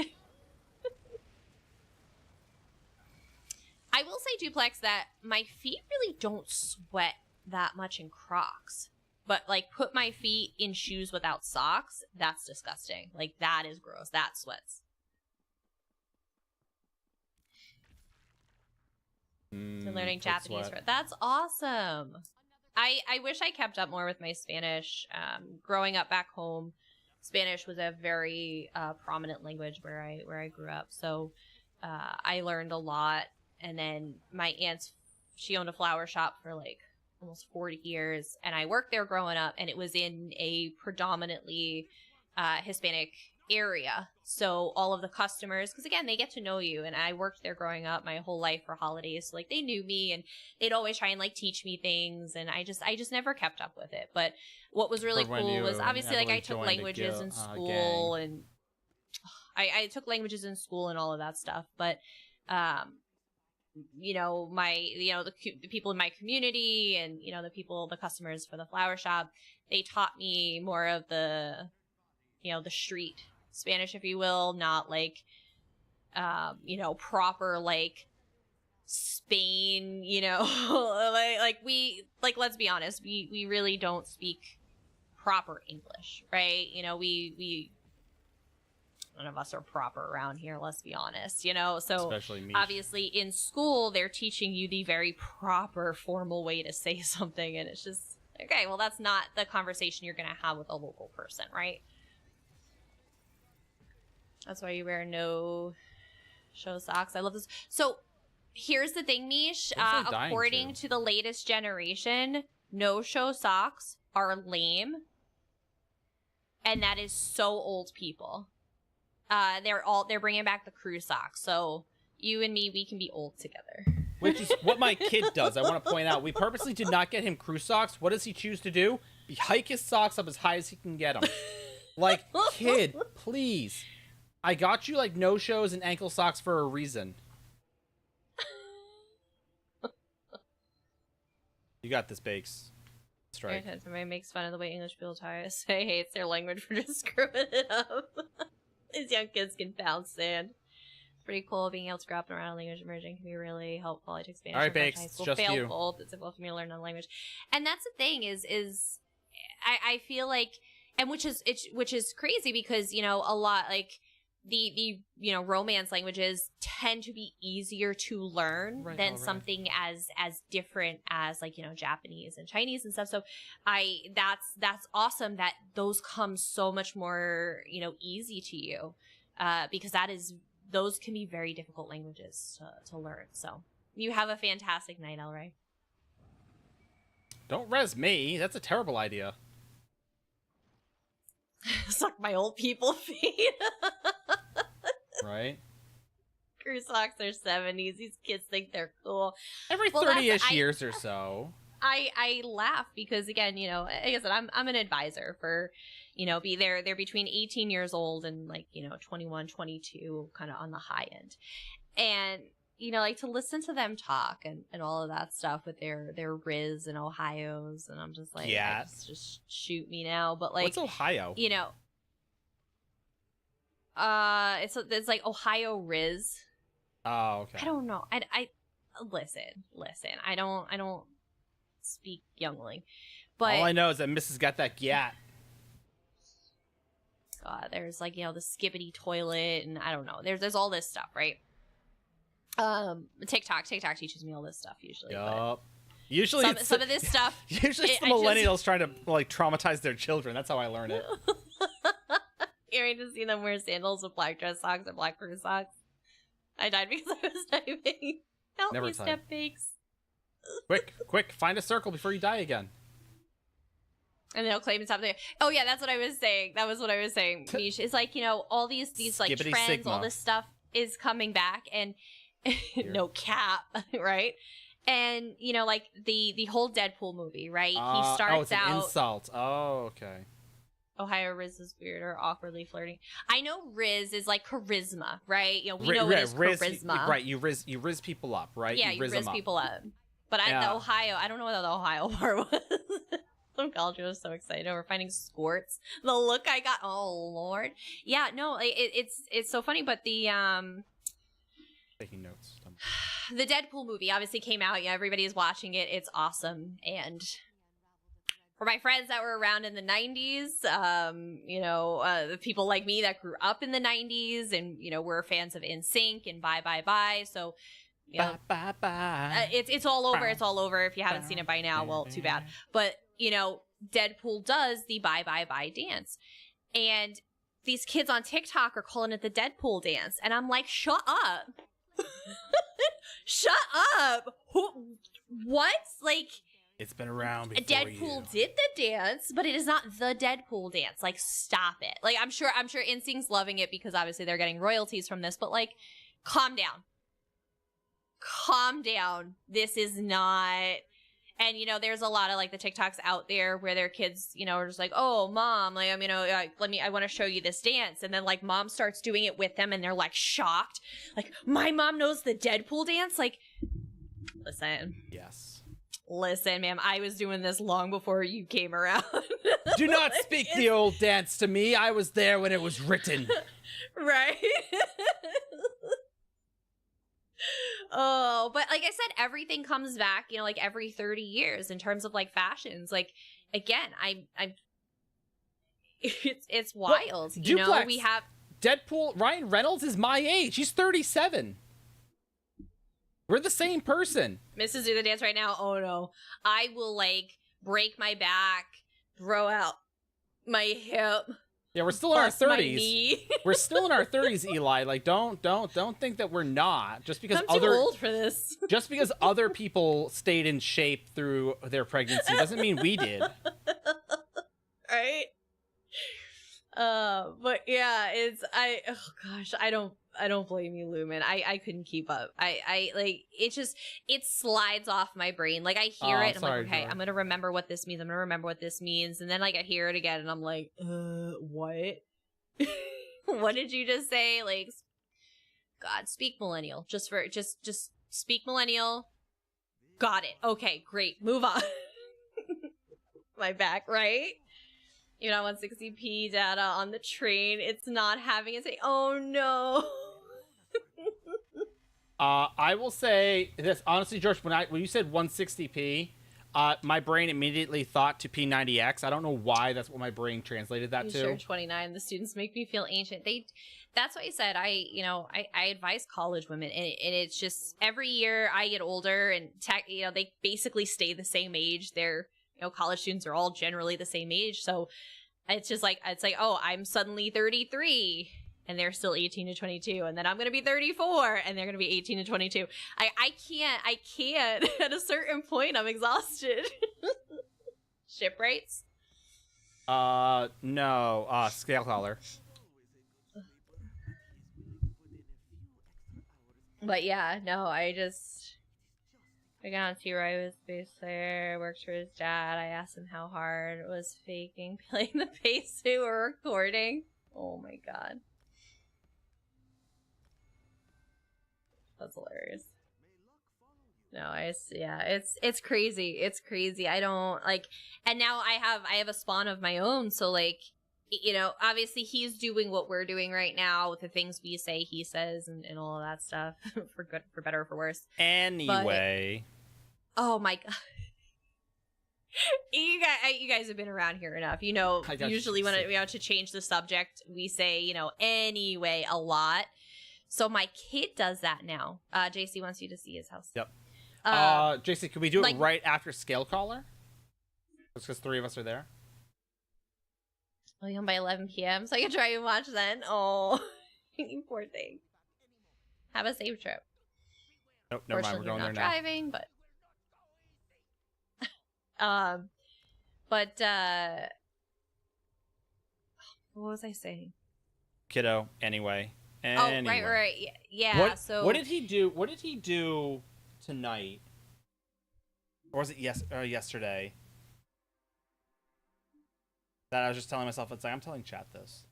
I will say, Duplex, that my feet really don't sweat that much in Crocs. But, like, put my feet in shoes without socks, that's disgusting. Like, that is gross. That sweats. So learning Japanese. That's awesome. I wish I kept up more with my Spanish. Growing up back home, Spanish was a very prominent language where I grew up. So I learned a lot. And then my aunt's, she owned a flower shop for like almost 40 years. And I worked there growing up, and it was in a predominantly Hispanic area. So all of the customers, because again, they get to know you, and I worked there growing up my whole life for holidays, so like they knew me, and they'd always try and like teach me things, and I just never kept up with it. But what was really cool was obviously like I took languages in school, and I took languages in school and all of that stuff. But you know, the people in my community, and you know, the customers for the flower shop, they taught me more of the, you know, the street Spanish, if you will, not like, you know, proper like Spain, you know, let's be honest, we really don't speak proper English, right? You know, we none of us are proper around here, let's be honest, you know. So especially me. Obviously in school they're teaching you the very proper formal way to say something, and it's just okay, well, that's not the conversation you're gonna have with a local person, right? That's why you wear no show socks. I love this. So here's the thing, Mish. According to the latest generation, no show socks are lame, and that is so old people. They're bringing back the crew socks. So you and me, we can be old together. Which is what my kid does. I want to point out, we purposely did not get him crew socks. What does he choose to do? He hike his socks up as high as he can get them. Like, kid, please. I got you like no shows and ankle socks for a reason. You got this, Bakes. Strike. Somebody makes fun of the way English people say hates their language for just screwing it up. These young kids can pound sand. It's pretty cool being able to grow up around a language immersion can be really helpful. I took Spanish. All right, Bakes, it's just you. Both. It's difficult for me to learn another language, and that's the thing is I feel like, and which is crazy, because you know, a lot like the you know, Romance languages tend to be easier to learn than something as different as like, you know, Japanese and Chinese and stuff. So that's awesome that those come so much more, you know, easy to you, because those can be very difficult languages to learn. So you have a fantastic night, Elray. Don't res me. That's a terrible idea. Suck my old people feet. Right? Crew socks are 70s. These kids think they're cool. Every 30-ish years or so. I laugh because, again, like I said, I'm an advisor for, they're between 18 years old and, like, 21, 22, kind of on the high end. And, like, to listen to them talk and all of that stuff with their Riz and Ohio's, and I'm just like, Yeah. just shoot me now. But, like, what's Ohio? It's like Ohio Riz. Oh, okay. I don't know. I listen. I don't speak youngling, but all I know is that Mrs. got that gyat. God, there's, like, the skibbity toilet, and I don't know. There's all this stuff, right? TikTok teaches me all this stuff usually. Yup. Usually some of this stuff. Usually it's the millennials trying to, like, traumatize their children. That's how I learn it. Hearing to see them wear sandals with black dress socks or black crew socks. I died because I was typing. Help Never me, type. step fakes. Quick, find a circle before you die again. And they'll claim it's up there. Oh yeah, that's what I was saying. That was what I was saying. Mish. It's like, all these like Skibbity trends, Sigma. all this stuff is coming back, and no cap, right? And like the whole Deadpool movie, right? He starts it's an out insult. Oh, okay. Ohio Riz is weird or awkwardly flirting. I know Riz is like charisma, right? We know it is charisma. Right, you riz people up, right? Yeah, you riz people up. But the Ohio, I don't know what the Ohio part was. Some college was so excited. We're finding squirts. The look I got, oh Lord. Yeah, no, it's so funny. But the taking notes. The Deadpool movie obviously came out. Yeah, everybody's watching it. It's awesome. And for my friends that were around in the 90s, the people like me that grew up in the 90s and, we're fans of NSYNC and Bye Bye Bye. So, Bye. It's all over. It's all over. If you haven't seen it by now, well, too bad. But, Deadpool does the Bye Bye Bye dance. And these kids on TikTok are calling it the Deadpool dance. And I'm like, shut up. Shut up. What? Like, it's been around before. Deadpool did the dance, but it is not the Deadpool dance. Like, stop it. Like, I'm sure NSYNC's loving it because obviously they're getting royalties from this, but, like, calm down. Calm down. This is not. And, there's a lot of, like, the TikToks out there where their kids, are just like, oh, mom, like, I want to show you this dance. And then, like, mom starts doing it with them and they're, like, shocked. Like, my mom knows the Deadpool dance? Like, listen. Yes. Listen, ma'am, I was doing this long before you came around. Do not speak the old dance to me. I was there when it was written. Right? Oh, but like I said, everything comes back, like every 30 years in terms of like fashions. Like, again, it's wild. Duplex, we have Deadpool. Ryan Reynolds is my age. He's 37. We're the same person. Mrs. Do the dance right now. Oh no, I will like break my back, throw out my hip. Yeah, we're still in our 30s. We're still in our 30s, Eli. Like, don't think that we're not. Just because I'm too old for this. Just because other people stayed in shape through their pregnancy doesn't mean we did. Right? But yeah, oh gosh, I don't blame you, Lumen. I couldn't keep up. I like, it slides off my brain. Like, I hear it, I'm like, okay, I'm gonna remember what this means. And then, like, I hear it again, and I'm like, what? What did you just say? Like, God, speak millennial. Just speak millennial. Got it. Okay, great. Move on. My back, right? 160p data on the train. It's not having it say, oh no. I will say this honestly, George. When you said 160p, my brain immediately thought to P90X. I don't know why that's what my brain translated that to. Sure, 29. The students make me feel ancient. That's what I said. I advise college women, and it's just every year I get older, and they basically stay the same age. They're college students are all generally the same age, so it's like, oh, I'm suddenly 33 and they're still 18 to 22, and then I'm gonna be 34 and they're gonna be 18 to 22. I can't at a certain point. I'm exhausted. Ship rates? No, scale collar. But yeah, no, Again, on T-Roy was bass player, works for his dad. I asked him how hard it was faking playing the bass we were recording. Oh my god. That's hilarious. No, it's crazy. It's crazy. I don't like, and now I have a spawn of my own, so like, you know, obviously he's doing what we're doing right now with the things we say, he says, and all of that stuff, for good, for better, or for worse. Anyway. But, oh my god. You guys have been around here enough. You know, usually when we have to change the subject, we say, you know, anyway, a lot. So my kid does that now. JC wants you to see his house. Yep. JC, can we do it right after Scale Caller? Just because 3 of us are there. I'll be home by 11 p.m. so I can try and watch then. Oh, you poor thing. Have a safe trip. Nope, never mind. We're going there now. Driving, but what was I saying? Kiddo. Anyway. Oh, right. Yeah. What did he do? What did he do tonight? Or was it yesterday? That I was just telling myself. It's like I'm telling chat this.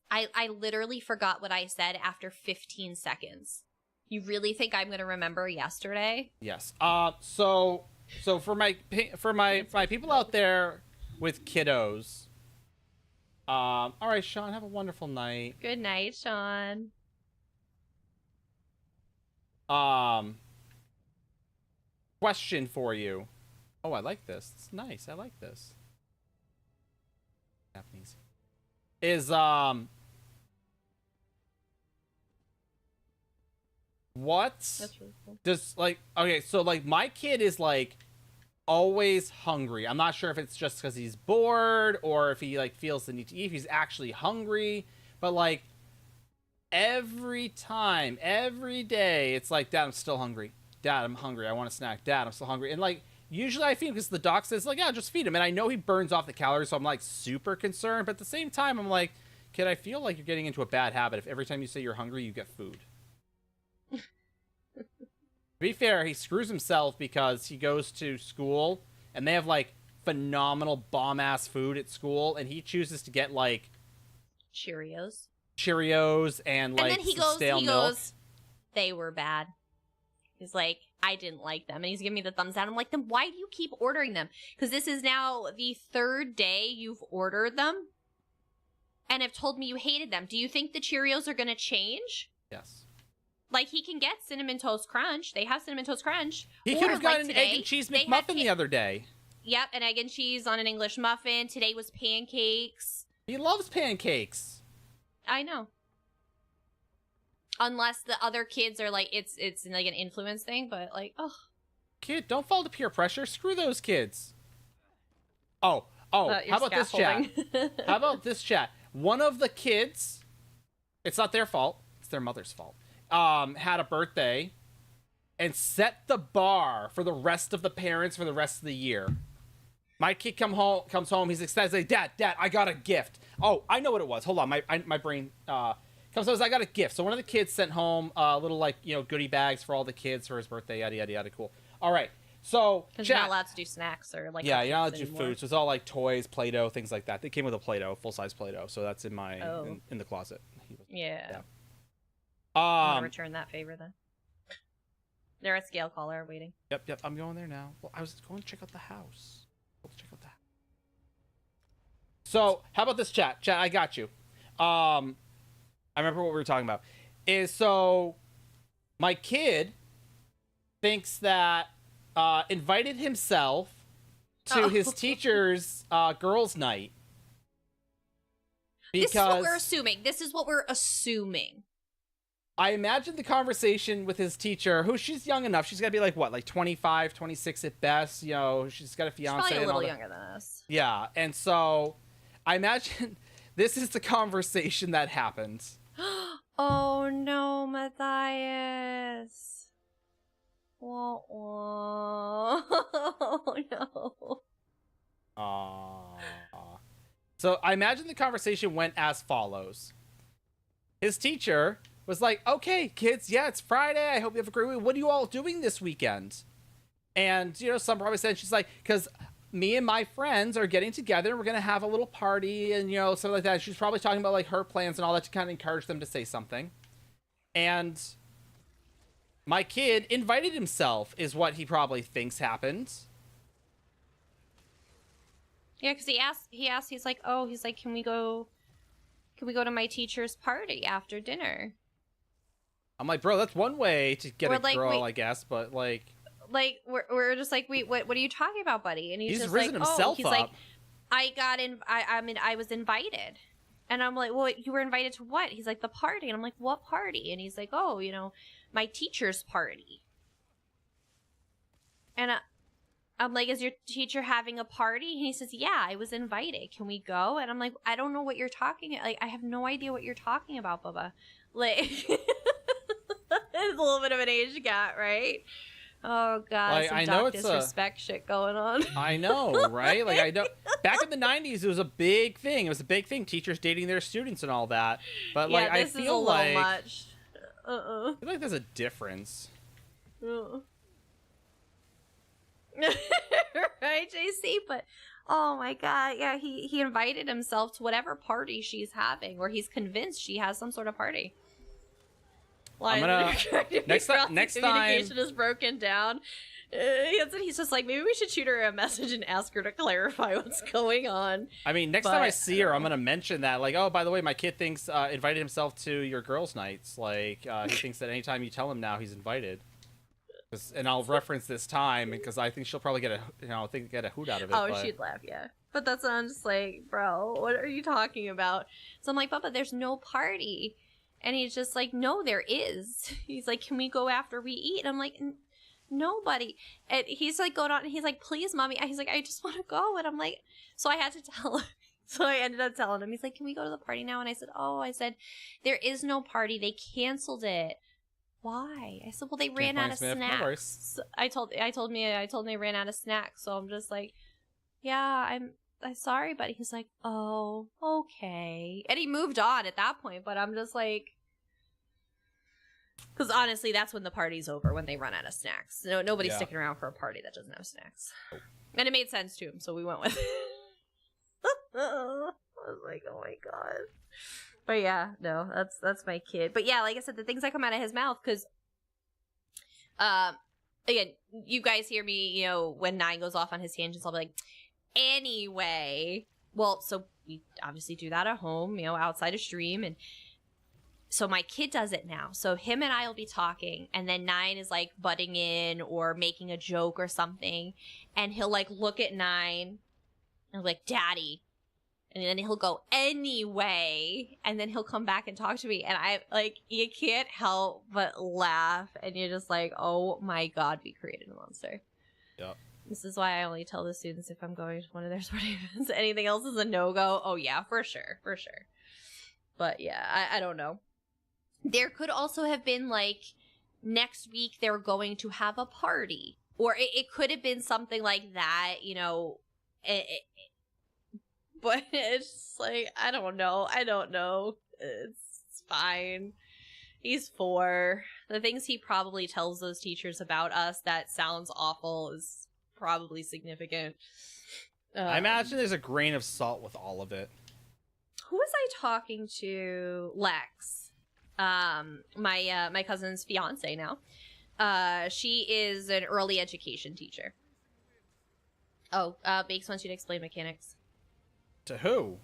I literally forgot what I said after 15 seconds. You really think I'm gonna remember yesterday? Yes. So for my people out there with kiddos. All right, Sean, have a wonderful night. Good night, Sean. Question for you. Oh, I like this. It's nice. I like this. Japanese. Is what? That's really cool. Does like okay, so like my kid is like always hungry. I'm not sure if it's just because he's bored or if he like feels the need to eat, if he's actually hungry, but like every time, every day, it's like, Dad, I'm still hungry. Dad, I'm hungry. I want a snack. Dad, I'm still hungry. And like usually I feed him because the doc says like, yeah, just feed him. And I know he burns off the calories, so I'm like super concerned. But at the same time, I'm like, kid, I feel like you're getting into a bad habit if every time you say you're hungry, you get food. To be fair, he screws himself because he goes to school and they have like phenomenal bomb ass food at school, and he chooses to get like Cheerios and like then he goes, they were bad. He's like, I didn't like them, and he's giving me the thumbs down. I'm like, then why do you keep ordering them? Because this is now the 3rd day you've ordered them and have told me you hated them. Do you think the Cheerios are gonna change? Yes. Like, he can get Cinnamon Toast Crunch. They have Cinnamon Toast Crunch. He could have gotten an egg and cheese McMuffin the other day. Yep, an egg and cheese on an English muffin. Today was pancakes. He loves pancakes. I know. Unless the other kids are like, it's like an influence thing, but like, oh. Kid, don't fall to peer pressure. Screw those kids. Oh, how about this chat? How about this chat? One of the kids, it's not their fault. It's their mother's fault. Had a birthday and set the bar for the rest of the parents for the rest of the year. My kid comes home, he's excited, Dad, I got a gift. Oh, I know what it was. Hold on, my brain comes home, I got a gift. So one of the kids sent home little like, you know, goodie bags for all the kids for his birthday, yada yada yada. Cool. All right. So because you're not allowed to do snacks or like, yeah, you're not allowed to do food. So it's all like toys, Play-Doh, things like that. They came with a Play-Doh, full-size Play-Doh, so that's in my in the closet. Yeah. I'm gonna return that favor then. They're at Scale Caller waiting. Yep. I'm going there now. Well, I was going to check out the house. So, how about this chat? Chat, I got you. I remember what we were talking about. So my kid thinks that invited himself to his teacher's girls' night. Because This is what we're assuming. I imagine the conversation with his teacher, who she's young enough. She's got to be like, what, like 25, 26 at best. You know, she's got a fiance. She's probably a little younger than us. Yeah. And so I imagine this is the conversation that happened. Oh, no, Matthias. Wah, wah. Oh, no. Aww. So I imagine the conversation went as follows. His teacher was like, okay, kids, yeah, it's Friday. I hope you have a great week. What are you all doing this weekend? And, some probably said, she's like, because me and my friends are getting together and we're going to have a little party and, something like that. She's probably talking about, like, her plans and all that to kind of encourage them to say something. And my kid invited himself is what he probably thinks happened. Yeah, because he's like, can we go to my teacher's party after dinner? I'm like, bro, that's one way to get a girl, wait, I guess, but, like... Like, we're just like, wait, what are you talking about, buddy? And he's just risen like, himself he's up. like, I was invited. And I'm like, well, you were invited to what? He's like, the party. And I'm like, what party? And he's like, oh, my teacher's party. And I'm like, is your teacher having a party? And he says, yeah, I was invited. Can we go? And I'm like, I don't know what you're talking about. Like, I have no idea what you're talking about, Bubba. Like, there's a little bit of an age gap, right? Oh, God, like, some I know it's disrespect shit going on. I know, right? Like, I know. Back in the 90s, it was a big thing. It was a big thing, teachers dating their students and all that. But, yeah, like, I this is feel a like... little much. I feel like there's a difference. Right, JC? But, oh, my God. Yeah, he invited himself to whatever party she's having, or he's convinced she has some sort of party. I'm gonna next time communication is broken down. He's just like, maybe we should shoot her a message and ask her to clarify what's going on. I mean, next time I see her, I'm gonna mention that, like, oh, by the way, my kid thinks invited himself to your girls' nights. Like, he thinks that anytime you tell him now, he's invited. And I'll reference this time because I think she'll probably get a hoot out of it. Oh, but... she'd laugh, yeah. But that's I'm just like, bro, what are you talking about? So I'm like, Bubba, there's no party. And he's just like, no, there is. He's like, can we go after we eat? And I'm like, nobody. And he's like going on, and he's like, please, mommy. He's like, I just want to go. And I'm like, so I had to tell him. So I ended up telling him. He's like, can we go to the party now? And I said, there is no party. They canceled it. Why? I said, well, they ran out of snacks. So I told them they ran out of snacks. So I'm just like, yeah, I'm sorry, but he's like, oh, okay. And he moved on at that point, but I'm just like, because honestly, that's when the party's over, when they run out of snacks. Nobody's sticking around for a party that doesn't have snacks. And it made sense to him, so we went with it. I was like, oh my God. But yeah, no, that's my kid. But yeah, like I said, the things that come out of his mouth, because again, you guys hear me, when 9 goes off on his tangents, I'll be like, anyway, well, so we obviously do that at home, outside of stream. And so my kid does it now. So him and I will be talking, and then 9 is like butting in or making a joke or something. And he'll like look at 9 and like, Daddy. And then he'll go, anyway. And then he'll come back and talk to me. And I like, you can't help but laugh. And you're just like, oh my God, we created a monster. Yep. This is why I only tell the students if I'm going to one of their sporting events. Anything else is a no-go. Oh, yeah, for sure. For sure. But, yeah, I don't know. There could also have been, like, next week they're going to have a party. Or it could have been something like that, but it's just like, I don't know. It's fine. He's 4. The things he probably tells those teachers about us that sounds awful is probably significant. I imagine there's a grain of salt with all of it. Who was I talking to? Lex, my cousin's fiance now. She is an early education teacher. Oh, Bakes wants you to explain mechanics. To who?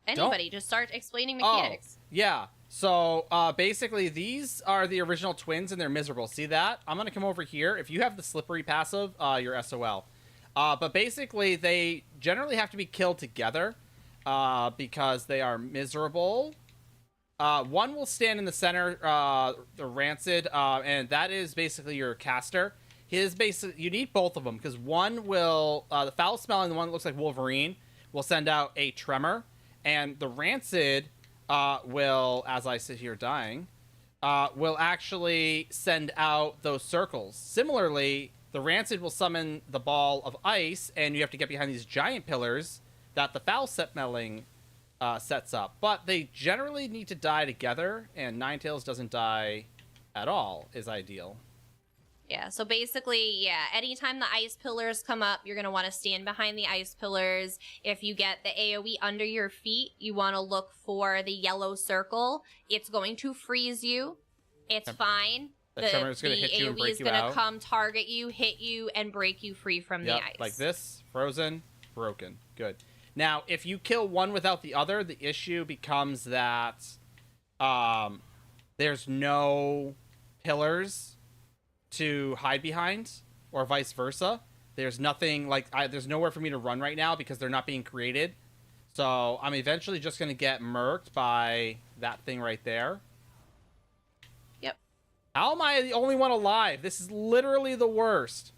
Anybody, just start explaining mechanics. Oh, yeah. So, basically, these are the original twins, and they're miserable. See that? I'm going to come over here. If you have the slippery passive, you're SOL. But basically, they generally have to be killed together because they are miserable. One will stand in the center, the Rancid, and that is basically your caster. You need both of them, because one will, the foul-smelling, the one that looks like Wolverine, will send out a tremor, and the Rancid will, as I sit here dying, will actually send out those circles. Similarly, the Rancid will summon the ball of ice, and you have to get behind these giant pillars that the foul-smelling sets up. But they generally need to die together, and Ninetales doesn't die at all, is ideal. Yeah, so basically, yeah, anytime the ice pillars come up, you're going to want to stand behind the ice pillars. If you get the AoE under your feet, you want to look for the yellow circle. It's going to freeze you. It's fine. The tremor is going to hit you and AoE break is you going to out. come target you, hit you, and break you free from the ice. Like this, frozen, broken. Good. Now, if you kill one without the other, the issue becomes that there's no pillars to hide behind, or vice versa. There's nothing, like, there's nowhere for me to run right now because they're not being created. So I'm eventually just going to get murked by that thing right there. Yep. How am I the only one alive? This is literally the worst.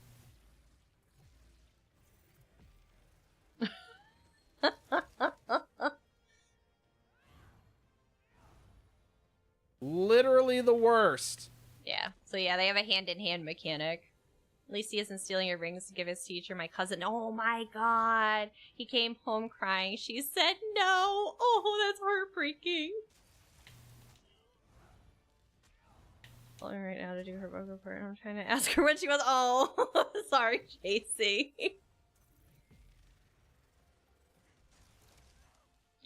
Literally the worst. Yeah. So yeah, they have a hand-in-hand mechanic. At least he isn't stealing your rings to give his teacher. My cousin, oh my god. He came home crying. She said no. Oh, that's heartbreaking. Calling right now to do her vocal part. I'm trying to ask her when she was. Oh, sorry, JC.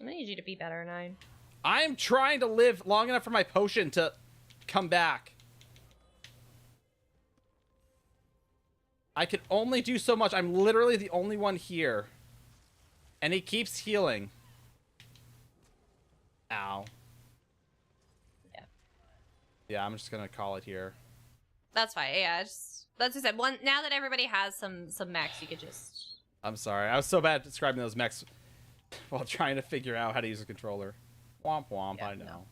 I'm gonna need you to be better, 9. I'm trying to live long enough for my potion to come back. I can only do so much. I'm literally the only one here. And he keeps healing. Ow. Yeah. Yeah, I'm just gonna call it here. That's fine. Yeah, just that's what I said. Now that everybody has some mechs, you could just. I'm sorry. I was so bad at describing those mechs while trying to figure out how to use a controller. Womp womp, yeah, I know. No.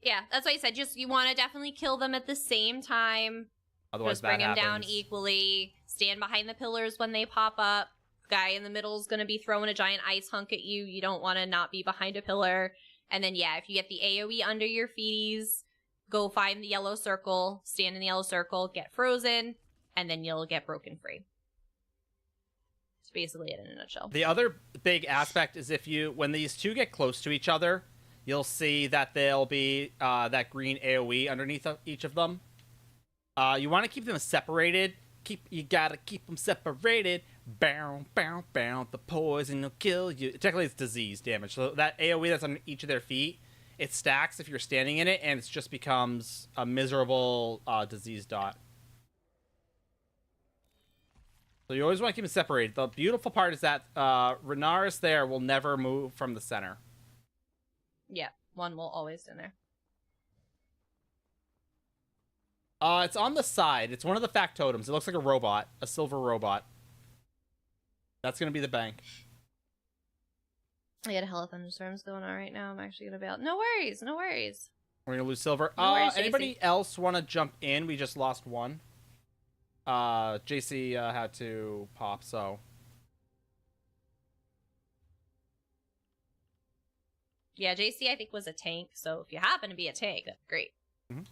Yeah, that's why I said just you want to definitely kill them at the same time. Otherwise, just bring them down equally. Stand behind the pillars when they pop up. Guy in the middle is going to be throwing a giant ice hunk at you. You don't want to not be behind a pillar. And then, yeah, if you get the AoE under your feeties, go find the yellow circle, stand in the yellow circle, get frozen, and then you'll get broken free. That's basically it in a nutshell. The other big aspect is when these two get close to each other, you'll see that there'll be that green AoE underneath each of them. You want to keep them separated. You gotta keep them separated. Bow, bow, bow. The poison will kill you. Technically, it's disease damage. So that AoE that's on each of their feet, it stacks if you're standing in it, and it just becomes a miserable disease dot. So you always want to keep them separated. The beautiful part is that Renaris there will never move from the center. Yeah, one will always stand there. It's on the side. It's one of the factotums. It looks like a robot, a silver robot. That's gonna be the bank. I got a hell of thunderstorms going on right now. I'm actually gonna bail. No worries, no worries. We're gonna lose silver. No worries, anybody JC. else want to jump in? We just lost one. JC had to pop, so. Yeah, JC I think was a tank, so if you happen to be a tank, that's great. Mm-hmm.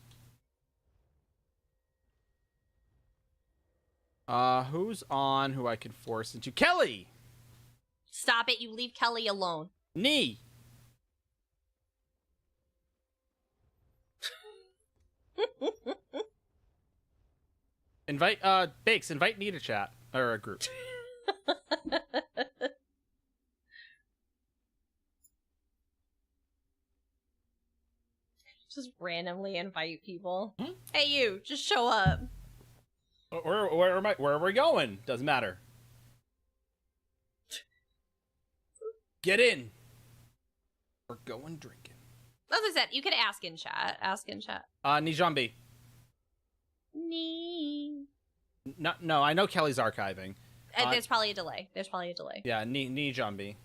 Who's on who I can force into? Kelly! Stop it, you leave Kelly alone. Knee! Bakes, invite Knee to chat. Or a group. Just randomly invite people. Hmm? Hey you, just show up. Where are we going? Doesn't matter. Get in. We're going drinking. As I said, you could ask in chat. Ask in chat. Nijambi. Nee. No, I know Kelly's archiving. There's probably a delay. Yeah, Nijambi.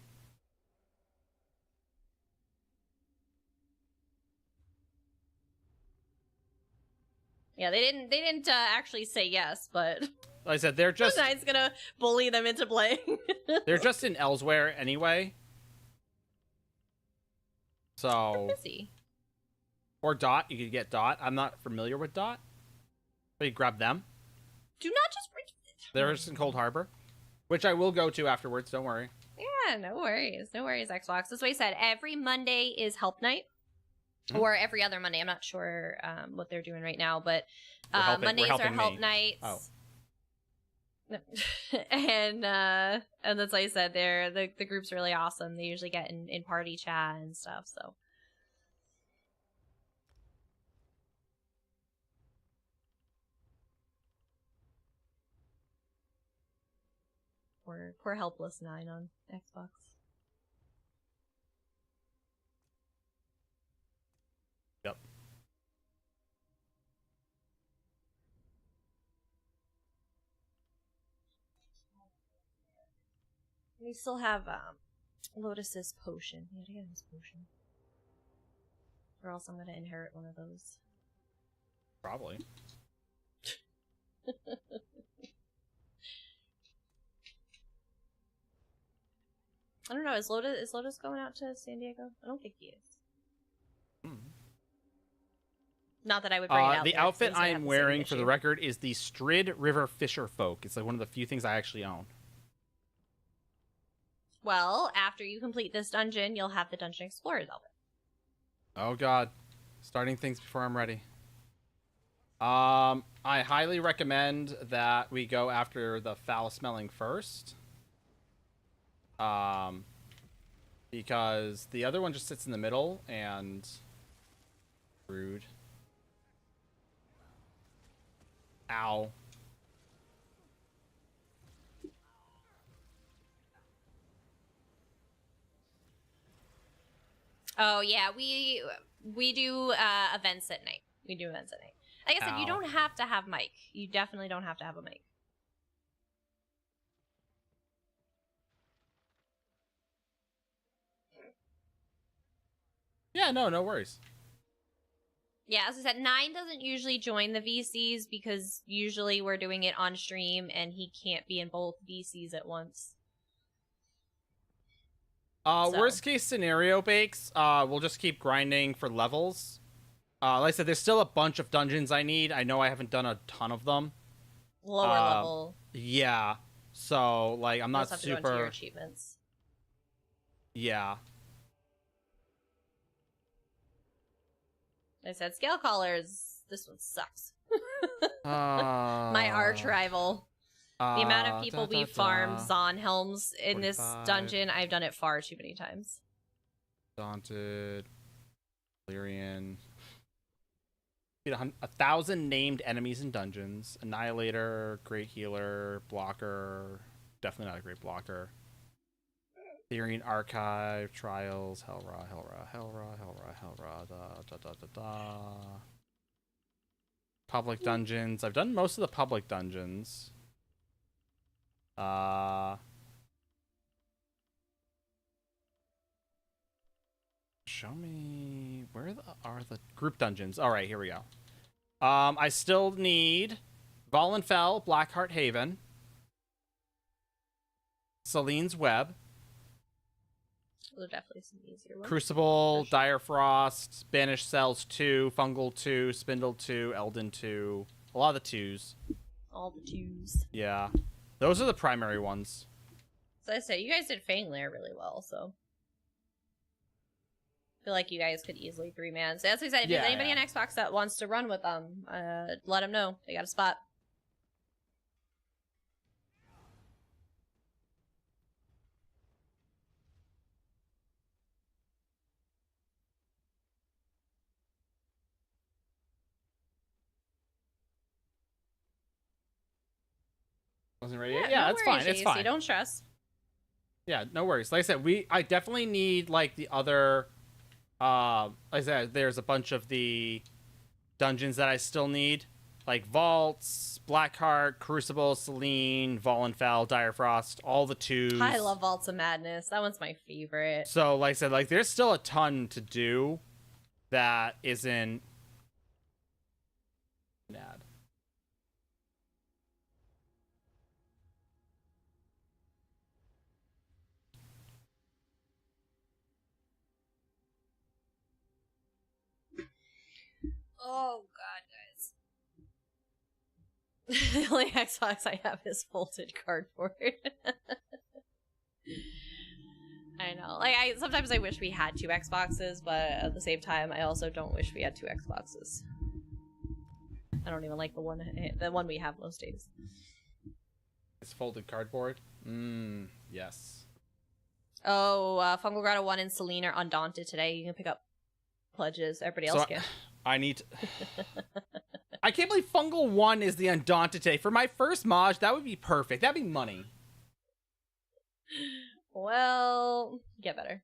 Yeah, they didn't actually say yes, but like I said, they're just. Nine's gonna bully them into playing. They're just in elsewhere anyway. So. Busy. Or Dot, you could get Dot. I'm not familiar with Dot. But you grab them. Do not just bring. They're just in Cold Harbor, which I will go to afterwards. Don't worry. Yeah, no worries, Xbox. That's what I said. Every Monday is Help Night. or every other Monday. I'm not sure what they're doing right now, but Mondays are help me. nights. Oh. And that's like I said, the group's really awesome. They usually get in party chat and stuff. So poor helpless 9 on Xbox. Yep. We still have Lotus's potion. We gotta get his potion, or else I'm gonna inherit one of those. Probably. I don't know. Is Lotus going out to San Diego? I don't think he is. Not that I would bring it out. The there, outfit I have am the wearing, same for the issue. record, is the Strid River Fisher Folk. It's like one of the few things I actually own. Well, after you complete this dungeon, you'll have the Dungeon Explorer's outfit. Oh god. Starting things before I'm ready. I highly recommend that we go after the foul smelling first. Because the other one just sits in the middle and rude. Ow. Oh yeah, we do events at night. We do events at night. Like I said, you don't have to have mic. You definitely don't have to have a mic. Yeah, no worries. Yeah, as I said, 9 doesn't usually join the VCs because usually we're doing it on stream and he can't be in both VCs at once. Worst case scenario, Bakes, we'll just keep grinding for levels. Like I said, there's still a bunch of dungeons I need. I know I haven't done a ton of them. Lower level. Yeah. So, like, I'm not have super... to go into your achievements. Yeah. I said, Scale Callers, this one sucks. My arch rival. The amount of people we farmed Zon Helms in 45. This dungeon, I've done it far too many times. Daunted. Lyrian. 1,000 named enemies in dungeons. Annihilator, Great Healer, Blocker. Definitely not a great blocker. Therian Archive, Trials, Hellra, Public dungeons. I've done most of the public dungeons. Show me where are the group dungeons. All right, here we go. I still need Valenfell, Blackheart Haven, Celine's Web. Those are definitely some easier ones. Crucible, sure. Dire Frost, Banished Cells 2, Fungal 2, Spindle 2, Elden 2. A lot of the 2s. All the 2s. Yeah. Those are the primary ones. So I said, you guys did Fang Lair really well, so. I feel like you guys could easily 3-man. So as I said, if there's anybody on Xbox that wants to run with them, let them know. They got a spot. Wasn't ready yet? Yeah, it's fine. It's fine. Don't stress. Yeah, no worries. Like I said, I definitely need like the other. Like I said, there's a bunch of the dungeons that I still need, like Vaults, Blackheart, Crucible, Celine, Valenfell, Dire Frost, all the 2s. I love Vaults of Madness. That one's my favorite. So, like I said, like there's still a ton to do that isn't bad. Oh god, guys. The only Xbox I have is folded cardboard. I know. know. Like, sometimes I wish we had 2 Xboxes, but at the same time, I also don't wish we had 2 Xboxes. I don't even like the one we have most days. It's folded cardboard. Yes. Oh, Fungal Grotto 1 and Celine are undaunted today. You can pick up pledges. Everybody else can. I need to... I can't believe Fungal 1 is the undaunted today. For my first Maj, that would be perfect. That'd be money. Well, get better.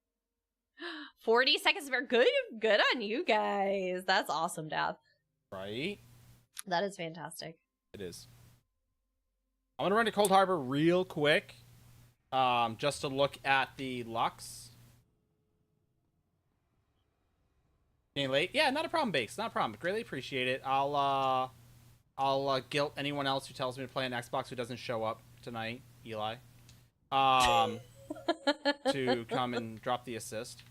40 seconds for good on you guys. That's awesome, Daph. Right? That is fantastic. It is. I'm gonna run to Cold Harbor real quick. Just to look at the Lux. Getting late? Yeah, not a problem, Bakes. Not a problem. Greatly appreciate it. I'll guilt anyone else who tells me to play an Xbox who doesn't show up tonight, Eli. To come and drop the assist.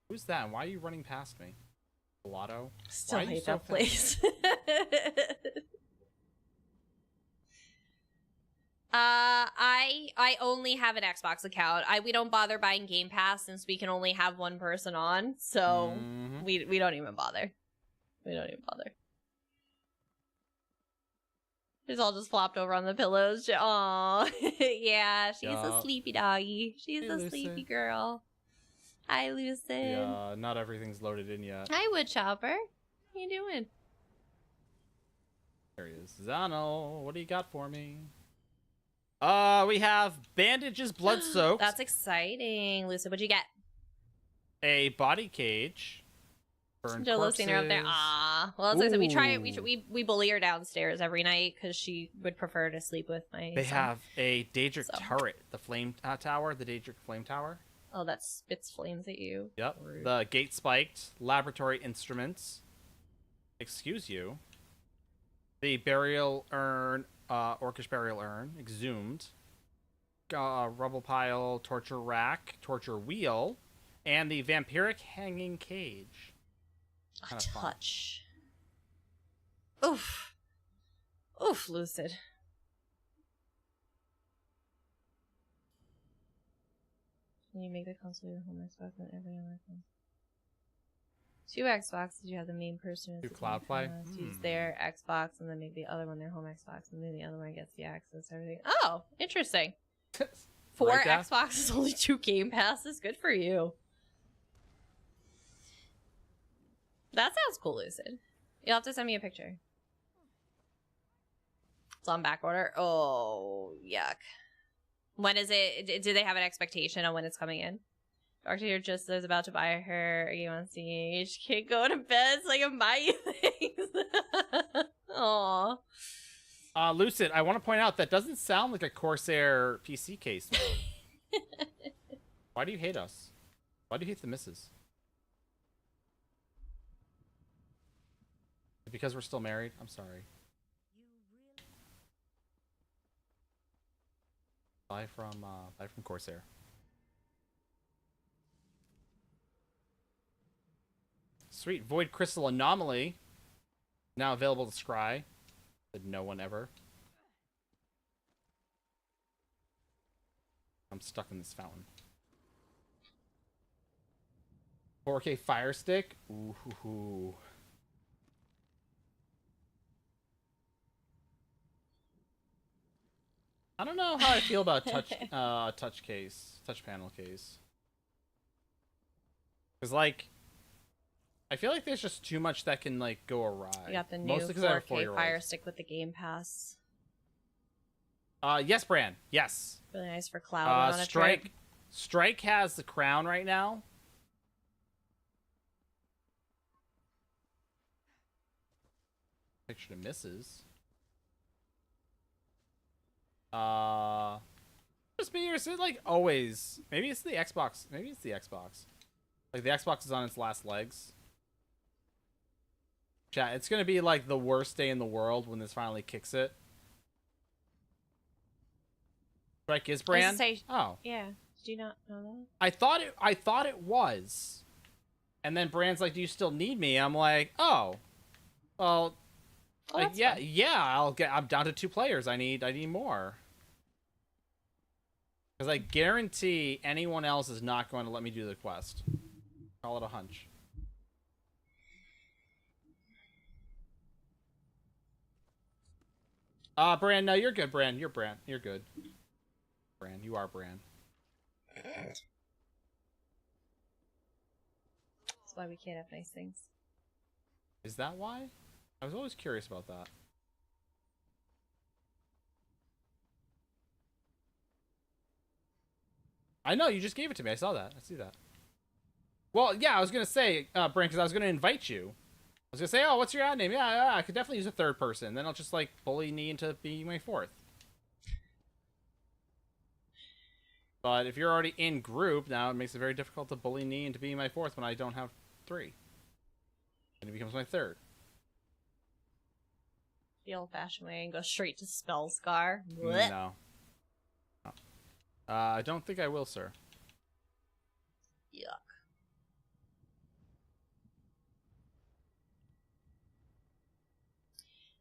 Who's that? And why are you running past me? Lotto? Still hate that place. I only have an Xbox account. We don't bother buying Game Pass since we can only have one person on, so we don't even bother. We don't even bother. It's all just flopped over on the pillows. Aww. Yeah, she's a sleepy doggy. She's a sleepy girl. Hi, Lucid. Yeah, not everything's loaded in yet. Hi, Woodchopper. How you doing? There he is. Zano, what do you got for me? We have bandages, blood soaked. That's exciting. Lucid, what'd you get? A body cage. Burned Jolo's seen her up there. Ah, well, as I said, we try. We bully her downstairs every night because she would prefer to sleep with my. They have a Daedric turret, the flame tower, the Daedric flame tower. Oh, that spits flames at you. Yep. Rude. The gate spiked laboratory instruments. Excuse you. The burial urn, orcish burial urn, exhumed. Rubble pile, torture rack, torture wheel, and the vampiric hanging cage. A touch. Oof. Oof, Lucid. Can you make the console your home Xbox and every other thing? 2 Xboxes, you have the main person. 2 cloud play? Use their Xbox, and then make the other one their home Xbox, and then the other one gets the access, everything. Oh, interesting. 4 right, Xboxes, only 2 Game Passes. Good for you. That sounds cool, Lucid. You'll have to send me a picture. It's on back order. Oh, yuck. When is it? Do they have an expectation on when it's coming in? Doctor just is about to buy her a game on Steam. She can't go to bed so I can buy you things. Aww. Lucid, I want to point out that doesn't sound like a Corsair PC case. Why do you hate us? Why do you hate the misses? Because we're still married? I'm sorry. Buy from Corsair. Sweet Void Crystal Anomaly. Now available to scry. Said no one ever. I'm stuck in this fountain. 4K Fire Stick. Ooh. I don't know how I feel about touch panel case. Cause like, I feel like there's just too much that can like go awry. You got the new 4K Fire Stick with the Game Pass. Yes, Bran. Yes. Really nice for cloud on a trip. Strike has the crown right now. Picture to misses. Just me or is it like always? Maybe it's the Xbox. Maybe it's the Xbox. Like the Xbox is on its last legs. Chat, it's gonna be like the worst day in the world when this finally kicks it. Strike is Bran. Oh. Yeah. Do you not know that? I thought it was. And then Bran's like, "Do you still need me?" I'm like, "Oh. Well, like yeah, fine. Yeah, I'm down to 2 players. I need more." Because I guarantee anyone else is not going to let me do the quest. Call it a hunch. Bran, no, you're good, Bran. You're Bran. You're good. Bran, you are Bran. That's why we can't have nice things. Is that why? I was always curious about that. I know, you just gave it to me. I saw that. I see that. Well, yeah, I was going to say, Bran, because I was going to invite you. I was going to say, oh, what's your ad name? Yeah, I could definitely use a third person. Then I'll just, like, bully Nee into being my fourth. But if you're already in group, now it makes it very difficult to bully Nee into being my fourth when I don't have 3. And it becomes my third. The old-fashioned way and go straight to spell scar. No. I don't think I will, sir. Yuck.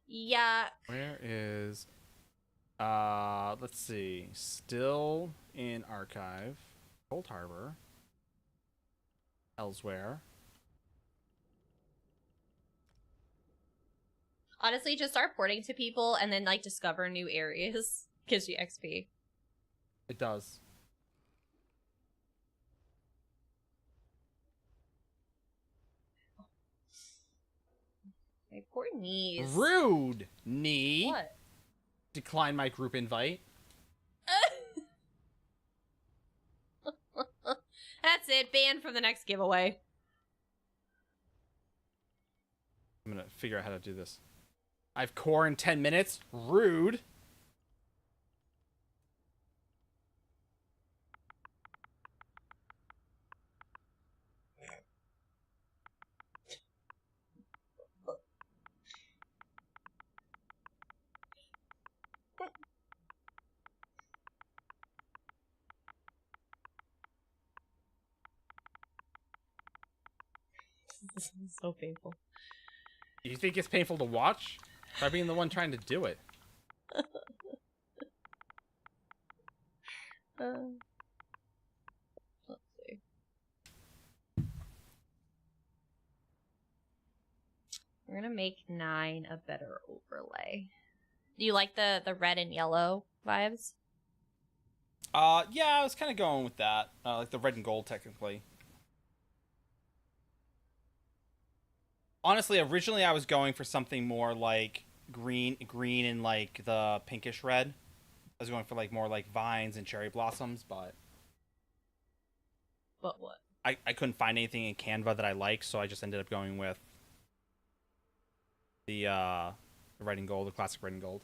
Yeah. Where is... let's see. Still in Archive. Cold Harbor. Elsewhere. Honestly, just start porting to people and then, like, discover new areas. Gives you XP. It does. My poor knees. Rude, Nee. What? Decline my group invite. That's it. Banned from the next giveaway. I'm gonna figure out how to do this. I have core in 10 minutes. Rude. This is so painful. You think it's painful to watch? By being the one trying to do it. Let's see. We're gonna make 9 a better overlay. Do you like the red and yellow vibes? Yeah, I was kind of going with that. Like the red and gold, technically. Honestly, originally I was going for something more like green and like the pinkish red. I was going for like more like vines and cherry blossoms, but But what? I couldn't find anything in Canva that I liked, so I just ended up going with the red and gold, the classic red and gold.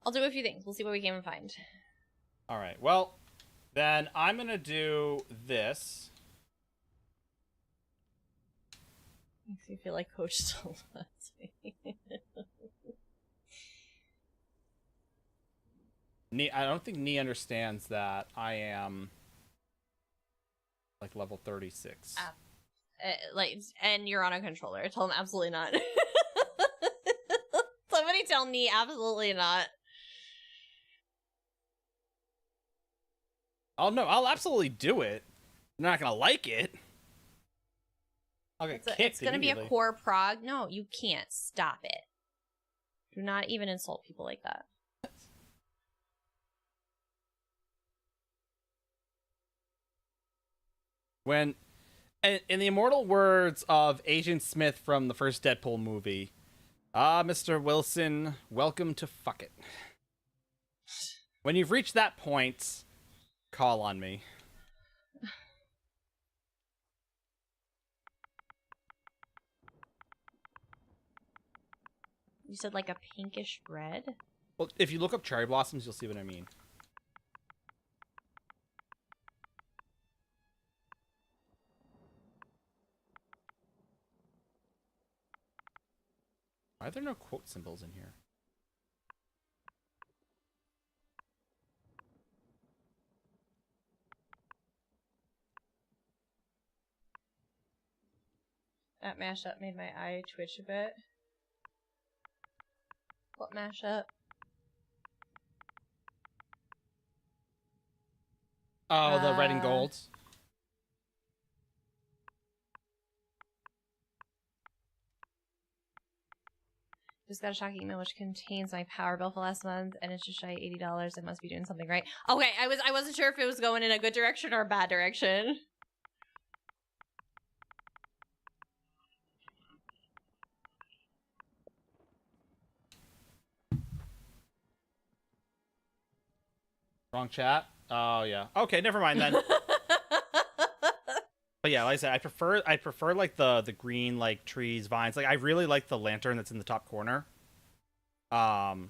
I'll do a few things. We'll see what we can find. All right. Well, then I'm gonna do this. Makes me feel like Coach still loves me. I don't think Nee understands that I am like level 36. And you're on a controller. Tell him absolutely not. Somebody tell me absolutely not. Oh no, I'll absolutely do it. I'm not gonna like it. I'll get kicked. It's gonna be a core prog. No, you can't. Stop it. Do not even insult people like that. When, in the immortal words of Agent Smith from the first Deadpool movie, Mr. Wilson, welcome to fuck it. When you've reached that point, call on me. You said like a pinkish red? Well, if you look up cherry blossoms, you'll see what I mean. Why are there no quote symbols in here? That mashup made my eye twitch a bit. What mashup? Oh, the red and gold. Just got a shocking email which contains my power bill for last month, and it's just shy $80. I must be doing something right. Okay, I wasn't sure if it was going in a good direction or a bad direction. Wrong chat. Oh yeah. Okay, never mind then. But yeah, like I said, I prefer like the green like trees, vines. Like I really like the lantern that's in the top corner. But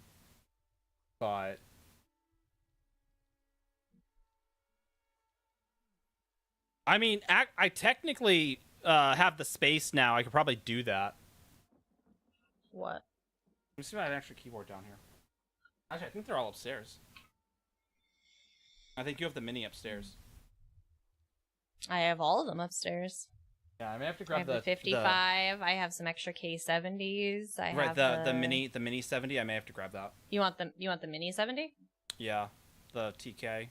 I mean, I technically have the space now. I could probably do that. What? Let me see if I have an extra keyboard down here. Actually, I think they're all upstairs. I think you have the mini upstairs. I have all of them upstairs. Yeah, I may have to grab I have the 55. I have some extra K70s. I have the mini 70. I may have to grab that. You want the mini 70? Yeah, the TK.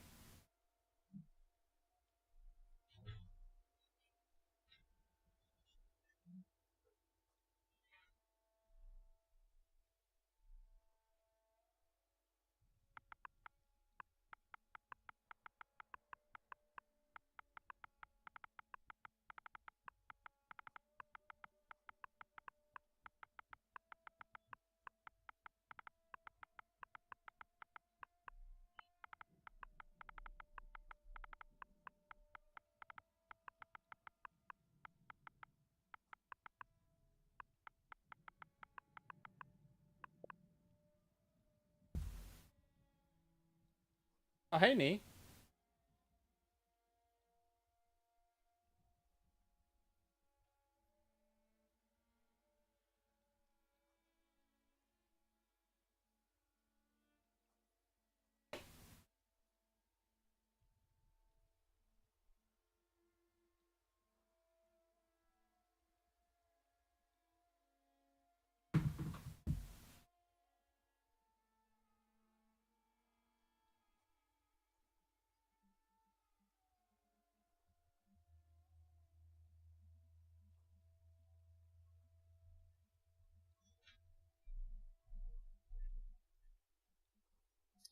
Oh, hey, Nee.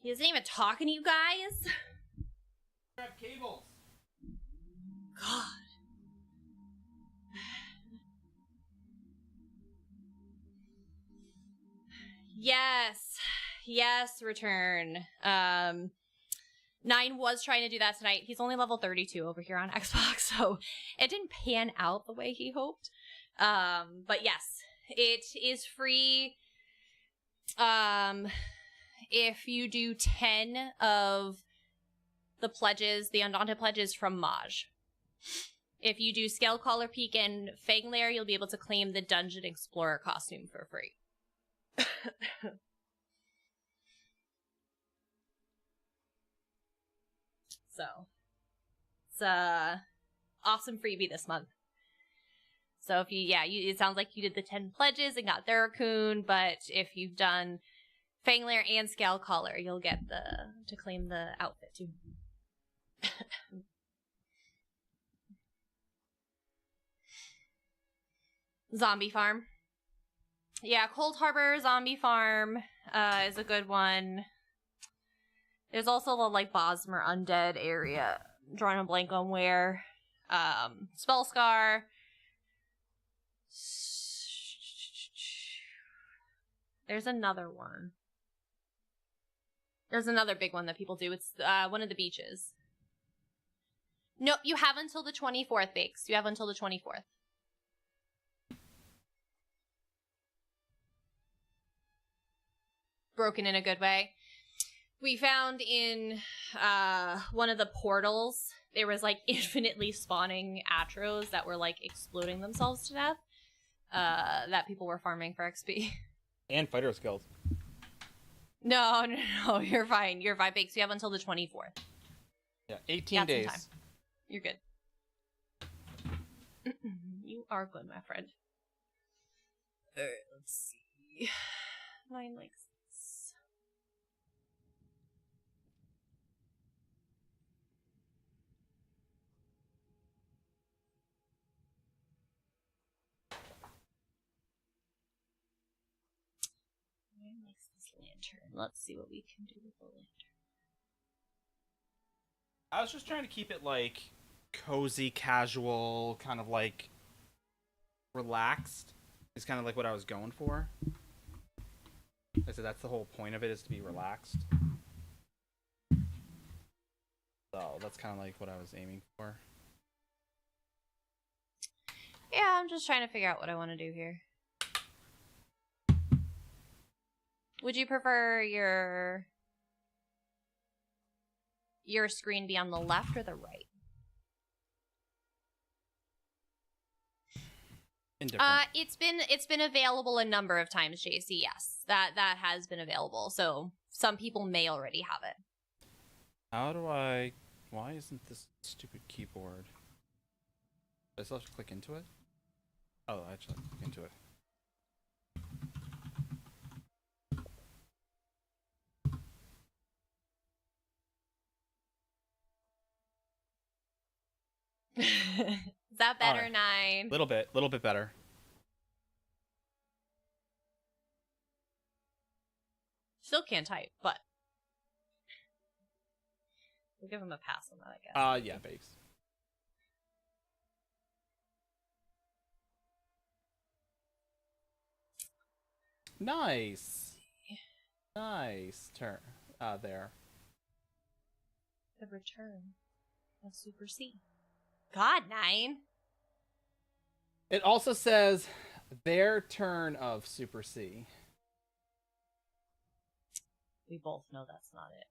He isn't even talking to you guys. Grab cables. God. Yes, return. 9 was trying to do that tonight. He's only level 32 over here on Xbox, so it didn't pan out the way he hoped. But yes, it is free. If you do 10 of the pledges, the Undaunted pledges from Maj. If you do Scalecaller Peak and Fanglair, you'll be able to claim the Dungeon Explorer costume for free. So, it's a awesome freebie this month. So if it sounds like you did the 10 pledges and got Thurvokun, but if you've done Fanglair and Scalecaller, you'll get to claim the outfit too. Zombie Farm. Yeah, Cold Harbor Zombie Farm is a good one. There's also the like Bosmer Undead area. I'm drawing a blank on where. Spellscar. There's another one. There's another big one that people do. It's one of the beaches. No, you have until the 24th, Bakes. You have until the 24th. Broken in a good way. We found in one of the portals, there was like infinitely spawning Atros that were like exploding themselves to death. That people were farming for XP. And fighter skills. No, you're fine. You're fine, Bakes. You have until the 24th. Yeah, 18 days. You're good. You are good, my friend. Let's see. 9 likes. this lantern. Let's see what we can do with the lantern. I was just trying to keep it, like, cozy, casual, kind of, like, relaxed. Is kind of, like, what I was going for. I said that's the whole point of it, is to be relaxed. So, that's kind of, like, what I was aiming for. Yeah, I'm just trying to figure out what I want to do here. Would you prefer your screen be on the left or the right? Indifferent. It's been available a number of times, JC. Yes, that has been available. So some people may already have it. How do I... Why isn't this stupid keyboard... Do I still have to click into it? Oh, I actually have to click into it. Is that better, right. 9? Little bit better. Still can't type, but we'll give him a pass on that, I guess. Yeah, base. Nice. Nice turn. There. The return of Super C. God, 9. It also says their turn of Super C. We both know that's not it.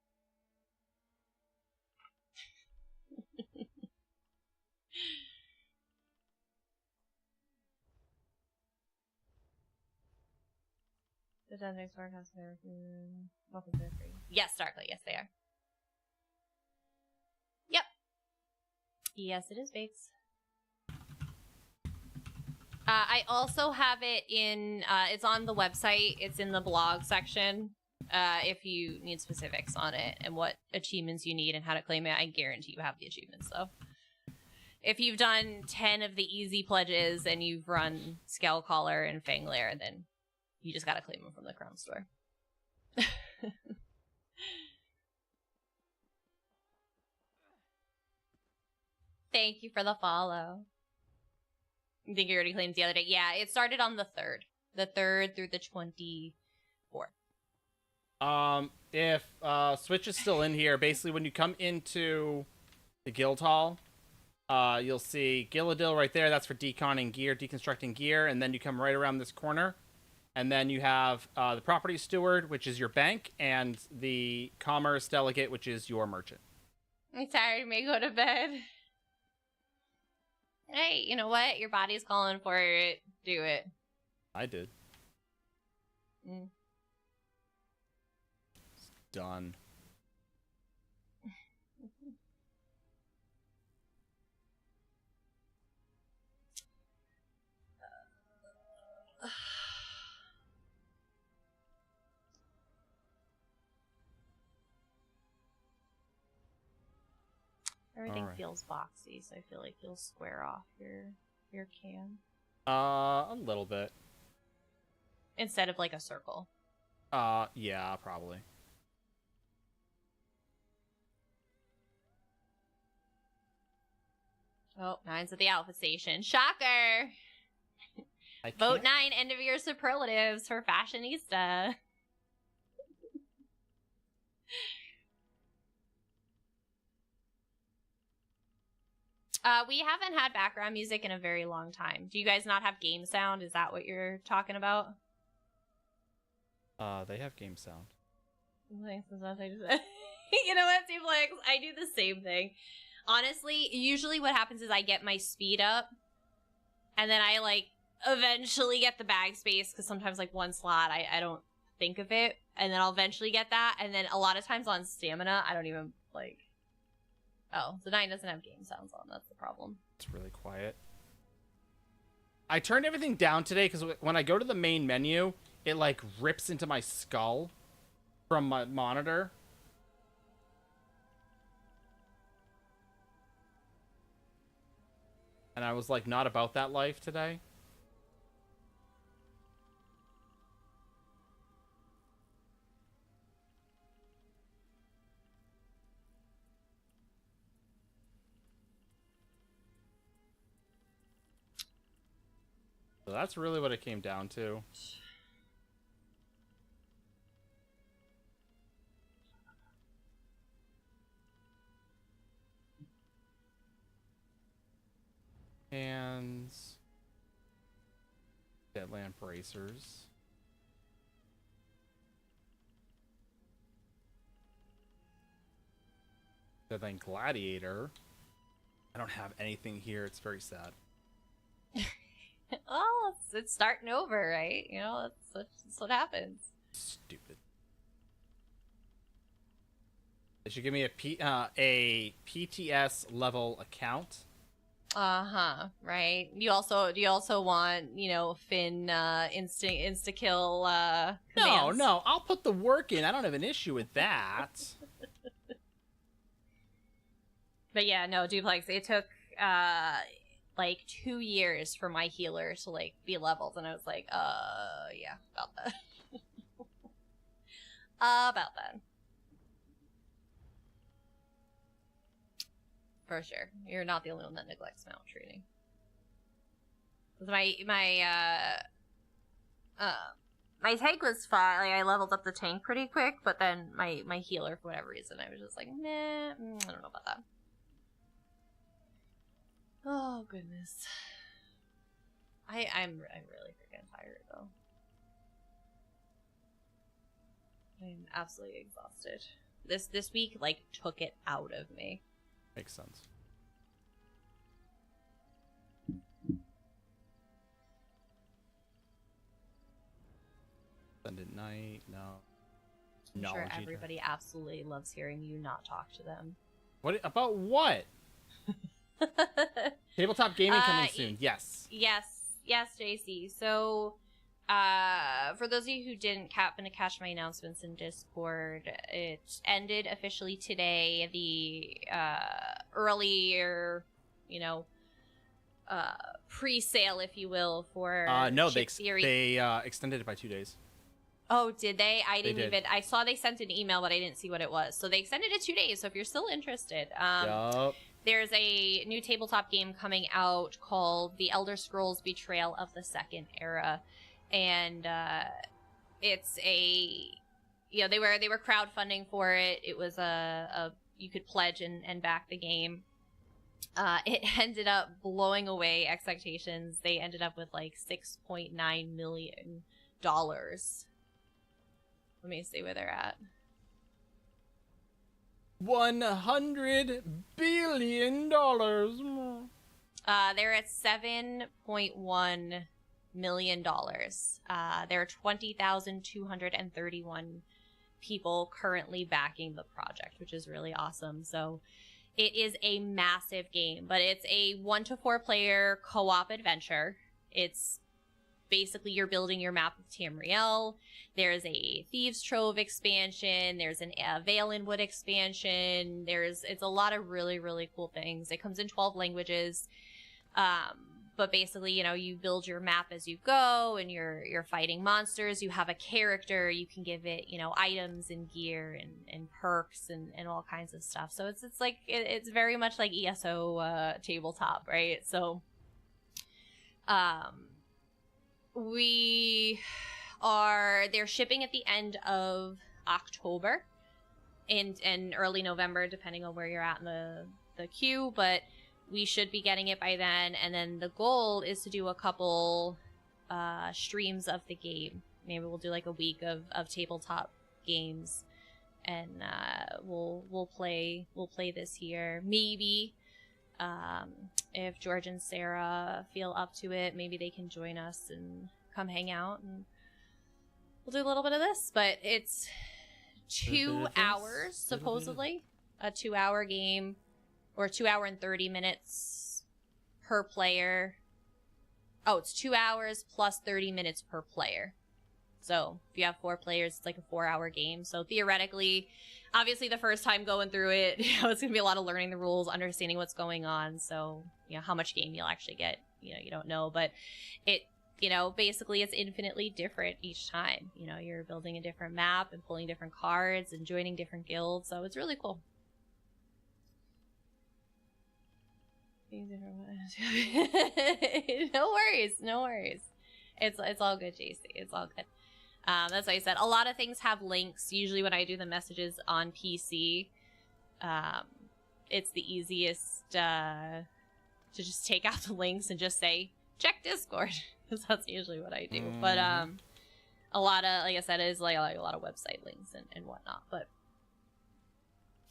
The Dungeon Sword has their welcome to free. Yes, Darkly. Yes, they are. Yep. Yes, it is Bates. I also have it in. It's on the website. It's in the blog section. If you need specifics on it and what achievements you need and how to claim it, I guarantee you have the achievements, though. If you've done 10 of the easy pledges and you've run Skullcaller and Fanglair, then you just gotta claim them from the Crown Store. Thank you for the follow. I think you already claimed the other day. Yeah, it started on the 3rd. The 3rd through the 24th. If Switch is still in here, basically when you come into the guild hall, you'll see Gilladil right there. That's for deconning gear, deconstructing gear, and then you come right around this corner, and then you have the property steward, which is your bank, and the commerce delegate, which is your merchant. I'm tired. You may go to bed. Hey, you know what? Your body's calling for it. Do it. I did. Mm. It's done. Everything feels boxy, so I feel like you'll square off your can. A little bit. Instead of like a circle. Yeah, probably. Oh, 9's at the Alpha Station. Shocker! Vote 9, end of year superlatives for Fashionista. We haven't had background music in a very long time. Do you guys not have game sound? Is that what you're talking about? They have game sound. You know what, Suplex? I do the same thing. Honestly, usually what happens is I get my speed up, and then I, like, eventually get the bag space, because sometimes, like, one slot, I don't think of it, and then I'll eventually get that, and then a lot of times on stamina, I don't even, like... Oh, the 9 doesn't have game sounds on. That's the problem. It's really quiet. I turned everything down today because when I go to the main menu, it like rips into my skull from my monitor. And I was like not about that life today. So that's really what it came down to. Hands. Deadland bracers. Deadland gladiator. I don't have anything here. It's very sad. Well, it's starting over, right? You know, that's what happens. Stupid. They should give me a PTS level account. Right. Do you also want, you know, Finn insta kill commands? No, I'll put the work in. I don't have an issue with that. But yeah, no, Duplex, it took like 2 years for my healer to like be leveled, and I was like, yeah, about that. About that. For sure. You're not the only one that neglects mount training. My tank was fine. Like, I leveled up the tank pretty quick, but then my healer, for whatever reason, I was just like, meh, I don't know about that. Oh goodness. I'm really freaking tired though. I'm absolutely exhausted. This week like took it out of me. Makes sense. Sunday night, no. I'm sure everybody absolutely loves hearing you not talk to them. What about what? Tabletop gaming coming soon. Yes, JC. So, for those of you who didn't happen to catch my announcements in Discord, it ended officially today. The earlier, you know, pre-sale, if you will, for no, they extended it by 2 days. Oh, did they? I saw they sent an email, but I didn't see what it was. So they extended it 2 days. So if you're still interested, Yup. There's a new tabletop game coming out called The Elder Scrolls Betrayal of the Second Era, and it's a, you know, they were crowdfunding for it. It was a you could pledge and back the game. It ended up blowing away expectations. They ended up with like $6.9 million. Let me see where they're at. $100 billion. They're at $7.1 million. There are 20,231 people currently backing the project, which is really awesome. So it is a massive game, but it's a 1 to 4 player co-op adventure. It's basically you're building your map of Tamriel. There's a Thieves Trove expansion. There's a Valenwood expansion. It's a lot of really, really cool things. It comes in 12 languages. But basically, you know, you build your map as you go, and you're fighting monsters. You have a character. You can give it, you know, items and gear and perks and all kinds of stuff. So it's like it's very much like ESO tabletop, right? So they're shipping at the end of October and early November, depending on where you're at in the queue, but we should be getting it by then. And then the goal is to do a couple streams of the game. Maybe we'll do like a week of tabletop games, and we'll play this year. Maybe if George and Sarah feel up to it, maybe they can join us and come hang out, and we'll do a little bit of this. But it's 2 hours, supposedly. A 2-hour game, or 2 hour and 30 minutes per player. Oh, it's 2 hours plus 30 minutes per player. So if you have 4 players, it's like a 4-hour game. So theoretically, obviously the first time going through it, you know, it's going to be a lot of learning the rules, understanding what's going on. So, you know, how much game you'll actually get, you know, you don't know. But it, you know, basically it's infinitely different each time. You know, you're building a different map and pulling different cards and joining different guilds. So it's really cool. No worries. It's all good, JC. It's all good. That's what I said. A lot of things have links. Usually when I do the messages on PC, it's the easiest to just take out the links and just say, check Discord. Because that's usually what I do. Mm-hmm. But a lot of, like I said, it is like a lot of website links and whatnot. But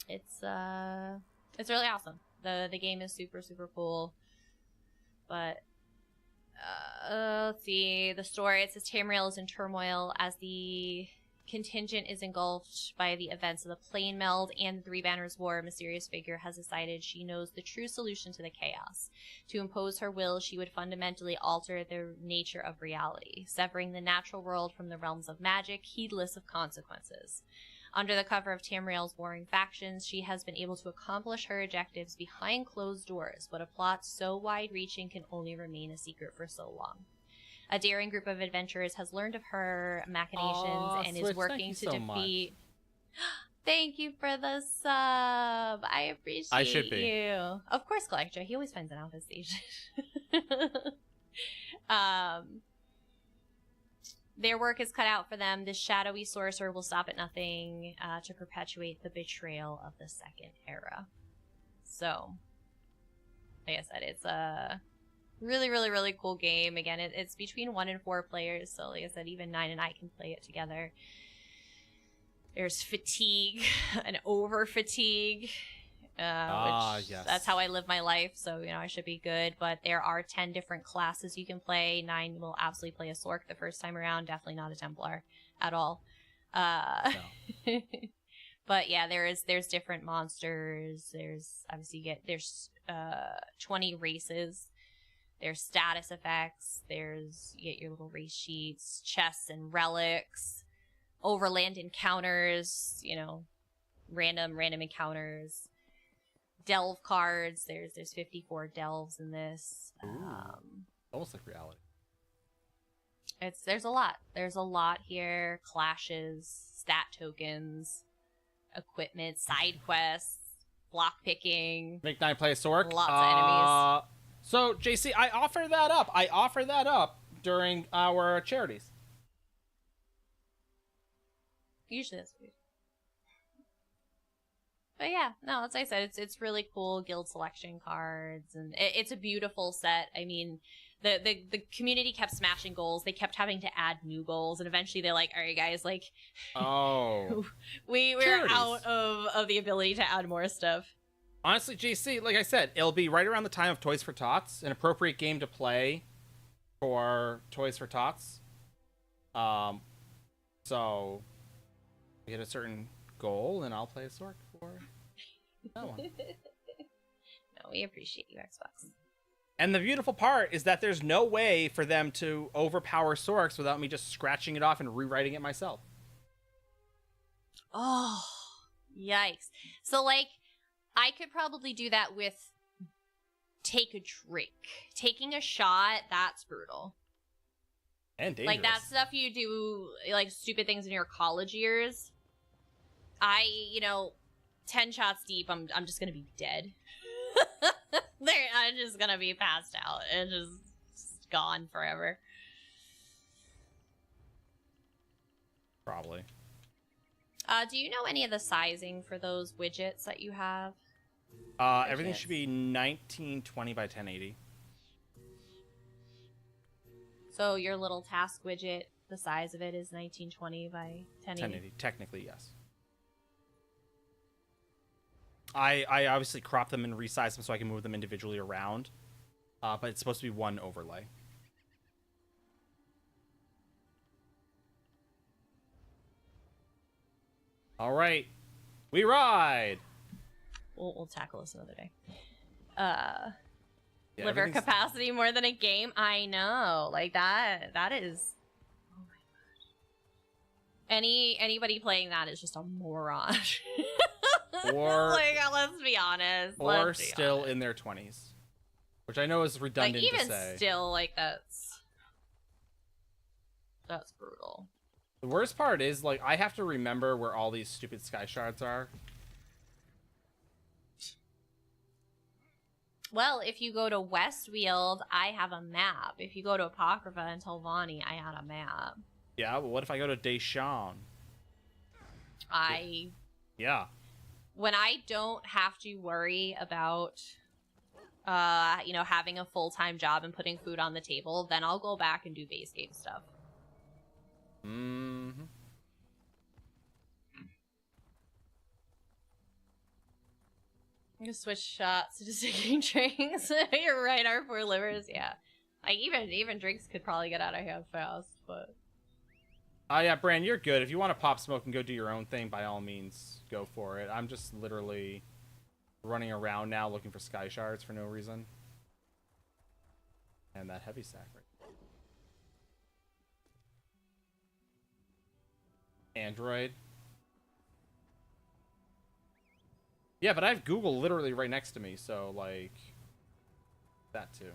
it's really awesome. The game is super, super cool. But let's see. The story, it says Tamriel is in turmoil as the contingent is engulfed by the events of the plane meld and the Three Banners War. A mysterious figure has decided she knows the true solution to the chaos. To impose her will, she would fundamentally alter the nature of reality, severing the natural world from the realms of magic, heedless of consequences. Under the cover of Tamriel's warring factions, she has been able to accomplish her objectives behind closed doors, but a plot so wide-reaching can only remain a secret for so long. A daring group of adventurers has learned of her machinations and is working to defeat... Thank you for the sub. I appreciate you. Of course, Collector. He always finds an alpha station. Their work is cut out for them. This shadowy sorcerer will stop at nothing to perpetuate the betrayal of the Second Era. So, like I said, it's a really, really, really cool game. Again, it's between 1 and 4 players. So, like I said, even 9 and I can play it together. There's fatigue and over fatigue. Yes. That's how I live my life, so I should be good. But there are 10 different classes you can play. 9 will absolutely play a Sork the first time around. Definitely not a Templar at all. No. But yeah, there's different monsters. There's obviously there's 20 races. There's status effects. You get your little race sheets, chests and relics, overland encounters. Random encounters. Delve cards. There's 54 delves in this. Almost like reality. There's a lot. There's a lot here. Clashes, stat tokens, equipment, side quests, block picking. Make 9 play a Sork. Lots of enemies. So JC, I offer that up during our charities. Usually that's weird. But yeah, no, as I said, it's really cool. Guild selection cards, and it's a beautiful set. I mean, the community kept smashing goals. They kept having to add new goals, and eventually they're like, all right, guys, like, we're out of the ability to add more stuff. Honestly, JC, like I said, it'll be right around the time of Toys for Tots, an appropriate game to play for Toys for Tots. So we get a certain goal, and I'll play a Sork for that one. No, we appreciate you, Xbox. And the beautiful part is that there's no way for them to overpower Sorks without me just scratching it off and rewriting it myself. Oh, yikes. So, like, I could probably do that with take a drink. Taking a shot, that's brutal. And dangerous. Like, that stuff you do, like, stupid things in your college years. 10 shots deep, I'm just gonna be dead. I'm just gonna be passed out and just gone forever. Probably. Do you know any of the sizing for those widgets that you have? Everything should be 1920 by 1080. So your little task widget, the size of it is 1920 by 1080? 1080, technically, yes. I obviously crop them and resize them so I can move them individually around. But it's supposed to be one overlay. All right. We ride! We'll tackle this another day. Liver capacity more than a game? I know. Like, that is... Oh my gosh. Anybody playing that is just a moron. Or like, let's be honest. Or still in their 20s. Which I know is redundant to say. Even still, like, that's brutal. The worst part is, like, I have to remember where all these stupid sky shards are. Well, if you go to Westfield, I have a map. If you go to Apocrypha and Telvanni, I had a map. Yeah, but what if I go to Deshawn? Yeah. When I don't have to worry about, having a full-time job and putting food on the table, then I'll go back and do base game stuff. Mm-hmm. I'm gonna switch shots to just taking drinks. You're right, our poor livers, yeah. Like, even drinks could probably get out of hand fast, but... Oh, yeah, Bran, you're good. If you want to pop smoke and go do your own thing, by all means, go for it. I'm just literally running around now looking for sky shards for no reason. And that heavy sack right there. Android. Yeah, but I have Google literally right next to me, so, like, that too.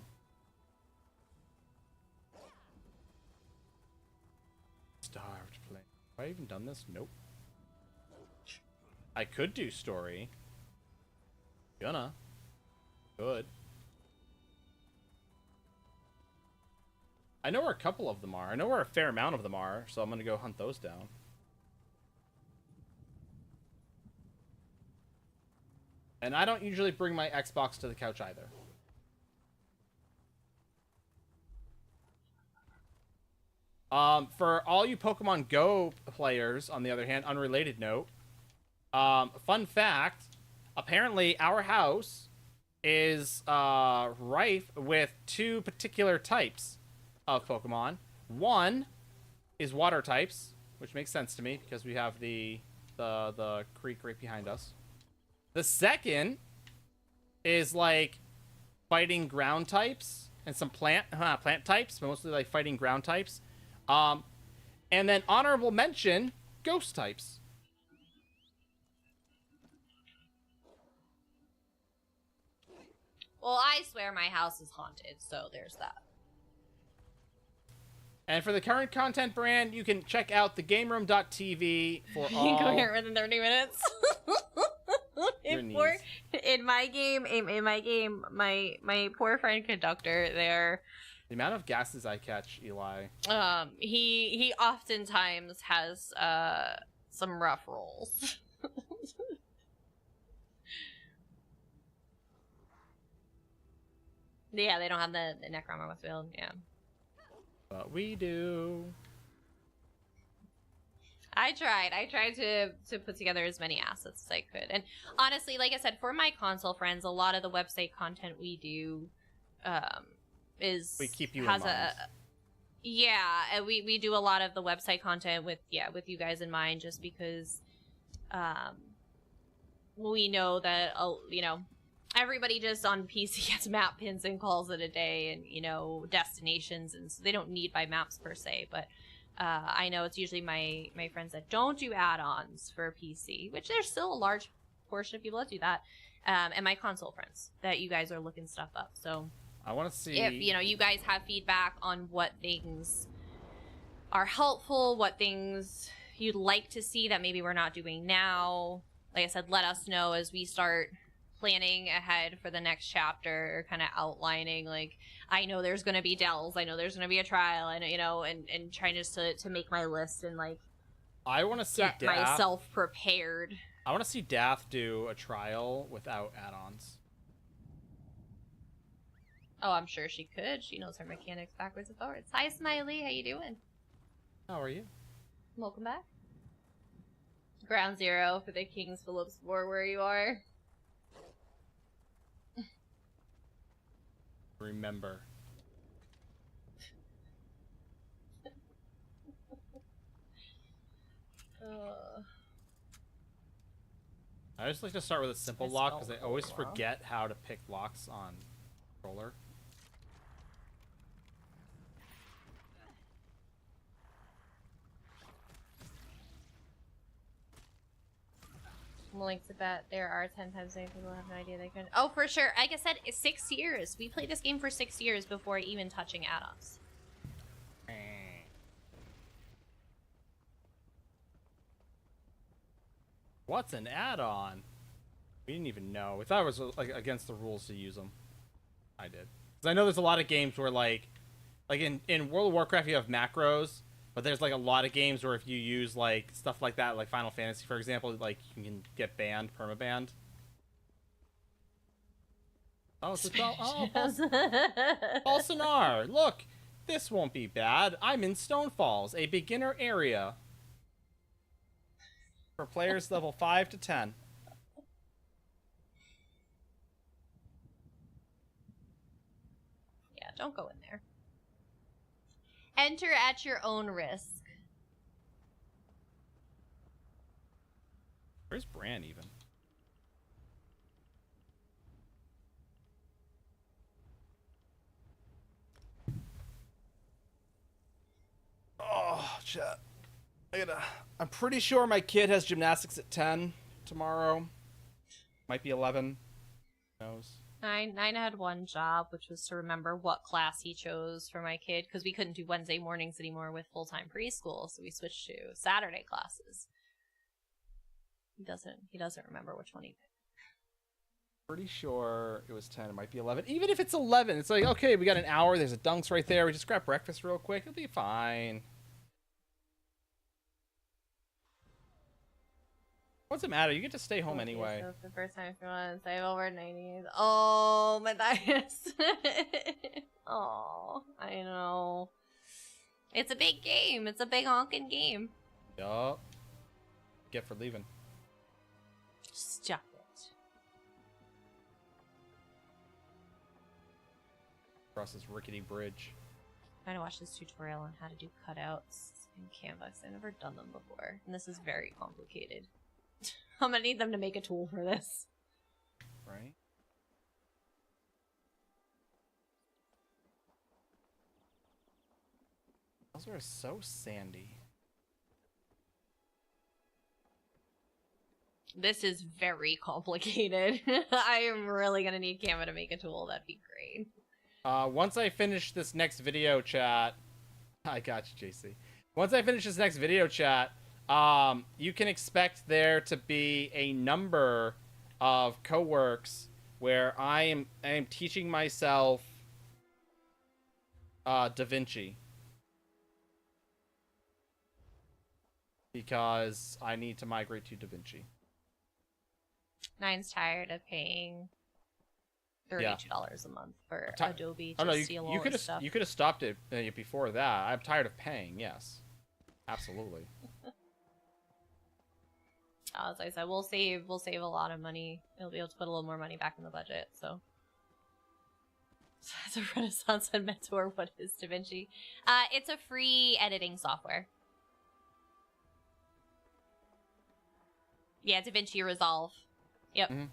Starved play. Have I even done this? Nope. I could do story. Gonna. Good. I know where a couple of them are. I know where a fair amount of them are, so I'm gonna go hunt those down. And I don't usually bring my Xbox to the couch either. For all you Pokemon Go players, on the other hand, unrelated note, fun fact, apparently our house is rife with two particular types of Pokemon. One is water types, which makes sense to me because we have the creek right behind us. The second is like fighting ground types and some plant types, mostly like fighting ground types. And then honorable mention, ghost types. Well, I swear my house is haunted, so there's that. And for the current content, Brand, you can check out thegameroom.tv for all... Coherent within 30 minutes. In my game, my poor friend Conductor there... The amount of gases I catch, Eli. He oftentimes has some rough rolls. Yeah, they don't have the Necromar Westfield, yeah. But we do. I tried to put together as many assets as I could. And honestly, like I said, for my console friends, a lot of the website content we do we keep you in mind. And we do a lot of the website content with you guys in mind, just because we know that everybody just on PC gets map pins and calls it a day, and destinations, and so they don't need by maps per se. But I know it's usually my friends that don't do add-ons for PC, which there's still a large portion of people that do that, and my console friends that you guys are looking stuff up. So I want to see if you guys have feedback on what things are helpful, what things you'd like to see that maybe we're not doing now. Like I said, let us know as we start planning ahead for the next chapter, kind of outlining, like, I know there's going to be dells, I know there's going to be a trial, and and trying just to make my list and like I want to see get myself prepared. I want to see Dath do a trial without add-ons. Oh, I'm sure she could. She knows her mechanics backwards and forwards. Hi, Smiley. How you doing? How are you? Welcome back. Ground Zero for the King's Phillips War, where you are. Remember. I just like to start with a simple lock because I always forget how to pick locks on controller. I'm willing to bet there are 10 times many people have no idea they can. Oh, for sure. Like I said, it's 6 years. We played this game for 6 years before even touching add-ons. What's an add-on? We didn't even know. We thought it was like against the rules to use them. I did. Because I know there's a lot of games where, like in World of Warcraft, you have macros, but there's, like, a lot of games where if you use, like, stuff like that, like Final Fantasy, for example, like, you can get banned, permabanned. Oh, it's Bolsonar. Look, this won't be bad. I'm in Stonefalls, a beginner area. For players level 5 to 10. Yeah, don't go in there. Enter at your own risk. Where's Bran even? Oh, shit. I'm pretty sure my kid has gymnastics at 10 tomorrow. Might be 11. Who knows? Nine had one job, which was to remember what class he chose for my kid, because we couldn't do Wednesday mornings anymore with full-time preschool, so we switched to Saturday classes. He doesn't remember which one he picked. Pretty sure it was 10. It might be 11. Even if it's 11, it's like, okay, we got an hour. There's a Dunks right there. We just grab breakfast real quick. It'll be fine. What's it matter? You get to stay home anyway. So the first time for once, I have over 90. Oh, Matthias. Oh, I know. It's a big game. It's a big honking game. Yup. Get for leaving. Stop it. Across this rickety bridge. I'm trying to watch this tutorial on how to do cutouts in Canvas. I've never done them before, and this is very complicated. I'm gonna need them to make a tool for this. Right? Those are so sandy. This is very complicated. I am really gonna need Canva to make a tool. That'd be great. Once I finish this next video chat... I got you, JC. Once I finish this next video chat, you can expect there to be a number of co-works where I am teaching myself DaVinci. Because I need to migrate to DaVinci. Nine's tired of paying $32 a month for Adobe to steal all his stuff. You could have stopped it before that. I'm tired of paying, yes. Absolutely. As I said, we'll save a lot of money. We'll be able to put a little more money back in the budget, so. As a Renaissance and mentor, what is DaVinci? It's a free editing software. Yeah, DaVinci Resolve. Yep. Mm-hmm.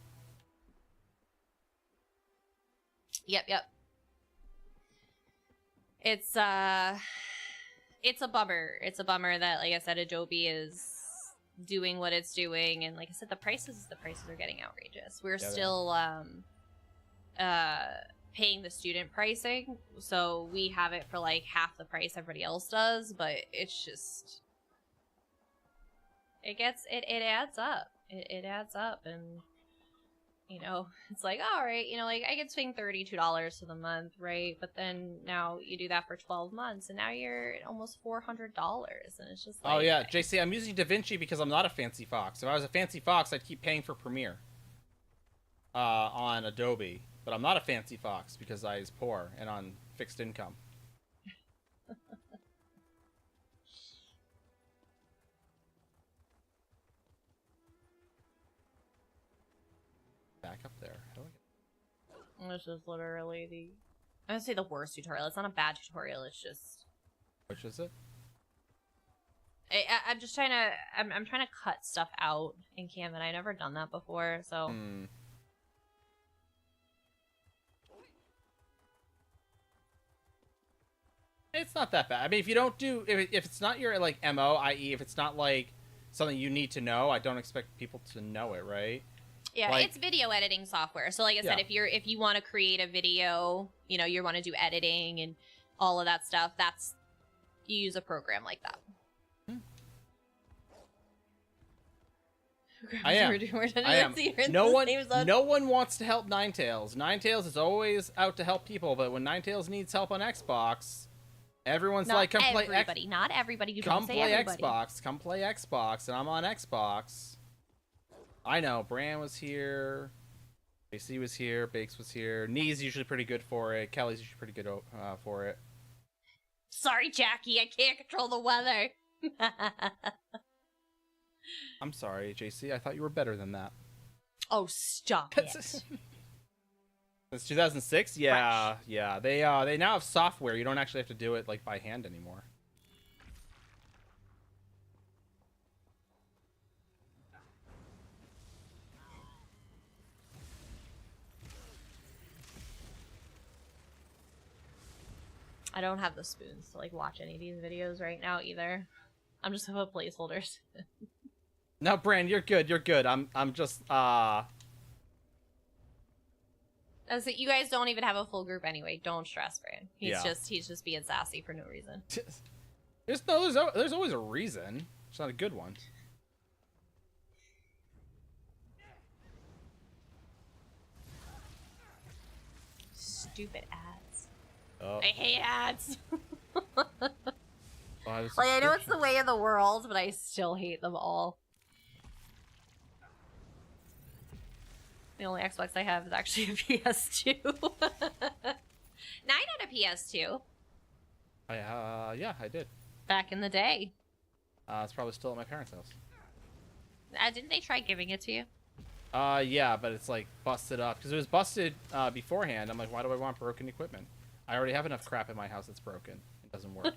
Yep. It's a bummer. It's a bummer that, like I said, Adobe is doing what it's doing, and like I said, the prices are getting outrageous. We're still paying the student pricing, so we have it for like half the price everybody else does, but it's just it adds up. It adds up, and you know, it's like, all right, you know, like I could swing $32 for the month, right? But then now you do that for 12 months, and now you're at almost $400, and it's just like... Oh yeah, JC, I'm using DaVinci because I'm not a fancy fox. If I was a fancy fox, I'd keep paying for Premiere on Adobe. But I'm not a fancy fox because I was poor and on fixed income. Back up there. This is literally I'm gonna say the worst tutorial. It's not a bad tutorial, it's just... Which is it? I'm just trying to... I'm trying to cut stuff out in Canva, and I've never done that before, so... It's not that bad. I mean, if you don't do... If it's not your, like, MO, i.e. if it's not, like, something you need to know, I don't expect people to know it, right? Yeah, like, it's video editing software. So like I said, if you want to create a video, you know, you want to do editing and all of that stuff, you use a program like that. I am. I am. No one wants to help Ninetales. Ninetales is always out to help people, but when Ninetales needs help on Xbox, everyone's like, "Come play Xbox." Not everybody. You come don't say play everybody. Xbox. Come play Xbox, and I'm on Xbox. I know. Bran was here. AC was here. Bakes was here. Knee's usually pretty good for it. Kelly's usually pretty good for it. Sorry, Jackie. I can't control the weather. I'm sorry, JC. I thought you were better than that. Oh, stop it. Since 2006? Yeah, Fresh. yeah. They now have software. You don't actually have to do it like by hand anymore. I don't have the spoons to like watch any of these videos right now either. I'm just gonna put placeholders. No, Bran, you're good. You're good. I'm just As you guys don't even have a full group anyway. Don't stress, Bran. He's just being sassy for no reason. There's always a reason. It's not a good one. Stupid ads. Oh. I hate ads. Like, I know it's the way of the world, but I still hate them all. The only Xbox I have is actually a PS2. 9 had a PS2. Yeah, I did. Back in the day. It's probably still at my parents' house. Didn't they try giving it to you? Yeah, but it's like busted up because it was busted beforehand. I'm like, why do I want broken equipment? I already have enough crap in my house that's broken. It doesn't work.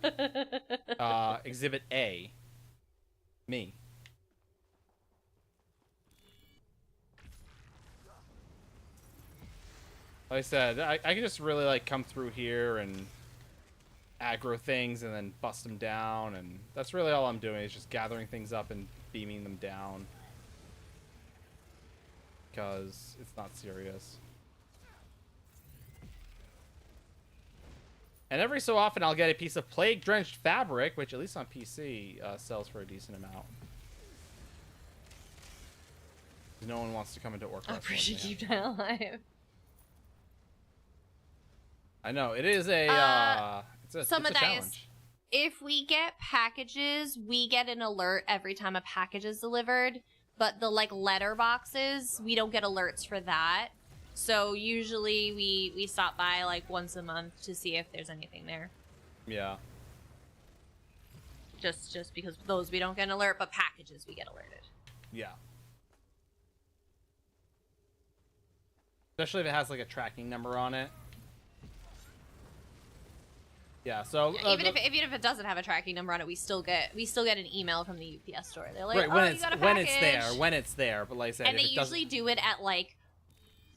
Exhibit A. Me. Like I said, I can just really like come through here and aggro things and then bust them down, and that's really all I'm doing is just gathering things up and beaming them down. Because it's not serious. And every so often I'll get a piece of plague-drenched fabric, which at least on PC sells for a decent amount. No one wants to come into Orc. I appreciate you keep that alive. I know it is a it's a challenge. If we get packages, we get an alert every time a package is delivered. But the like letter boxes, we don't get alerts for that. So usually we stop by like once a month to see if there's anything there. Yeah. Just because those we don't get an alert, but packages we get alerted. Yeah. Especially if it has like a tracking number on it. Yeah, so even if it doesn't have a tracking number on it, we still get an email from the UPS store. They're like, right, you got a package. when it's there. But like I said, and they usually do it at like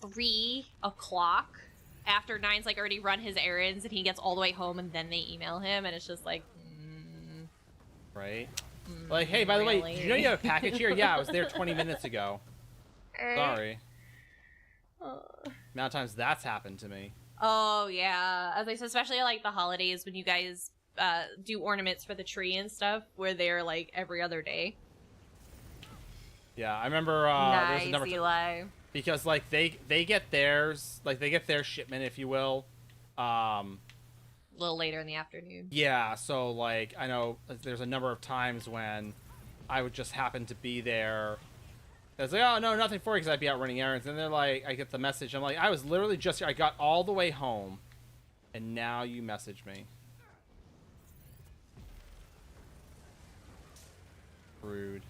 3 o'clock after 9's like already run his errands and he gets all the way home, and then they email him, and it's just like, right? Like, hey, by the way, did you know you have a package here? Yeah, I was there 20 minutes ago. Sorry. Amount of times that's happened to me. Oh yeah, as I said, especially like the holidays when you guys do ornaments for the tree and stuff, where they're like every other day. Yeah, I remember. Nice, Eli. Because like they get theirs, like they get their shipment, if you will, a little later in the afternoon. Yeah, so like I know there's a number of times when I would just happen to be there. It's like, oh no, nothing for you, because I'd be out running errands, and they're like, I get the message. I'm like, I was literally just here. I got all the way home, and now you message me. Rude.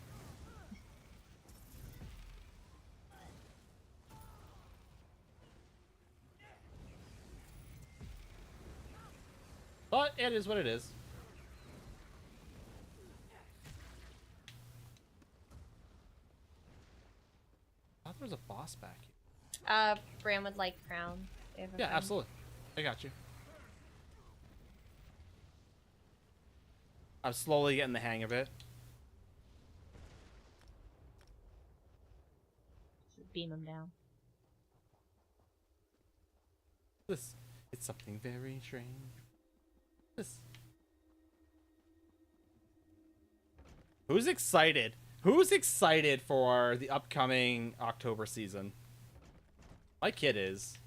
But it is what it is. I thought there was a boss back here. Bram would like crown. Yeah, absolutely. I got you. I'm slowly getting the hang of it. Beam him down. It's something very strange. Who's excited Who's excited for the upcoming October season? My kid is.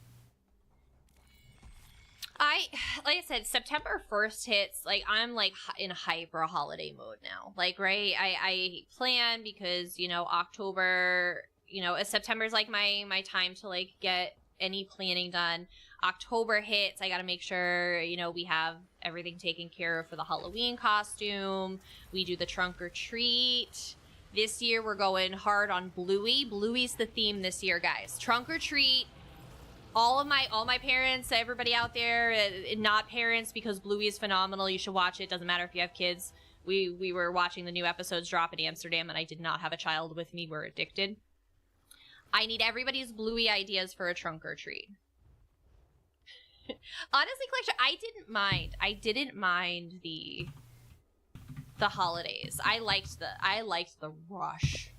Like I said, September 1st hits, like, I'm, like, in hyper holiday mode now. Like, right, I plan because, you know, October, you know, September's, like, my time to, like, get any planning done. October hits, I gotta make sure, you know, we have everything taken care of for the Halloween costume. We do the trunk or treat. This year, we're going hard on Bluey. Bluey's the theme this year, guys. Trunk or treat. All my parents, everybody out there, not parents, because Bluey is phenomenal. You should watch it. Doesn't matter if you have kids. We were watching the new episodes drop in Amsterdam, and I did not have a child with me. We're addicted. I need everybody's Bluey ideas for a trunk or treat. Honestly, collection, I didn't mind the holidays. I liked the rush.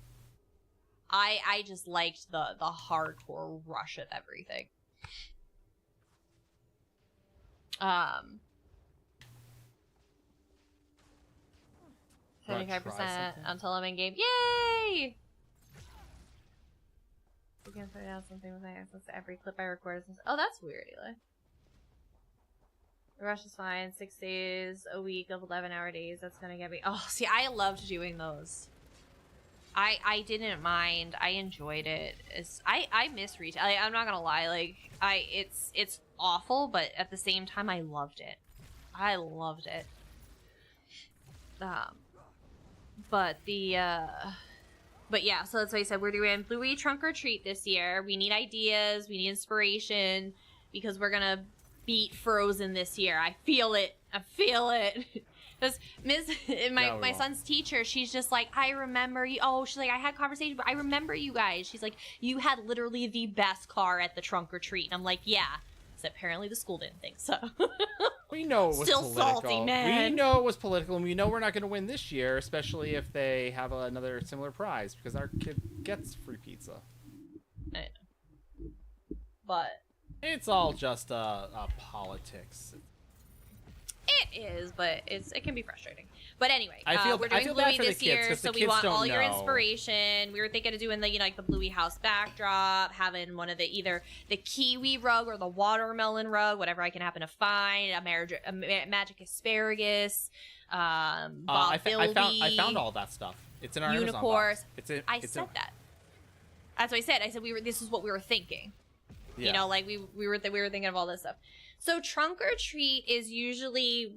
I just liked the hardcore rush of everything. 75% until I'm in game. Yay! You can put out something with access to every clip I record. Oh, that's weird, Eli. The rush is fine. 6 days a week of 11-hour days. That's gonna get me. Oh, see, I loved doing those. I didn't mind. I enjoyed it. I miss retail. I'm not gonna lie. Like, it's awful, but at the same time, I loved it. I loved it. But yeah. So that's why I said we're doing Bluey Trunk or Treat this year. We need ideas. We need inspiration because we're gonna beat Frozen this year. I feel it. I feel it. Because my son's teacher, she's just like, I remember you. Oh, she's like, I had conversations, but I remember you guys. She's like, you had literally the best car at the trunk or treat. And I'm like, yeah. So apparently the school didn't think so. We know it was still political. Salty, man. We know it was political, and we know we're not going to win this year, especially if they have another similar prize, because our kid gets free pizza. I know. But it's all just politics. it is, but it can be frustrating. But anyway, we're doing I feel bad Bluey for the this kids, year, 'cause so the we kids want don't all your know. inspiration. We were thinking of doing the, you know, like the Bluey house backdrop, having one of the either the kiwi rug or the watermelon rug, whatever I can happen to find. A magic asparagus. I found all that stuff. It's in our Amazon box. I said that. That's what I said. I said this is what we were thinking. Yeah. You know, like we were thinking of all this stuff. So trunk or treat is usually,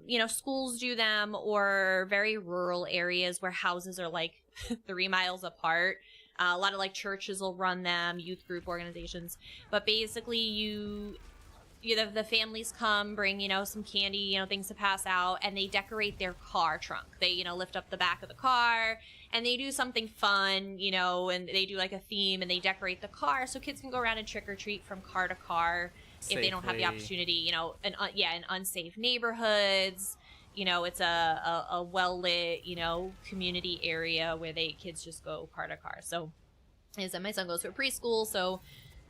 you know, schools do them or very rural areas where houses are like 3 miles apart. A lot of like churches will run them, youth group organizations. But basically the families come, bring, you know, some candy, you know, things to pass out, and they decorate their car trunk. They, you know, lift up the back of the car and they do something fun, you know, and they do like a theme and they decorate the car so kids can go around and trick or treat from car to car. Safely. If they don't have the opportunity, you know, in unsafe neighborhoods, you know, it's a well-lit, you know, community area where kids just go car to car. So, as my son goes to a preschool, so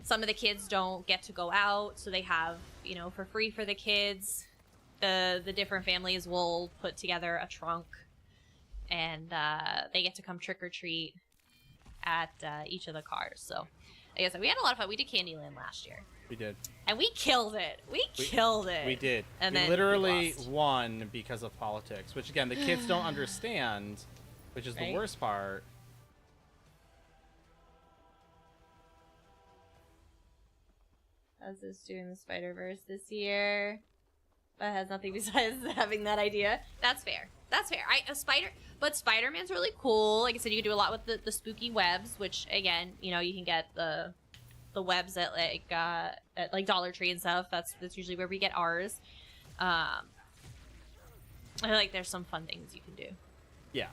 some of the kids don't get to go out, so they have, you know, for free for the kids, the different families will put together a trunk, and they get to come trick or treat at each of the cars. So, like I said, we had a lot of fun. We did Candyland last year. We did. And we killed it. We killed it. We did. And we literally won because of politics, which, again, the kids don't understand, which is the worst part. How's this doing the Spider-Verse this year? That has nothing besides having that idea. That's fair. That's fair. But Spider-Man's really cool. Like I said, you can do a lot with the spooky webs, which, again, you know, you can get the webs at like Dollar Tree and stuff. That's usually where we get ours. I feel like there's some fun things you can do. Yeah.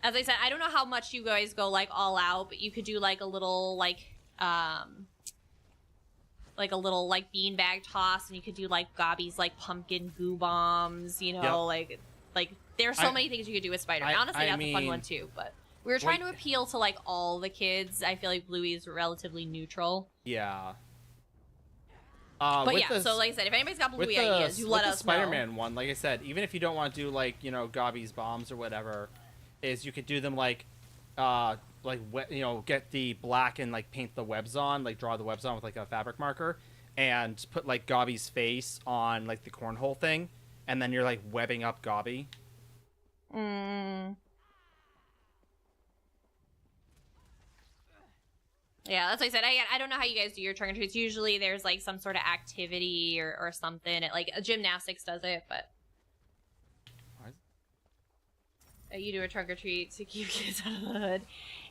As I said, I don't know how much you guys go like all out, but you could do like a little like a little like beanbag toss, and you could do like Gobby's like pumpkin goo bombs. You know, yep. like there's so many things you could do with Spider-Man. Honestly, that's a fun one too, but. We were trying to appeal to, like, all the kids. I feel like Bluey is relatively neutral. Yeah. But with yeah, the, so like I said, if anybody's got with Bluey the, ideas, you with let the us know. Spider-Man one, like I said, even if you don't want to do like Gobby's bombs or whatever, is you could do them like get the black and like paint the webs on, like draw the webs on with like a fabric marker, and put like Gobby's face on like the cornhole thing, and then you're like webbing up Gobby. Yeah, that's what I said. I don't know how you guys do your trunk or treats. Usually there's like some sort of activity or something. Like gymnastics does it, but you do a trunk or treat to keep kids out of the hood.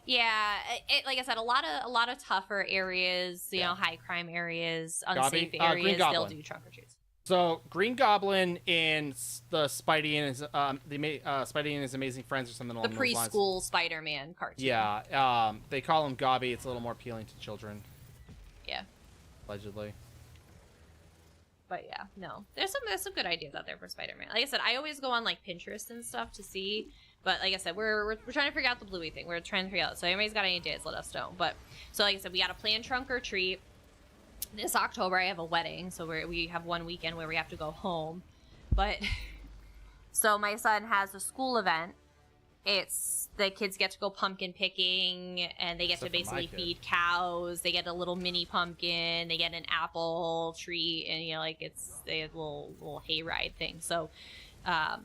Yeah, like I said, a lot of tougher areas, you know, high crime areas, unsafe areas, they'll do trunk or treats. So Green Goblin in the Spidey and his Spidey and his Amazing Friends or something along those lines. The preschool Spider-Man cartoon. Yeah, they call him Gobby. It's a little more appealing to children. Yeah. Allegedly. But yeah, no, there's some good ideas out there for Spider-Man. Like I said, I always go on like Pinterest and stuff to see. But like I said, we're trying to figure out the Bluey thing. We're trying to figure out. So anybody's got any ideas, let us know. But so like I said, we got to plan trunk or treat. This October I have a wedding, so we have one weekend where we have to go home. But so my son has a school event. It's the kids get to go pumpkin picking, and they get to basically feed cows. They get a little mini pumpkin. They get an apple tree, and you know, like it's a little hayride thing. So I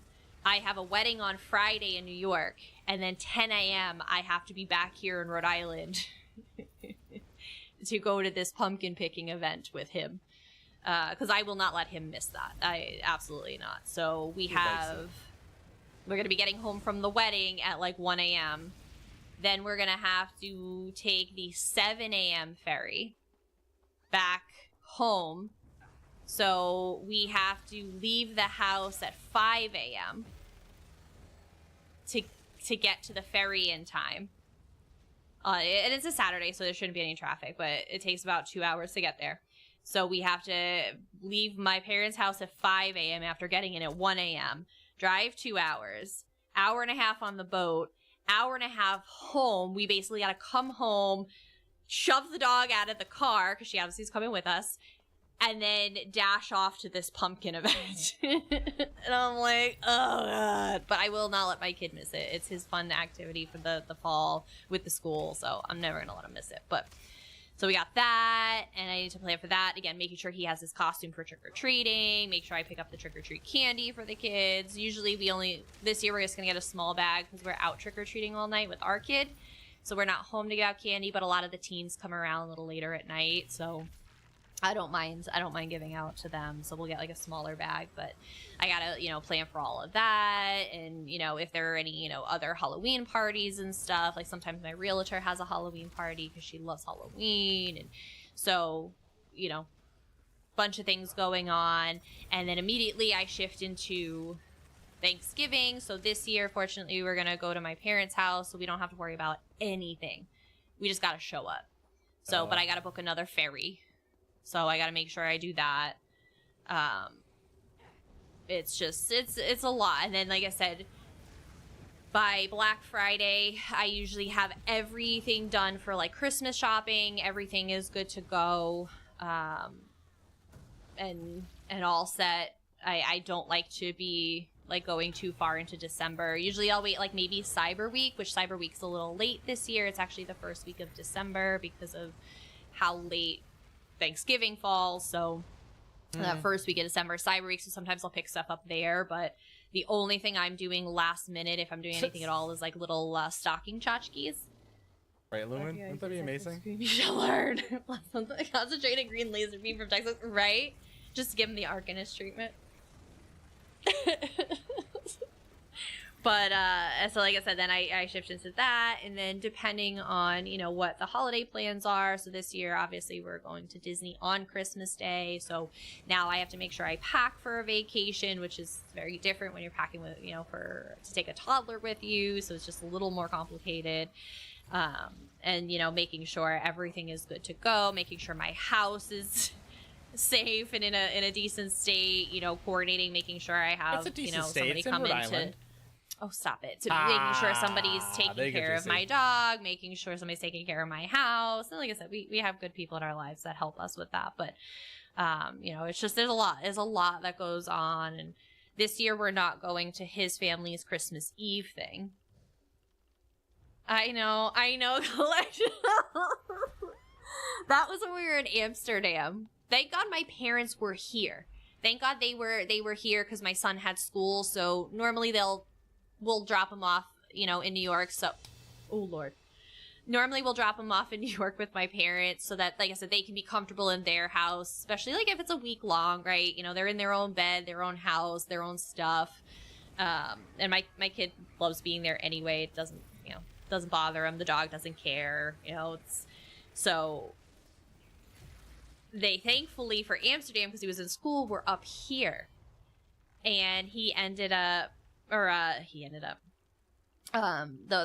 have a wedding on Friday in New York, and then 10 a.m. I have to be back here in Rhode Island to go to this pumpkin picking event with him, because I will not let him miss that. Absolutely not. So we're going to be getting home from the wedding at like 1 a.m. Then we're going to have to take the 7 a.m. ferry back home. So we have to leave the house at 5 a.m. to get to the ferry in time. And it's a Saturday, so there shouldn't be any traffic, but it takes about 2 hours to get there. So we have to leave my parents' house at 5 a.m. after getting in at 1 a.m., drive 2 hours, hour and a half on the boat, hour and a half home. We basically got to come home, shove the dog out of the car, because she obviously is coming with us, and then dash off to this pumpkin event. And I'm like, oh God. But I will not let my kid miss it. It's his fun activity for the fall with the school, so I'm never going to let him miss it. But so we got that, and I need to plan for that. Again, making sure he has his costume for trick-or-treating, make sure I pick up the trick-or-treat candy for the kids. Usually this year we're just going to get a small bag because we're out trick-or-treating all night with our kid. So we're not home to give out candy, but a lot of the teens come around a little later at night, so I don't mind giving out to them. So we'll get like a smaller bag, but I gotta, plan for all of that. And, if there are any, other Halloween parties and stuff, like sometimes my realtor has a Halloween party because she loves Halloween. And so, bunch of things going on. And then immediately I shift into Thanksgiving. So this year, fortunately, we're going to go to my parents' house, so we don't have to worry about anything. We just got to show up. So, but I got to book another ferry. So I got to make sure I do that. It's just, it's a lot. And then, like I said, by Black Friday, I usually have everything done for like Christmas shopping. Everything is good to go. And all set. I don't like to be like going too far into December. Usually I'll wait like maybe Cyber Week, which Cyber Week's a little late this year. It's actually the first week of December because of how late Thanksgiving falls. So that first week of December, Cyber Week, so sometimes I'll pick stuff up there. But the only thing I'm doing last minute, if I'm doing anything at all, is like little stocking tchotchkes. Right, Lumen? Wouldn't that be amazing? You should learn. Concentrated green laser beam from Texas, right? Just give him the Arcanist treatment. But so like I said, then I shift into that, and then depending on what the holiday plans are. So this year, obviously, we're going to Disney on Christmas Day. So now I have to make sure I pack for a vacation, which is very different when you're packing with to take a toddler with you. So it's just a little more complicated. And making sure everything is good to go, making sure my house is safe and in a decent state. Coordinating, making sure I have somebody come in to. Oh, stop it. Making sure somebody's taking care of my dog, making sure somebody's taking care of my house. And like I said, we have good people in our lives that help us with that. But It's just there's a lot that goes on, and this year we're not going to his family's Christmas Eve thing. I know, collection. That was when we were in Amsterdam. Thank God my parents were here. Thank God they were here because my son had school. So normally we'll drop him off, in New York. So, oh Lord. Normally we'll drop them off in New York with my parents so that, like I said, they can be comfortable in their house, especially like if it's a week long, right? They're in their own bed, their own house, their own stuff. And my kid loves being there anyway. It doesn't bother him. The dog doesn't care, so they thankfully for Amsterdam, because he was in school, were up here, and the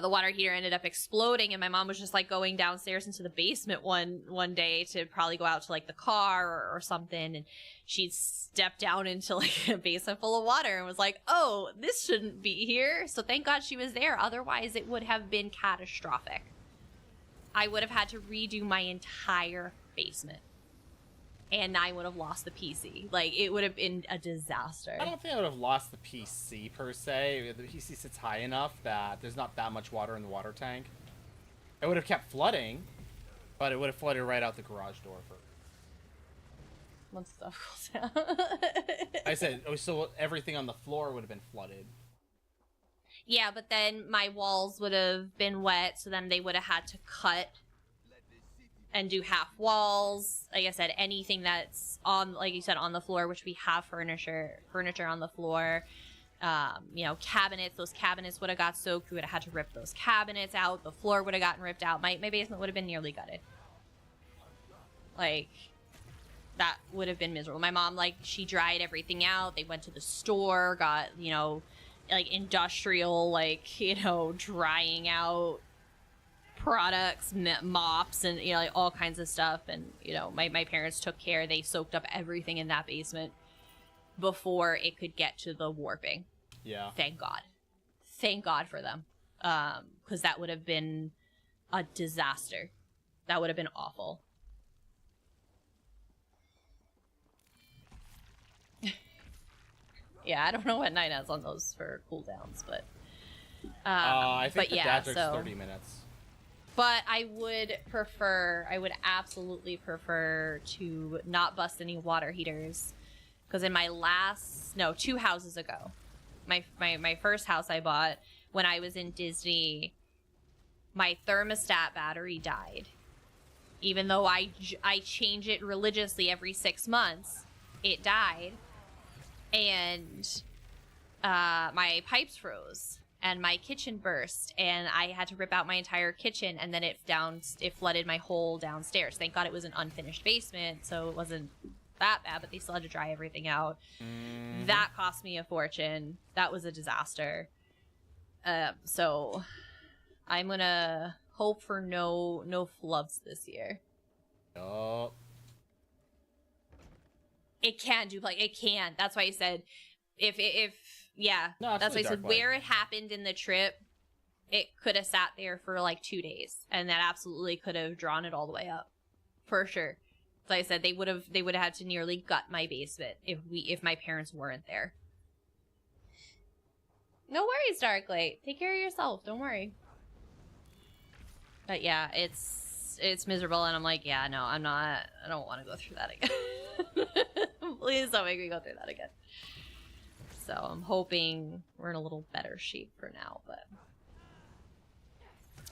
water heater ended up exploding, and my mom was just like going downstairs into the basement one day to probably go out to like the car or something, and she stepped down into like a basement full of water and was like, oh, this shouldn't be here. So thank God she was there, otherwise it would have been catastrophic. I would have had to redo my entire basement, and I would have lost the PC. Like, it would have been a disaster. I don't think I would have lost the PC per se. The PC sits high enough that there's not that much water in the water tank. It would have kept flooding, but it would have flooded right out the garage door for. Once stuff goes down. I said, so everything on the floor would have been flooded. Yeah, but then my walls would have been wet, so then they would have had to cut and do half walls. Like I said, anything that's on, like you said, on the floor, which we have furniture on the floor. Cabinets, those cabinets would have got soaked. We would have had to rip those cabinets out. The floor would have gotten ripped out. My basement would have been nearly gutted. Like, that would have been miserable. My mom, she dried everything out. They went to the store, got, industrial, drying out products, mops, and all kinds of stuff. And my parents took care. They soaked up everything in that basement before it could get to the warping. Yeah, thank God for them, because that would have been a disaster. That would have been awful. Yeah, I don't know what Night has on those for cooldowns, but I think that takes 30 minutes. But I would absolutely prefer to not bust any water heaters, because in my 2 houses ago, my first house I bought when I was in Disney, my thermostat battery died. Even though I change it religiously every 6 months, it died. And my pipes froze, and my kitchen burst, and I had to rip out my entire kitchen, and then it flooded my whole downstairs. Thank God it was an unfinished basement, so it wasn't that bad, but they still had to dry everything out. Mm-hmm. That cost me a fortune. That was a disaster. So I'm gonna hope for no floods this year. Oh. It can do, it can. That's why I said, that's why I said where it happened in the trip, it could have sat there for 2 days, and that absolutely could have drawn it all the way up, for sure. So I said they would have had to nearly gut my basement if my parents weren't there. No worries, Darklight. Take care of yourself. Don't worry. But yeah, it's miserable, and I'm like, yeah, no, I'm not. I don't want to go through that again. Please don't make me go through that again. So I'm hoping we're in a little better shape for now, but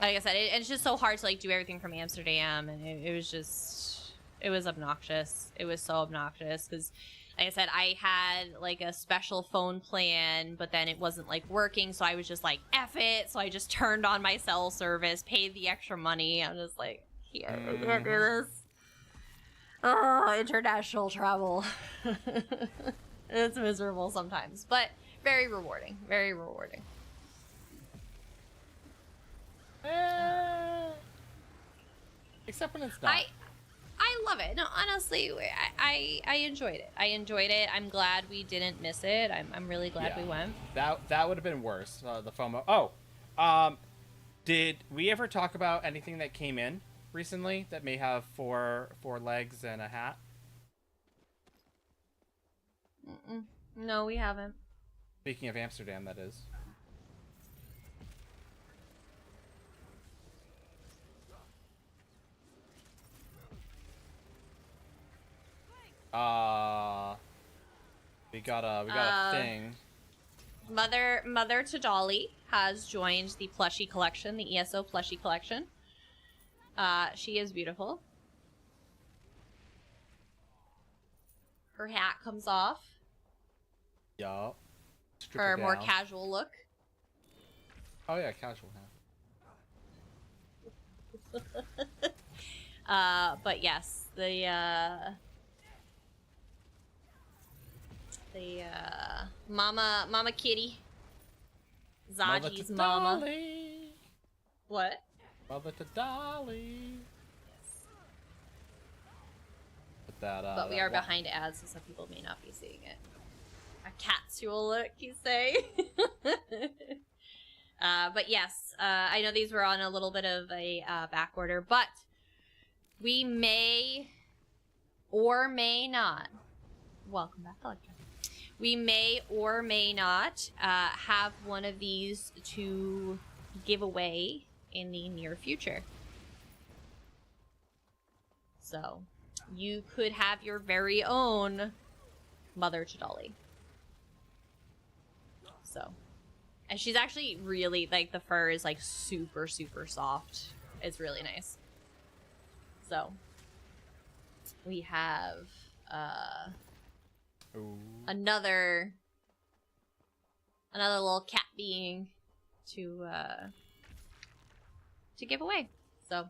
like I said, it's just so hard to do everything from Amsterdam, and it was obnoxious. It was so obnoxious because, like I said, I had a special phone plan, but then it wasn't working, so I was just F it. So I just turned on my cell service, paid the extra money. I'm just here, I can't do this. Oh, international travel. It's miserable sometimes, but very rewarding. Very rewarding. Except when it's not. I love it. No, honestly, I enjoyed it. I'm glad we didn't miss it. I'm really glad we went. That would have been worse. The FOMO. Did we ever talk about anything that came in recently that may have four legs and a hat? No, we haven't. Speaking of Amsterdam, that is. We got a thing. Mother to Dolly has joined the plushie collection, the ESO plushie collection. She is beautiful. Her hat comes off. Yup. For a more casual look. Oh yeah, casual hat. But yes, the Mama Kitty. Zaji's mama. Dolly. What? Mother to Dolly. Yes. But that, but we are behind ads, so some people may not be seeing it. A casual look, you say? But yes, I know these were on a little bit of a back order, but we may or may not. Welcome back, Electra. We may or may not have one of these to give away in the near future. So, you could have your very own Mother to Dolly. So, and she's actually really, like, the fur is, like, super, super soft. It's really nice. So, we have, another little cat being to give away. So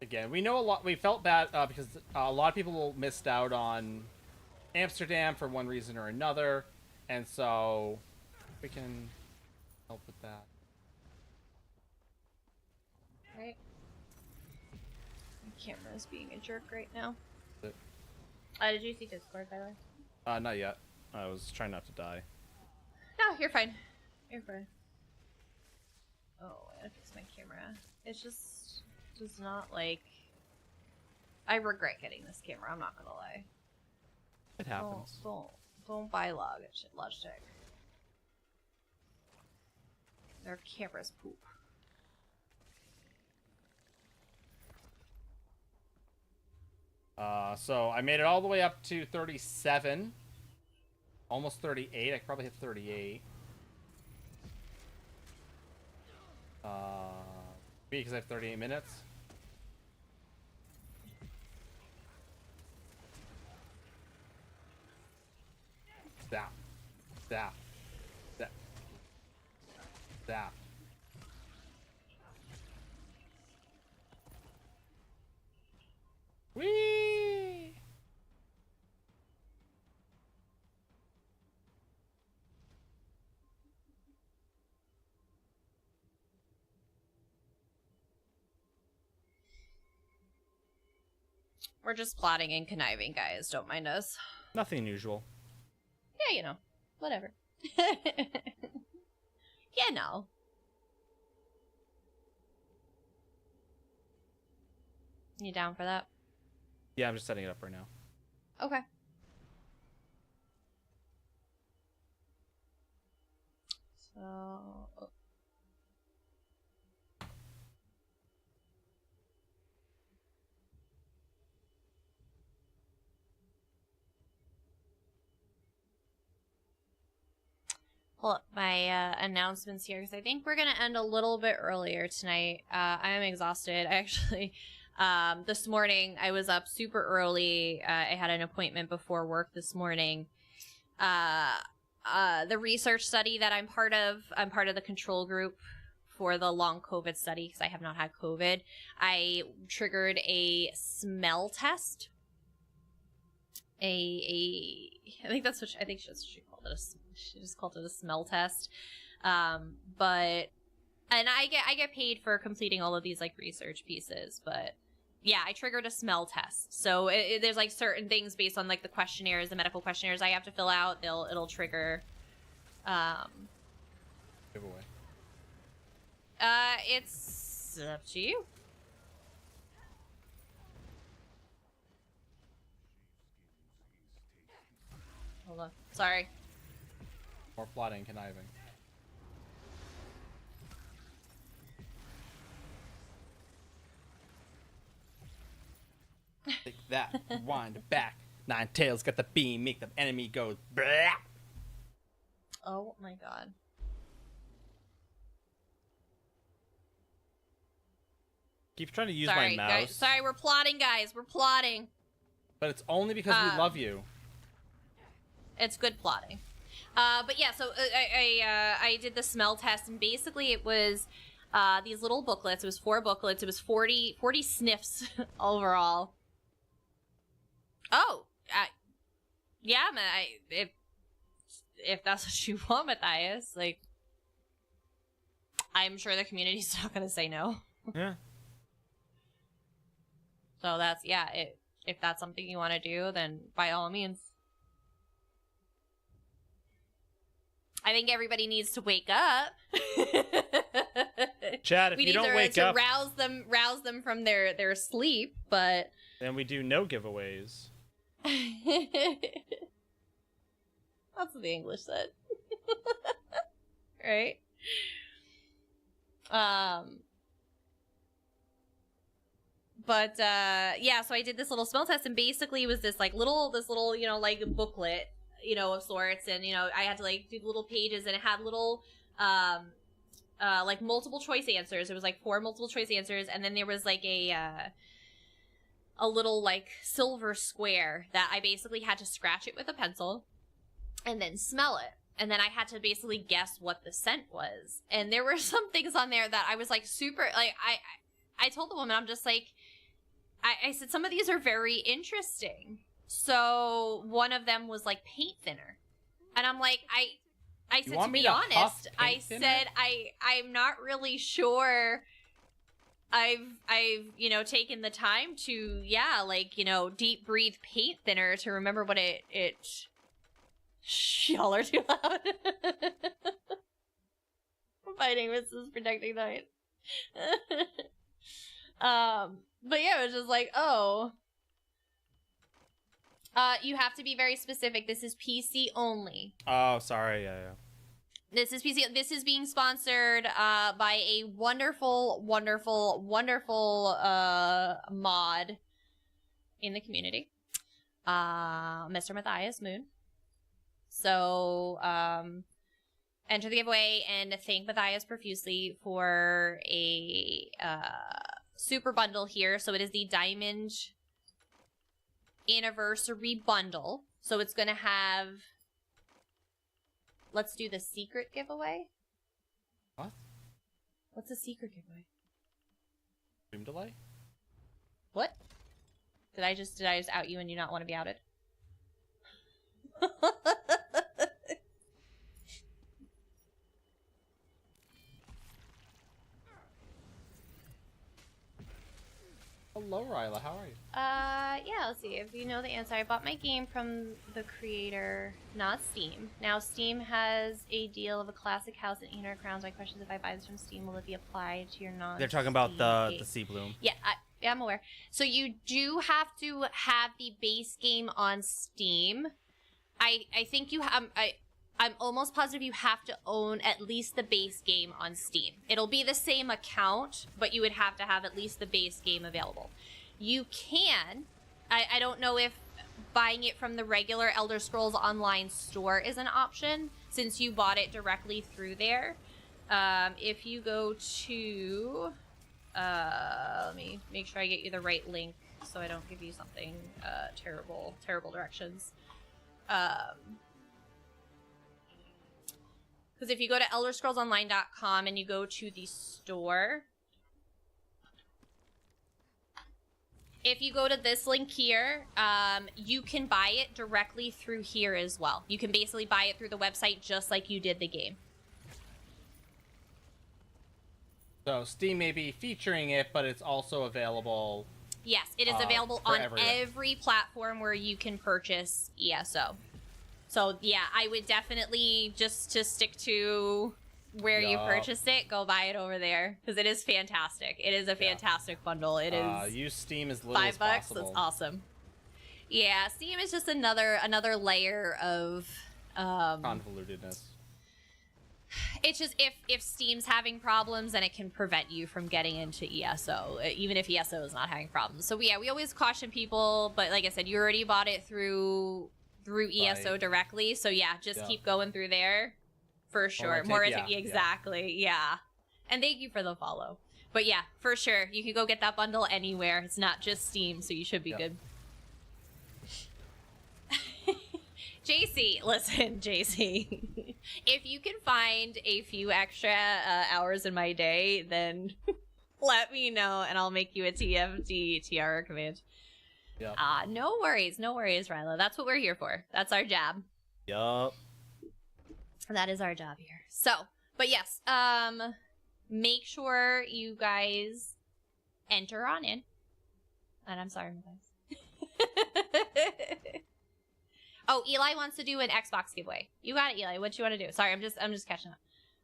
again, we know a lot. We felt bad because a lot of people missed out on Amsterdam for one reason or another, and so we can help with that. Right. My camera is being a jerk right now. Did you see Discord, by the way? Not yet. I was trying not to die. No, you're fine. You're fine. Oh, I gotta fix my camera. It's just does not like. I regret getting this camera. I'm not gonna lie. It happens. Don't buy Logitech. Their cameras poop. So I made it all the way up to 37. Almost 38. I could probably hit 38. Because I have 38 minutes. Zap. Zap. Zap. Zap. Whee! We're just plotting and conniving, guys. Don't mind us. Nothing unusual. Yeah, you know. Whatever. You know. You down for that? Yeah, I'm just setting it up right now. Okay. So... pull up my announcements here because I think we're gonna end a little bit earlier tonight. I am exhausted. I actually, this morning I was up super early. I had an appointment before work this morning. The research study that I'm part of the control group for the long COVID study because I have not had COVID. I triggered a smell test. I think that's what she called it. She just called it a smell test. And I get paid for completing all of these like research pieces, but yeah, I triggered a smell test. So there's like certain things based on like the questionnaires, the medical questionnaires I have to fill out. It'll trigger. Giveaway. It's up to you. hold on. Sorry. More plotting and conniving. Take that, wind back. Nine tails got the beam, make the enemy go. Blah. Oh my god. Keep trying to use Sorry, my mouse. guys. Sorry, we're plotting, guys. We're plotting. But it's only because we love you. It's good plotting. But yeah, so I did the smell test, and basically it was these little booklets. It was 4 booklets. It was 40 sniffs overall. Oh, yeah, man. If that's what you want, Matthias, like, I'm sure the community's not gonna say no. Yeah. So that's, yeah, if that's something you want to do, then by all means. I think everybody needs to wake up. Chad, if you don't wake up, rouse them from their sleep, but then we do no giveaways. That's what the English said. Right? But yeah, so I did this little smell test, and basically it was this little, you know, like booklet, you know, of sorts, and, you know, I had to like do little pages, and it had little like multiple choice answers. It was like 4 multiple choice answers, and then there was like a little like silver square that I basically had to scratch it with a pencil and then smell it. And then I had to basically guess what the scent was. And there were some things on there that I was like super, like, I told the woman, I'm just like, I said, some of these are very interesting. So one of them was like paint thinner. And I'm like, I said, to be honest, I said, I'm not really sure I've, you know, taken the time to, yeah, like, you know, deep breathe paint thinner to remember what it y'all are too loud. Fighting Mrs. Protecting Night. But yeah, it was just like, oh. You have to be very specific. This is PC only. Oh, sorry, yeah. This is PC. This is being sponsored by a wonderful, wonderful, wonderful mod in the community, Mr. Matthias Moon. So enter the giveaway and thank Matthias profusely for a super bundle here. So it is the Diamond Anniversary Bundle. So it's gonna have. Let's do the secret giveaway. What? What's a secret giveaway? Stream delay? What? Did I just out you and you not want to be outed? Hello, Ryla. How are you? Yeah, let's see. If you know the answer, I bought my game from the creator, not Steam. Now, Steam has a deal of a classic house in 800 crowns. My question is, if I buy this from Steam, will it be applied to your non-Steam? They're talking about the Sea Bloom. Yeah, I'm aware. So you do have to have the base game on Steam. I think you have... I'm almost positive you have to own at least the base game on Steam. It'll be the same account, but you would have to have at least the base game available. You can... I don't know if buying it from the regular Elder Scrolls Online store is an option, since you bought it directly through there. If you go to... let me make sure I get you the right link so I don't give you something terrible directions. Because if you go to ElderScrollsOnline.com and you go to the store, if you go to this link here, you can buy it directly through here as well. You can basically buy it through the website just like you did the game. So Steam may be featuring it, but it's also available. Yes, it is available on everyone. every platform where you can purchase ESO. So yeah, I would definitely, just to stick to where you purchased it, go buy it over there, because it is fantastic. It is a fantastic bundle. It is use Steam as little as $5. possible. That's awesome. Yeah, Steam is just another layer of convolutedness. It's just if Steam's having problems, then it can prevent you from getting into ESO, even if ESO is not having problems. So yeah, we always caution people, but like I said, you already bought it through ESO directly, so yeah, just keep going through there for sure. Exactly, yeah. And thank you for the follow. But yeah, for sure, you can go get that bundle anywhere. It's not just Steam, so you should be good. JC, listen, JC. If you can find a few extra hours in my day, then let me know and I'll make you a TFT Tiara command. Yep. No worries, Rylo. That's what we're here for. That's our job. Yup. That is our job here. So, but yes, make sure you guys enter on in. And I'm sorry, my guys. Oh, Eli wants to do an Xbox giveaway. You got it, Eli. What you want to do? Sorry, I'm just catching up.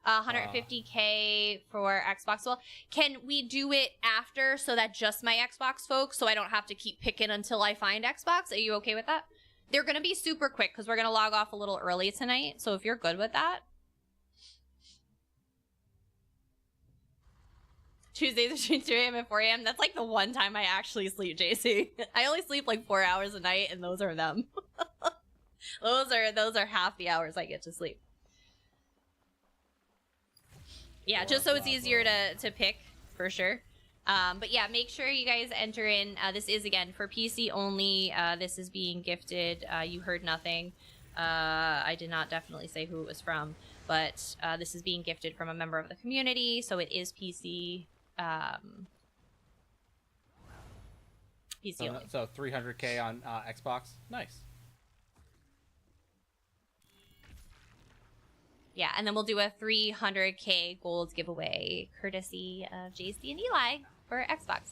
150K for Xbox. Well, can we do it after so that just my Xbox folks, so I don't have to keep picking until I find Xbox? Are you okay with that? They're going to be super quick because we're going to log off a little early tonight. So if you're good with that. Tuesdays between 3 a.m. and 4 a.m. That's like the one time I actually sleep, JC. I only sleep like 4 hours a night, and those are them. Those are half the hours I get to sleep. Yeah, just so it's easier to pick, for sure. But yeah, make sure you guys enter in. This is, again, for PC only. This is being gifted. You heard nothing. I did not definitely say who it was from. But this is being gifted from a member of the community, so it is PC. PC only. So 300K on Xbox? Nice. Yeah, and then we'll do a 300K gold giveaway courtesy of JC and Eli for Xbox.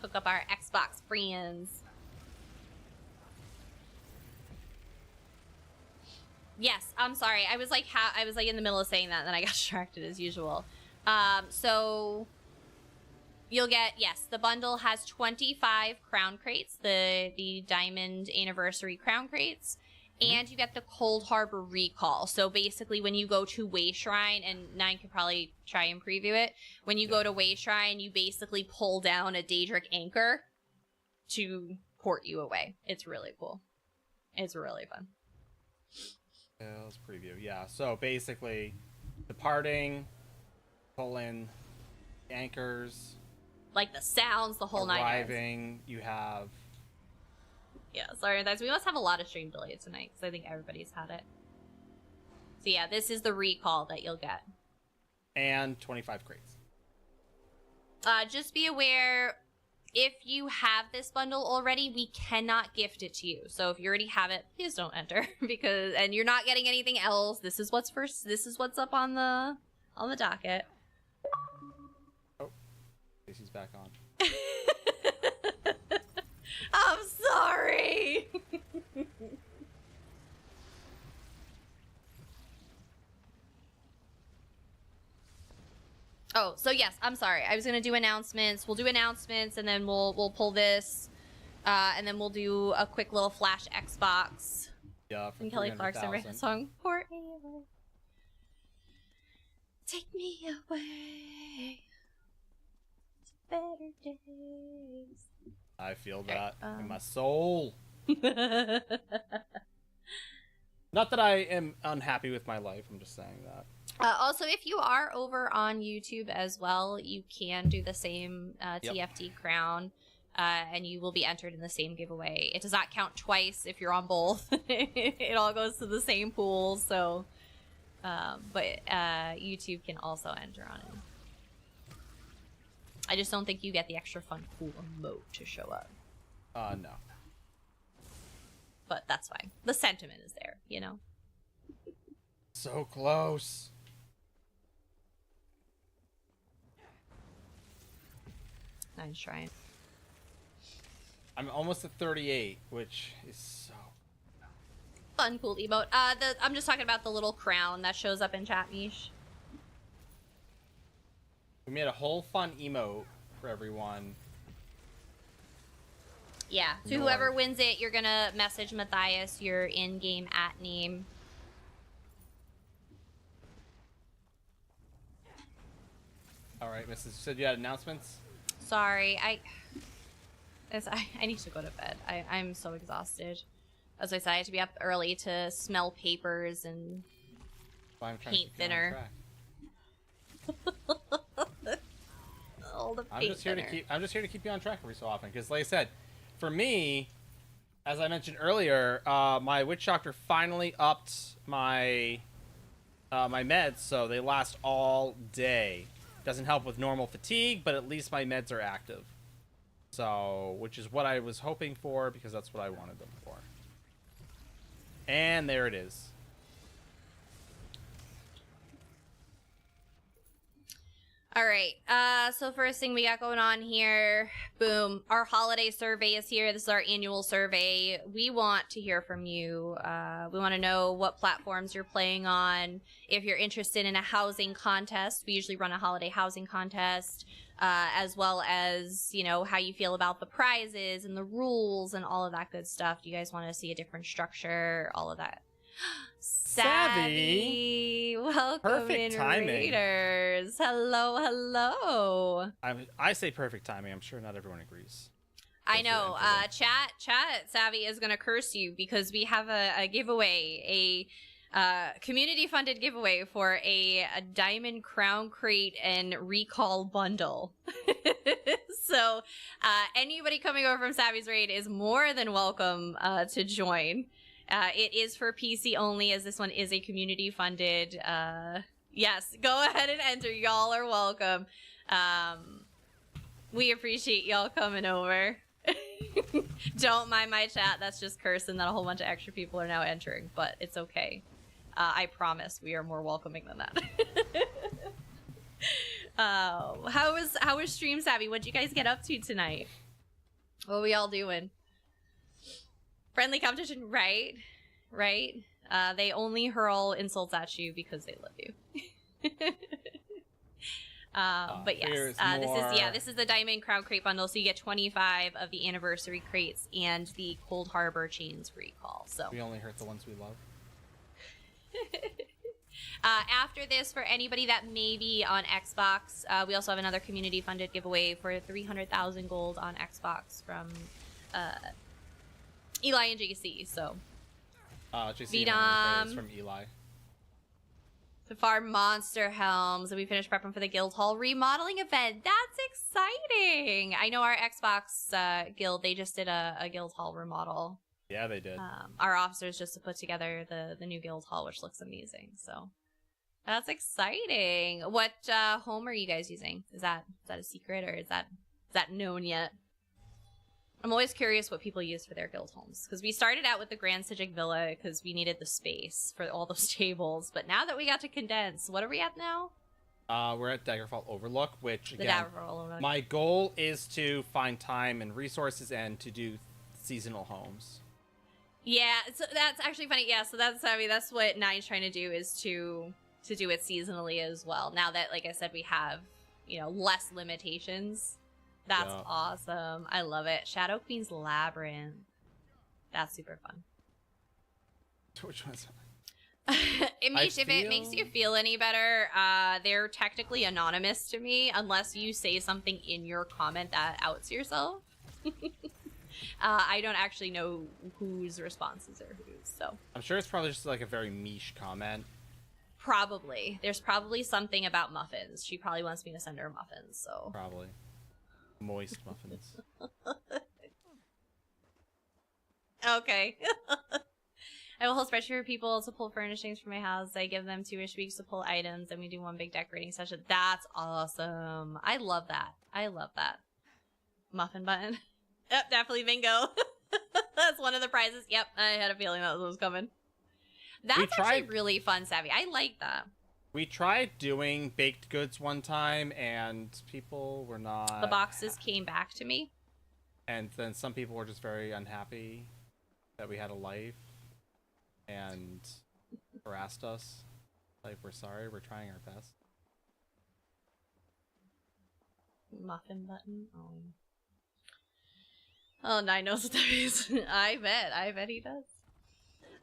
Hook up our Xbox friends. Yes, I'm sorry. I was like in the middle of saying that, and then I got distracted as usual. So you'll get, yes, the bundle has 25 crown crates, the diamond anniversary crown crates, and you get the Cold Harbor recall. So basically when you go to Way Shrine, and Nine could probably try and preview it, when you go to Way Shrine, you basically pull down a Daedric anchor to port you away. It's really cool. It's really fun. Yeah, let's preview. Yeah, so basically departing, pull in anchors, like the sounds, the whole night. Arriving, you have. Yeah, sorry guys. We must have a lot of stream delay tonight because I think everybody's had it. So yeah, this is the recall that you'll get. And 25 crates. Just be aware, if you have this bundle already, we cannot gift it to you. So if you already have it, please don't enter and you're not getting anything else. This is what's first. This is what's up on the docket. He's back on. I'm sorry. Oh, so yes, I'm sorry. I was gonna do announcements. We'll do announcements, and then we'll pull this, and then we'll do a quick little flash Xbox. Yeah, and Kelly Clarkson wrote a song. Port me away. Take me away. Better days. I feel that in my soul. Not that I am unhappy with my life, I'm just saying that. Also, if you are over on YouTube as well, you can do the same TFT crown, and you will be entered in the same giveaway. It does not count twice if you're on both. It all goes to the same pool, so... but YouTube can also enter on it. I just don't think you get the extra fun cool emote to show up. No. But that's fine. The sentiment is there, you know? So close. I'm trying. I'm almost at 38, which is so... Fun, cool emote. I'm just talking about the little crown that shows up in chat, Mish. We made a whole fun emote for everyone. Yeah. So whoever wins it, you're gonna message Matthias your in-game @name. All right, Mrs. You said you had announcements? Sorry, I need to go to bed. I'm so exhausted. As I said, I had to be up early to smell papers and paint thinner. All the paint thinner. I'm just here to keep you on track every so often, because like I said, for me, as I mentioned earlier, my witch doctor finally upped my my meds, so they last all day. Doesn't help with normal fatigue, but at least my meds are active. So, which is what I was hoping for, because that's what I wanted them for. And there it is. All right. So first thing we got going on here, boom, our holiday survey is here. This is our annual survey. We want to hear from you. We want to know what platforms you're playing on. If you're interested in a housing contest, we usually run a holiday housing contest, as well as, you know, how you feel about the prizes and the rules and all of that good stuff. Do you guys want to see a different structure? All of that. Savvy, welcome. Perfect in timing. Raiders. Hello, hello. I say perfect timing. I'm sure not everyone agrees. I know. Chat. Savvy is gonna curse you because we have a giveaway, a community-funded giveaway for a Diamond Crown Crate and Recall bundle. So anybody coming over from Savvy's Raid is more than welcome to join. It is for PC only, as this one is a community-funded. Yes, go ahead and enter. Y'all are welcome. We appreciate y'all coming over. Don't mind my chat. That's just cursing that a whole bunch of extra people are now entering, but it's okay. I promise we are more welcoming than that. How was Stream Savvy? What'd you guys get up to tonight? What are we all doing? Friendly competition, right? They only hurl insults at you because they love you. But yes, this is the Diamond Crown Crate bundle, so you get 25 of the anniversary crates and the Cold Harbor Chains Recall. So we only hurt the ones we love. After this, for anybody that may be on Xbox, we also have another community-funded giveaway for 300,000 gold on Xbox from Eli and JC. So JC is from Eli. To farm monster helms, and we finished prepping for the guild hall remodeling event. That's exciting. I know our Xbox guild, they just did a guild hall remodel. Yeah, they did. Our officers just to put together the new guild hall, which looks amazing. So that's exciting. What home are you guys using? Is that a secret, or is that known yet? I'm always curious what people use for their guild homes, because we started out with the Grand Sijic Villa because we needed the space for all those tables, but now that we got to condense, what are we at now? We're at Daggerfall Overlook, which again, my goal is to find time and resources and to do seasonal homes. Yeah, so that's actually funny. Yeah, so that's what Nine's trying to do, is to do it seasonally as well. Now that, like I said, we have, you know, less limitations. That's awesome. I love it. Shadow Queen's Labyrinth. That's super fun. Which one's If it makes you feel any better, they're technically anonymous to me unless you say something in your comment that outs yourself. I don't actually know whose responses are whose, so. I'm sure it's probably just like a very niche comment. Probably. There's probably something about muffins. She probably wants me to send her muffins, so. Probably. Moist muffins. Okay. I will hold spreadsheet for people to pull furnishings from my house. I give them 2-ish weeks to pull items, and we do one big decorating session. That's awesome. I love that. Muffin button. Yep, definitely bingo. That's one of the prizes. Yep, I had a feeling that was coming. That's actually really fun, Savvy. I like that. We tried doing baked goods one time, and people were not... The boxes came back to me. And then some people were just very unhappy that we had a life and harassed us. Like, we're sorry, we're trying our best. Muffin button. Oh, Nine knows what that is. I bet he does.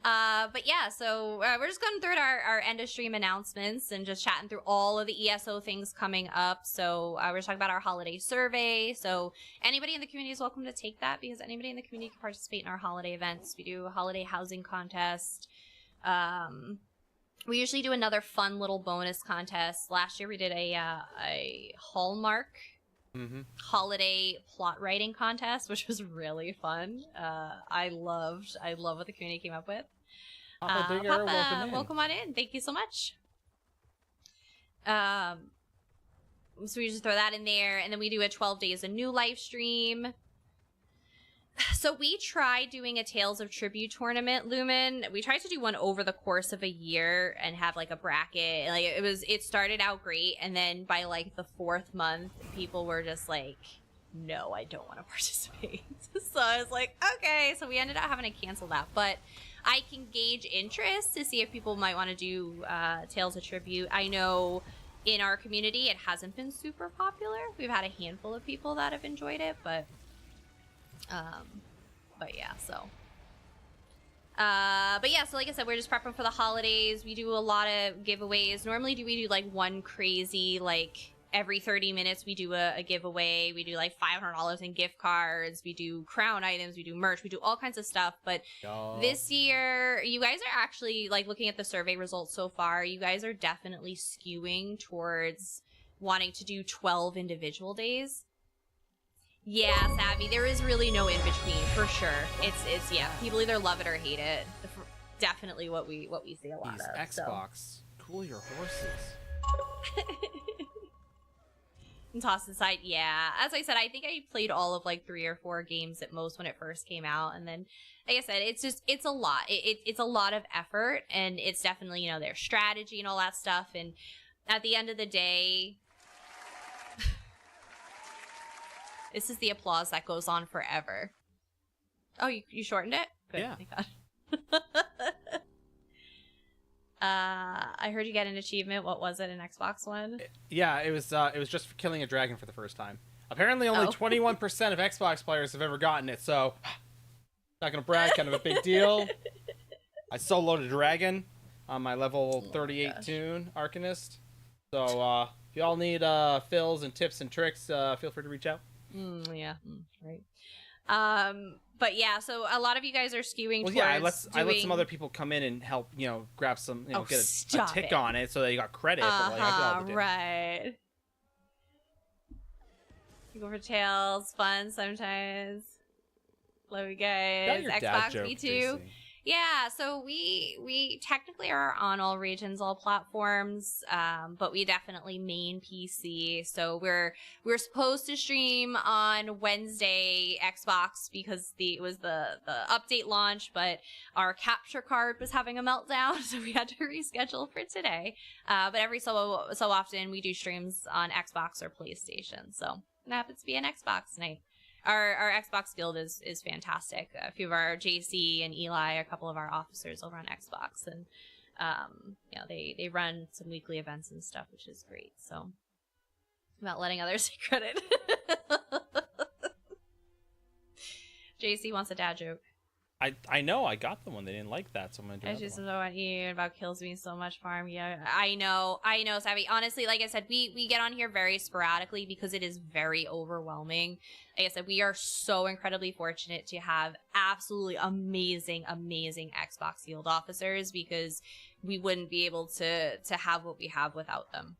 But yeah, so we're just going through our end of stream announcements and just chatting through all of the ESO things coming up. So we're talking about our holiday survey. So anybody in the community is welcome to take that, because anybody in the community can participate in our holiday events. We do a holiday housing contest. We usually do another fun little bonus contest. Last year we did a Hallmark holiday plot writing contest, which was really fun. I love what the community came up with. Papa Digger, welcome on in. Thank you so much. So we just throw that in there, and then we do a 12 Days of New live stream. So we tried doing a Tales of Tribute tournament, Lumen. We tried to do one over the course of a year and have like a bracket. Like it started out great, and then by like the 4th month, people were just like, no, I don't want to participate. So I was like, okay. So we ended up having to cancel that. But I can gauge interest to see if people might want to do Tales of Tribute. I know in our community it hasn't been super popular. We've had a handful of people that have enjoyed it, but yeah, so like I said, we're just prepping for the holidays. We do a lot of giveaways. Normally we do like one crazy, like every 30 minutes we do a giveaway. We do like $500 in gift cards. We do crown items. We do merch. We do all kinds of stuff. But this year, you guys are actually, like, looking at the survey results so far, you guys are definitely skewing towards wanting to do 12 individual days. Yeah, Savvy, there is really no in between, for sure. It's yeah, people either love it or hate it. Definitely what we see a lot of. Xbox, so. Cool your horses. And toss aside, yeah. As I said, I think I played all of like 3 or 4 games at most when it first came out, and then, like I said, it's a lot. It's a lot of effort, and it's definitely, you know, their strategy and all that stuff. And at the end of the day. This is the applause that goes on forever. Oh, you shortened it? Good. Yeah. Thank God. I heard you get an achievement. What was it? An Xbox one? Yeah, it was just for killing a dragon for the first time. Apparently, only 21% of Xbox players have ever gotten it. So, not gonna brag. Kind of a big deal. I soloed a dragon on my level 38 Toon Arcanist. So, if y'all need fills and tips and tricks, feel free to reach out. Yeah, right. But yeah, so a lot of you guys are skewing towards I let some other people come in and help, you know, grab some, you know, get a tick on it so that you got credit. But, like, I did all the right. You go for tails, fun sometimes. Love you guys. Xbox, me too. Yeah, so we technically are on all regions, all platforms, but we definitely main PC. So we're supposed to stream on Wednesday Xbox because it was the update launch, but our capture card was having a meltdown, so we had to reschedule for today. But every so often we do streams on Xbox or PlayStation, so it happens to be an Xbox night. Our Xbox guild is fantastic. A few of our JC and Eli, a couple of our officers over on Xbox, and you know, they run some weekly events and stuff, which is great. So, about letting others take credit. JC wants a dad joke. I know, I got the one. They didn't like that, so I'm gonna do it. I just know about you, about kills me so much, Farm. Yeah, I know, Savvy. Honestly, like I said, we get on here very sporadically because it is very overwhelming. Like I said, we are so incredibly fortunate to have absolutely amazing Xbox Guild officers, because we wouldn't be able to have what we have without them.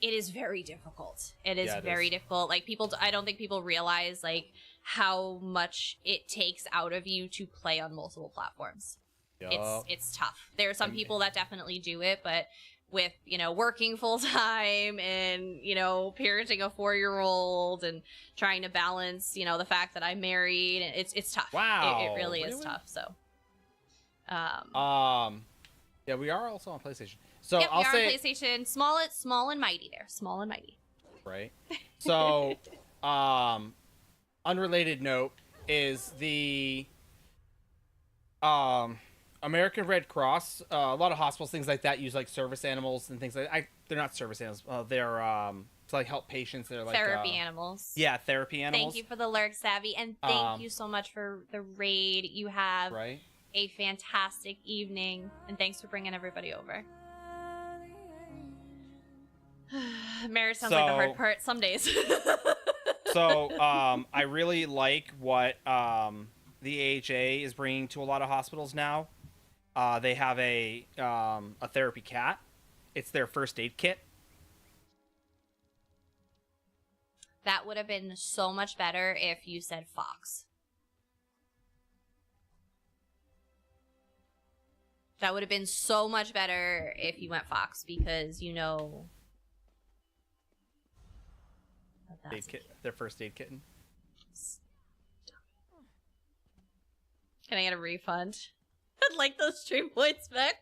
It is very difficult. It is very difficult. Like, I don't think people realize, like, how much it takes out of you to play on multiple platforms. It's tough. There are some people that definitely do it, but with, you know, working full time and, you know, parenting a 4-year-old and trying to balance, you know, the fact that I'm married, it's tough. Wow. It really is tough. So, yeah, we are also on PlayStation. So yep, I'll say on PlayStation, small and mighty there. Small and mighty. Right. So, unrelated note is the American Red Cross, a lot of hospitals, things like that, use like service animals and things like that. They're not service animals. They're to like help patients. They're like therapy animals. Yeah, therapy animals. Thank you for the lurk, Savvy, and thank you so much for the raid. You have a fantastic evening, and thanks for bringing everybody over. Marriage sounds like the hard part some days. So I really like what the AHA is bringing to a lot of hospitals now. They have a therapy cat. It's their first aid kit. That would have been so much better if you said fox. That would have been so much better if you went fox, because you know... Their first aid kitten. Can I get a refund? I'd like those stream points back.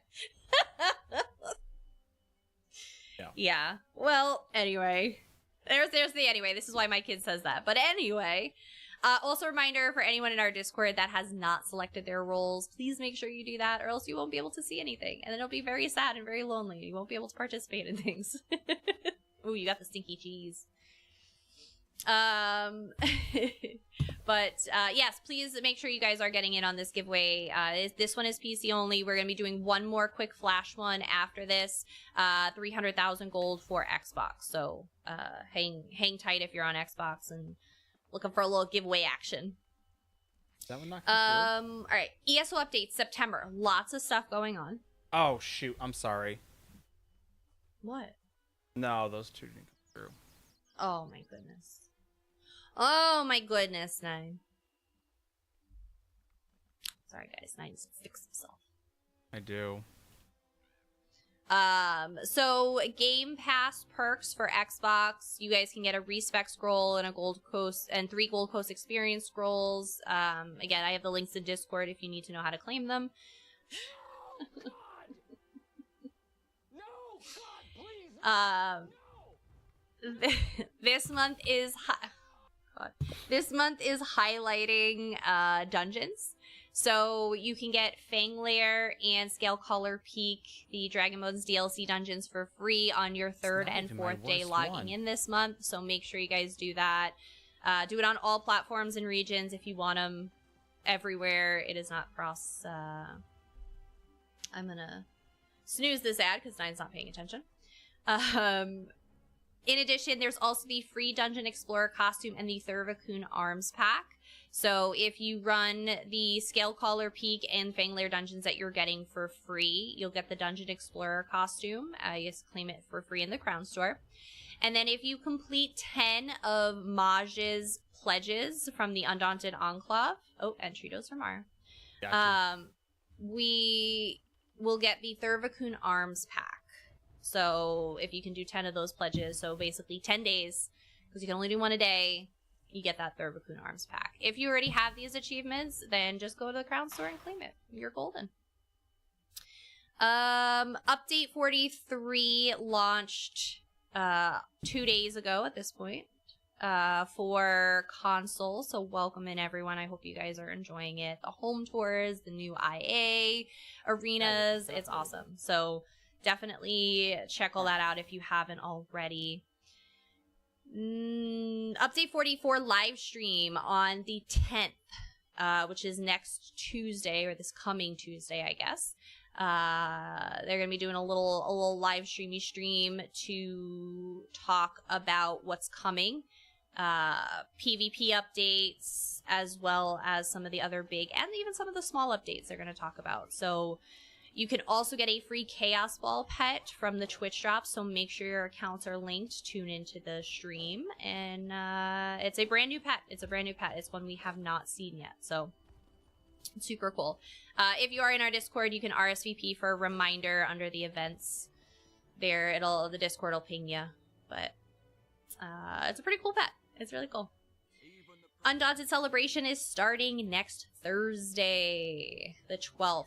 Yeah. Well, anyway. There's the anyway. This is why my kid says that. But anyway. Also, a reminder for anyone in our Discord that has not selected their roles, please make sure you do that, or else you won't be able to see anything. And then it'll be very sad and very lonely. You won't be able to participate in things. Ooh, you got the stinky cheese. But yes, please make sure you guys are getting in on this giveaway. This one is PC only. We're gonna be doing one more quick flash one after this. 300,000 gold for Xbox. So hang tight if you're on Xbox and looking for a little giveaway action. Is that one not all right, ESO updates September. Lots of stuff going on. Oh shoot, I'm sorry. What? No, those two didn't come through. Oh my goodness. Oh my goodness, Nine. Sorry guys, Nine needs to fix himself. I do. So Game Pass perks for Xbox. You guys can get a respec scroll and a Gold Coast and 3 Gold Coast experience scrolls. Again, I have the links in Discord if you need to know how to claim them. This month is highlighting dungeons, so you can get Fanglair and Scalecaller Peak, the Dragon Modes DLC dungeons, for free on your 3rd and 4th day logging in this month. So make sure you guys do that. Do it on all platforms and regions if you want them everywhere. It is not cross. I'm gonna snooze this ad because Nine's not paying attention. In addition, there's also the free Dungeon Explorer costume and the Thurvokun arms pack. So if you run the Scalecaller Peak and Fanglair dungeons that you're getting for free, you'll get the Dungeon Explorer costume. You just claim it for free in the Crown Store. And then if you complete 10 of Maj's pledges from the Undaunted Enclave, and Tritos from Mara, gotcha. We will get the Thurvokun arms pack. So if you can do 10 of those pledges, so basically 10 days, because you can only do one a day, you get that Thurvokun arms pack. If you already have these achievements, then just go to the Crown Store and claim it. You're golden. Update 43 launched 2 days ago at this point for console. So welcome in, everyone. I hope you guys are enjoying it. The home tours, the new IA arenas, it's awesome. So definitely check all that out if you haven't already. Update 44 live stream on the 10th, which is next Tuesday, or this coming Tuesday, I guess. They're gonna be doing a little live stream to talk about what's coming, PvP updates, as well as some of the other big and even some of the small updates they're gonna talk about. So you can also get a free Chaos Ball pet from the Twitch drop, so make sure your accounts are linked. Tune into the stream, and it's a brand new pet. It's one we have not seen yet, so it's super cool. If you are in our Discord, you can RSVP for a reminder under the events. There, the Discord will ping you, but it's a pretty cool pet. It's really cool. Undaunted Celebration is starting next Thursday, the 12th.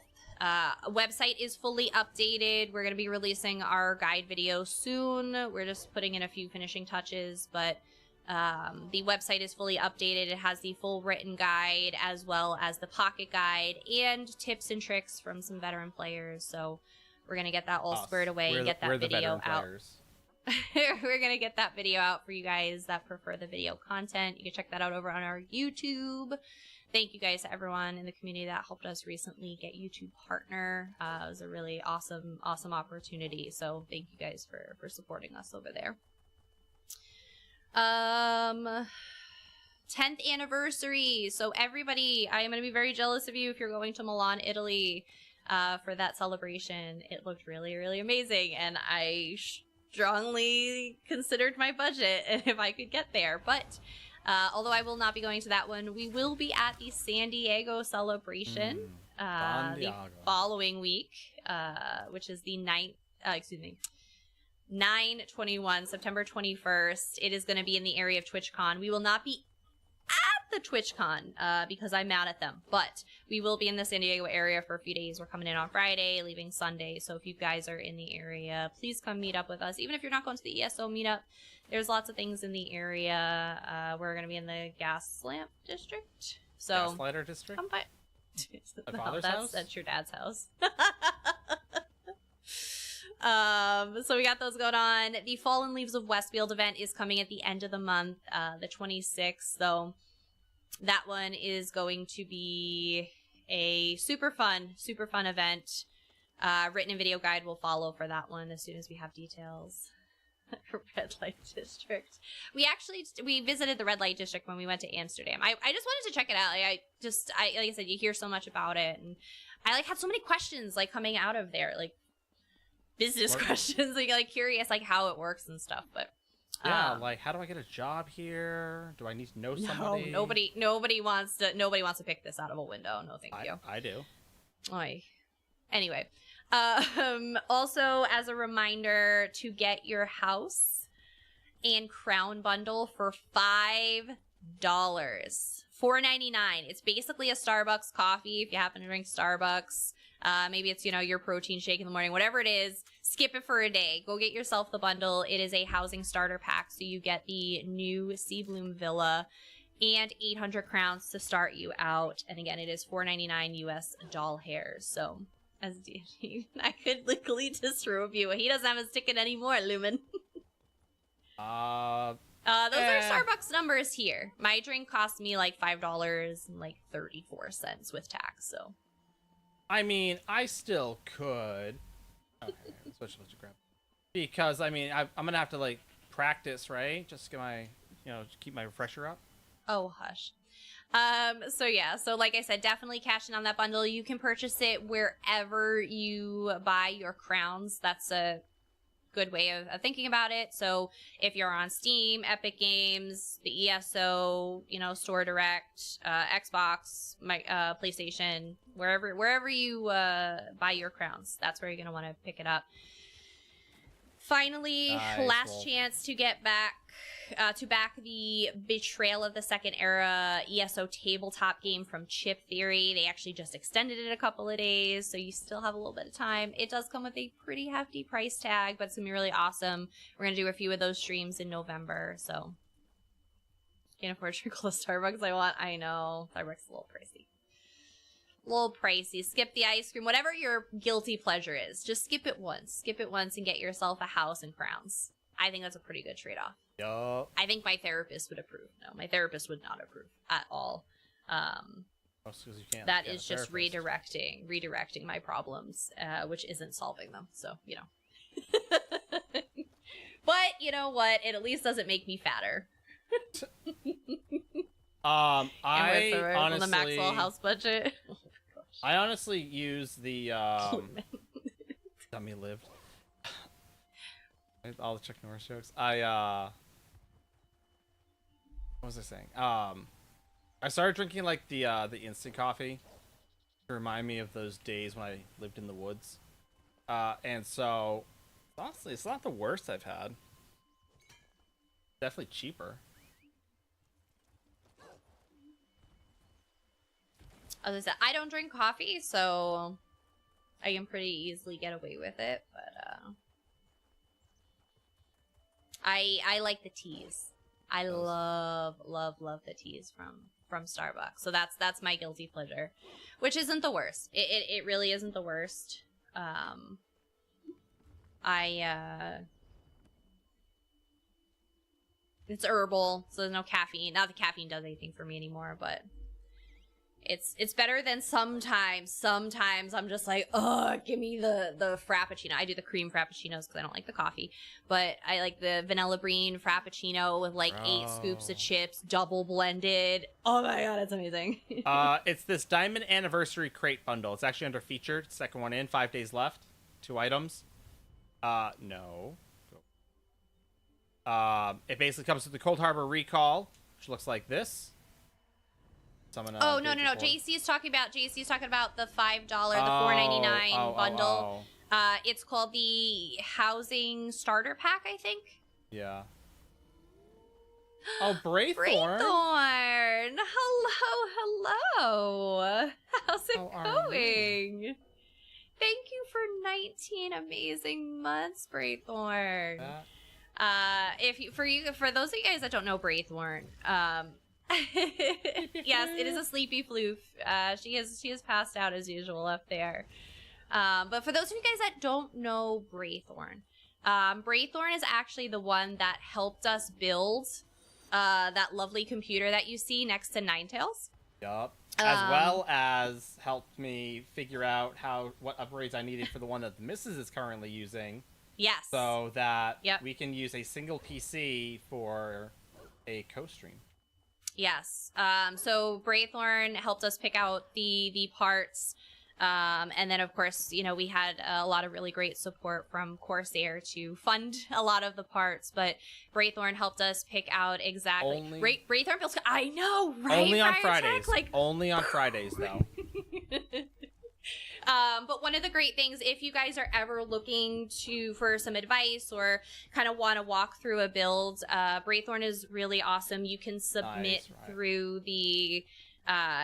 Website is fully updated. We're going to be releasing our guide video soon. We're just putting in a few finishing touches, but The website is fully updated. It has the full written guide as well as the pocket guide and tips and tricks from some veteran players. So we're going to get that all squared away and get that video out. We're going to get that video out for you guys that prefer the video content. You can check that out over on our YouTube. Thank you guys to everyone in the community that helped us recently get YouTube partner. It was a really awesome opportunity. So thank you guys for supporting us over there. 10th anniversary. So everybody, I am going to be very jealous of you if you're going to Milan, Italy, for that celebration. It looked really, really amazing. And I strongly considered my budget and if I could get there. But although I will not be going to that one, we will be at the San Diego celebration the following week, which is the 9/21, September 21st. It is going to be in the area of TwitchCon. We will not be at the TwitchCon because I'm mad at them, but we will be in the San Diego area for a few days. We're coming in on Friday, leaving Sunday. So if you guys are in the area, please come meet up with us. Even if you're not going to the ESO meetup, there's lots of things in the area. We're going to be in the Gas Lamp District. So Gaslighter District? Come by. My father's house? That's your dad's house. So we got those going on. The Fallen Leaves of Westfield event is coming at the end of the month, the 26th. So that one is going to be a super fun event. Written and video guide will follow for that one as soon as we have details. Red Light District. We visited the Red Light District when we went to Amsterdam. I just wanted to check it out. Like I said, you hear so much about it, and I had so many questions coming out of there, business questions, curious how it works and stuff. But yeah, how do I get a job here? Do I need to know somebody? Nobody wants to pick this out of a window. No, thank you. I do. Oy. Anyway, also as a reminder to get your house and crown bundle for $5, $4.99. It's basically a Starbucks coffee if you happen to drink Starbucks. Maybe it's, your protein shake in the morning, whatever it is, skip it for a day. Go get yourself the bundle. It is a housing starter pack. So you get the new Sea Bloom Villa and 800 crowns to start you out. And again, it is $4.99 US doll hairs. So as D&D, I could legally disrobe you. He doesn't have his ticket anymore, Lumen. Those are Starbucks numbers here. My drink cost me $5 and 34 cents with tax, so. I mean, I still could. Okay, switch to grab. Because I'm gonna have to practice, right? Just get my, keep my refresher up. Oh, hush. So yeah, so like I said, definitely cash in on that bundle. You can purchase it wherever you buy your crowns. That's a good way of thinking about it. So if you're on Steam, Epic Games, the ESO, Store Direct, Xbox, PlayStation, wherever you buy your crowns, that's where you're going to want to pick it up. Finally, last chance to get back the Betrayal of the Second Era ESO tabletop game from Chip Theory. They actually just extended it a couple of days, so you still have a little bit of time. It does come with a pretty hefty price tag, but it's going to be really awesome. We're going to do a few of those streams in November, so can't afford to drink all the Starbucks I want. I know, Starbucks is a little pricey. Skip the ice cream, whatever your guilty pleasure is. Just skip it once and get yourself a house and crowns. I think that's a pretty good trade-off. Yup. I think my therapist would approve. No, my therapist would not approve at all. That is just redirecting my problems, which isn't solving them. So, But you know what? It at least doesn't make me fatter. I honestly, the Maxwell House budget. I honestly use the Dummy lived. All the Chuck Norris jokes. What was I saying? I started drinking the instant coffee to remind me of those days when I lived in the woods. And so honestly, it's not the worst I've had. Definitely cheaper. As I said, I don't drink coffee, so I can pretty easily get away with it, but I like the teas. I love the teas from Starbucks. So that's my guilty pleasure, which isn't the worst. It really isn't the worst. It's herbal, so there's no caffeine. Not that caffeine does anything for me anymore, but it's better than sometimes. Sometimes I'm just like, oh, give me the frappuccino. I do the cream frappuccinos because I don't like the coffee, but I like the vanilla bean frappuccino with like 8 scoops of chips, double blended. Oh my god, it's amazing. It's this Diamond Anniversary Crate bundle. It's actually under featured. Second one in. 5 days left. 2 items. No. It basically comes with the Cold Harbor Recall, which looks like this. Oh no! JC is talking about the $5, the $4.99 bundle. It's called the Housing Starter Pack, I think. Yeah. Oh, Braithorn. Braithorn. Hello. How's it going? Thank you for 19 amazing months, Braithorn. For those of you guys that don't know Braithorn, yes, it is a sleepy floof. She has passed out as usual up there. But for those of you guys that don't know Braithorn, Braithorn is actually the one that helped us build that lovely computer that you see next to Ninetales. Yup. As well as helped me figure out what upgrades I needed for the one that the Missus is currently using. Yes. So that we can use a single PC for a co-stream. Yes. So Braithorn helped us pick out the parts. And then, of course, we had a lot of really great support from Corsair to fund a lot of the parts. But Braithorn helped us pick out exactly. Braithorn builds. I know, right? Only on Fridays. Only on Fridays, though. But one of the great things, if you guys are ever looking for some advice or kind of want to walk through a build, Braithorn is really awesome. You can submit through the...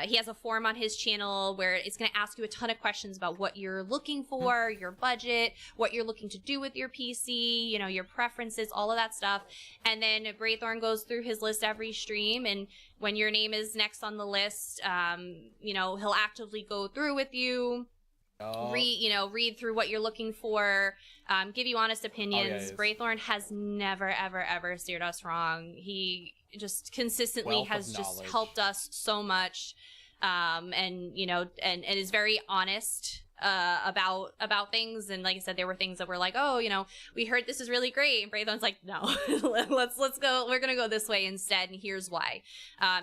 he has a form on his channel where it's going to ask you a ton of questions about what you're looking for, your budget, what you're looking to do with your PC, your preferences, all of that stuff. And then Braithorn goes through his list every stream, and when your name is next on the list, he'll actively go through with you. Read through what you're looking for, give you honest opinions. Braithorn has never, ever, ever steered us wrong. He just consistently has just helped us so much, and is very honest about things. And like I said, there were things that were like, we heard this is really great, and Braithorn's like, no, let's go. We're gonna go this way instead, and here's why.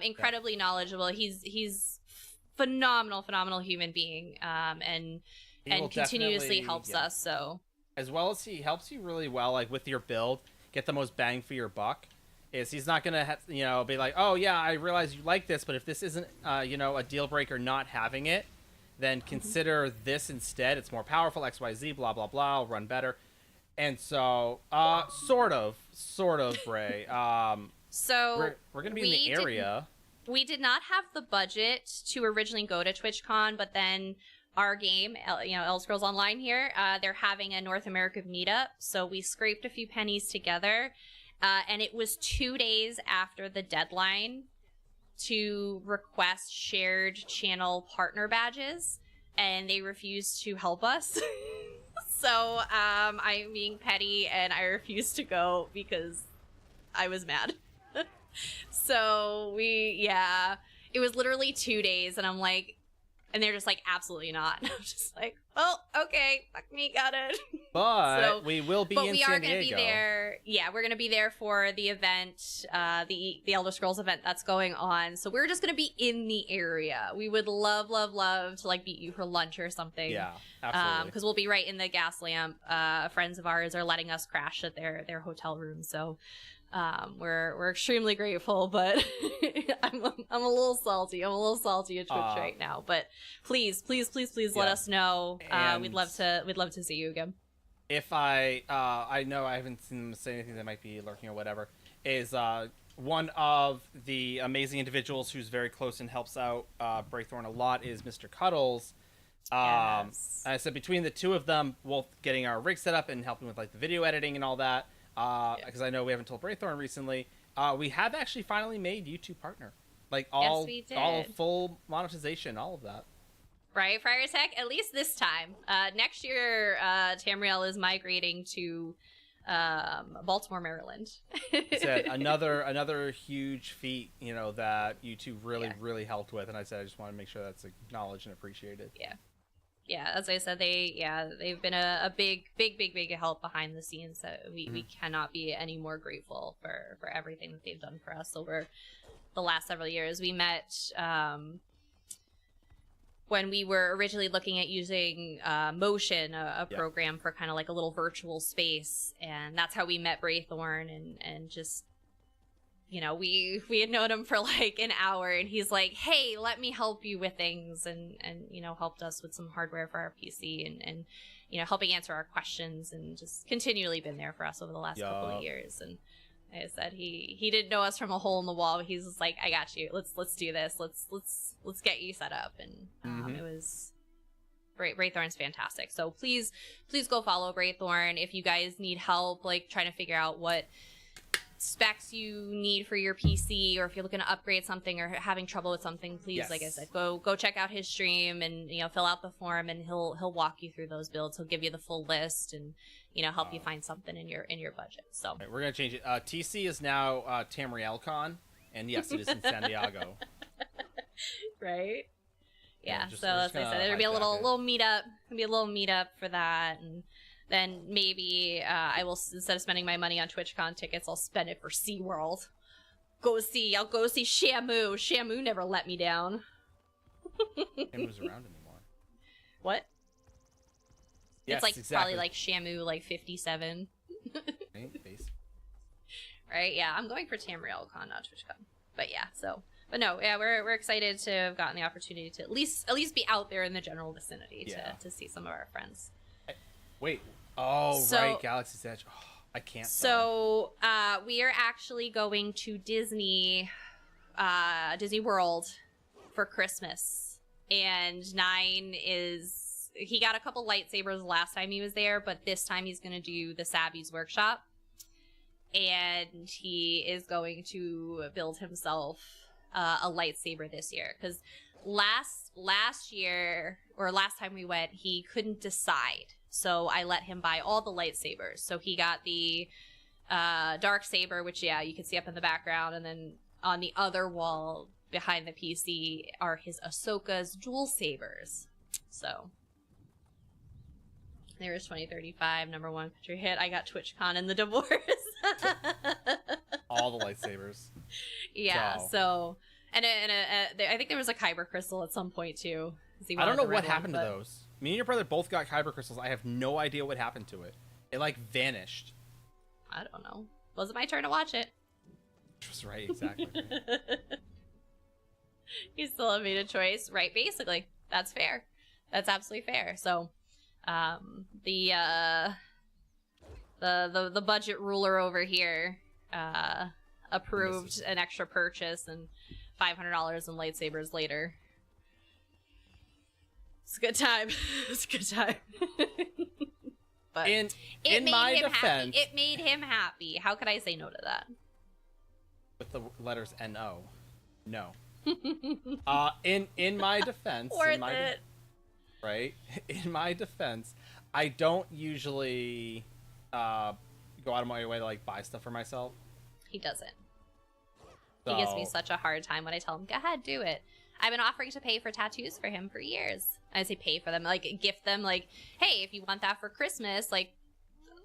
Incredibly knowledgeable. He's phenomenal human being, and continuously helps us. So as well as he helps you really well, like with your build, get the most bang for your buck. Is he's not gonna be like, oh yeah, I realize you like this, but if this isn't a deal breaker not having it, then consider this instead. It's more powerful, XYZ, blah blah blah, will run better. And so sort of Bray, so we're gonna be in the area. We did not have the budget to originally go to TwitchCon, but then our game, Elder Scrolls Online here, they're having a North America meetup, so we scraped a few pennies together, and it was 2 days after the deadline to request shared channel partner badges, and they refused to help us. So I'm being petty, and I refused to go because I was mad. So it was literally 2 days, and I'm like, and they're just like, absolutely not. And I'm just like, well, okay, fuck me, got it. But we will be in San Diego. But we are going to be there. Yeah, we're going to be there for the event, the Elder Scrolls event that's going on. So we're just going to be in the area. We would love to like meet you for lunch or something. Yeah, absolutely. Because we'll be right in the gas lamp. Friends of ours are letting us crash at their hotel room. So we're extremely grateful, but I'm a little salty. I'm a little salty at Twitch right now. But please let us know. We'd love to see you again. If I know I haven't seen them say anything that might be lurking or whatever, is one of the amazing individuals who's very close and helps out Braithorn a lot is Mr. Cuddles. Yes. I said between the two of them, both getting our rig set up and helping with like the video editing and all that. Because I know we haven't told Braithorn recently. We have actually finally made YouTube partner. Like Yes, we all did. full monetization, all of that. Right, Friar Tech? At least this time. Next year, Tamriel is migrating to Baltimore, Maryland. Said another huge feat, you know, that YouTube really helped with, and I said I just want to make sure that's acknowledged and appreciated. Yeah, as I said, they've been a big help behind the scenes. So we cannot be any more grateful for everything that they've done for us over the last several years. We met when we were originally looking at using Motion, a program for kind of like a little virtual space, and that's how we met Braithorn, and just, you know, we had known him for like an hour, and he's like, hey, let me help you with things, and you know, helped us with some hardware for our PC, and you know, helping answer our questions, and just continually been there for us over the last couple of years. And like I said, he didn't know us from a hole in the wall. He's just like, I got you. Let's do this. Let's get you set up. And it was Braithorn's fantastic. So please go follow Braithorn if you guys need help, like trying to figure out what specs you need for your PC, or if you're looking to upgrade something or having trouble with something. Please, like I said, go check out his stream, and you know, fill out the form, and he'll walk you through those builds. He'll give you the full list, and you know, help you find something in your budget. So right, we're gonna change it. TC is now TamrielCon, and yes, it is in San Diego. Right. Yeah. Just, so as I said, there'll be a little meetup. There'll be a little meetup for that, and then maybe I will, instead of spending my money on TwitchCon tickets, I'll spend it for SeaWorld. I'll go see Shamu. Shamu never let me down. Shamu's around anymore. What? Yes, it's like exactly. Probably like Shamu like 57. Right? Yeah, I'm going for TamrielCon, not TwitchCon. But yeah, but no, yeah, we're excited to have gotten the opportunity to at least be out there in the general vicinity to see some of our friends. Wait. Oh, right, Galaxy's Edge. Oh, I can't. So, we are actually going to Disney World for Christmas, and he got a couple lightsabers last time he was there, but this time he's going to do the Savvy's workshop, and he is going to build himself a lightsaber this year, because last year, or last time we went, he couldn't decide. So I let him buy all the lightsabers. So he got the dark saber, which, yeah, you can see up in the background. And then on the other wall behind the PC are his Ahsoka's dual sabers. So there's 2035, number one country hit. I got TwitchCon in the divorce. All the lightsabers. Yeah, so and I think there was a kyber crystal at some point, too. I don't know what happened to those. Me and your brother both got kyber crystals. I have no idea what happened to it. It, like, vanished. I don't know. Wasn't my turn to watch it. That's right, exactly. Right. You still have made a choice, right? Basically. That's fair. That's absolutely fair. So, the budget ruler over here, approved an extra purchase, and $500 in lightsabers later. It's a good time. It's a good time. But in my defense, it made him happy. How could I say no to that? With the letters N-O. No. In my defense, Worth it. Right? In my defense, I don't usually go out of my way to, like, buy stuff for myself. He doesn't. So... He gives me such a hard time when I tell him, go ahead, do it. I've been offering to pay for tattoos for him for years. I say pay for them, like gift them, like, hey, if you want that for Christmas, like,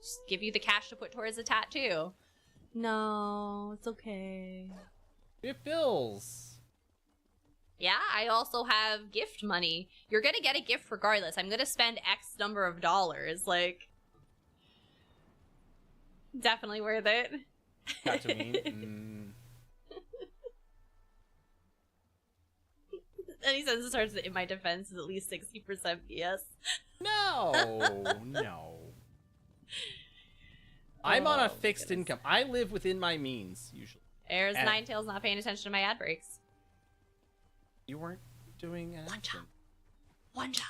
just give you the cash to put towards a tattoo. No, it's okay. We have bills. Yeah, I also have gift money. You're gonna get a gift regardless. I'm gonna spend X number of dollars. Like, definitely worth it. Tatooine. And he says it starts in my defense is at least 60% BS. No. I'm on a fixed income. I live within my means, usually. There's Ninetales not paying attention to my ad breaks. You weren't doing anything. One job.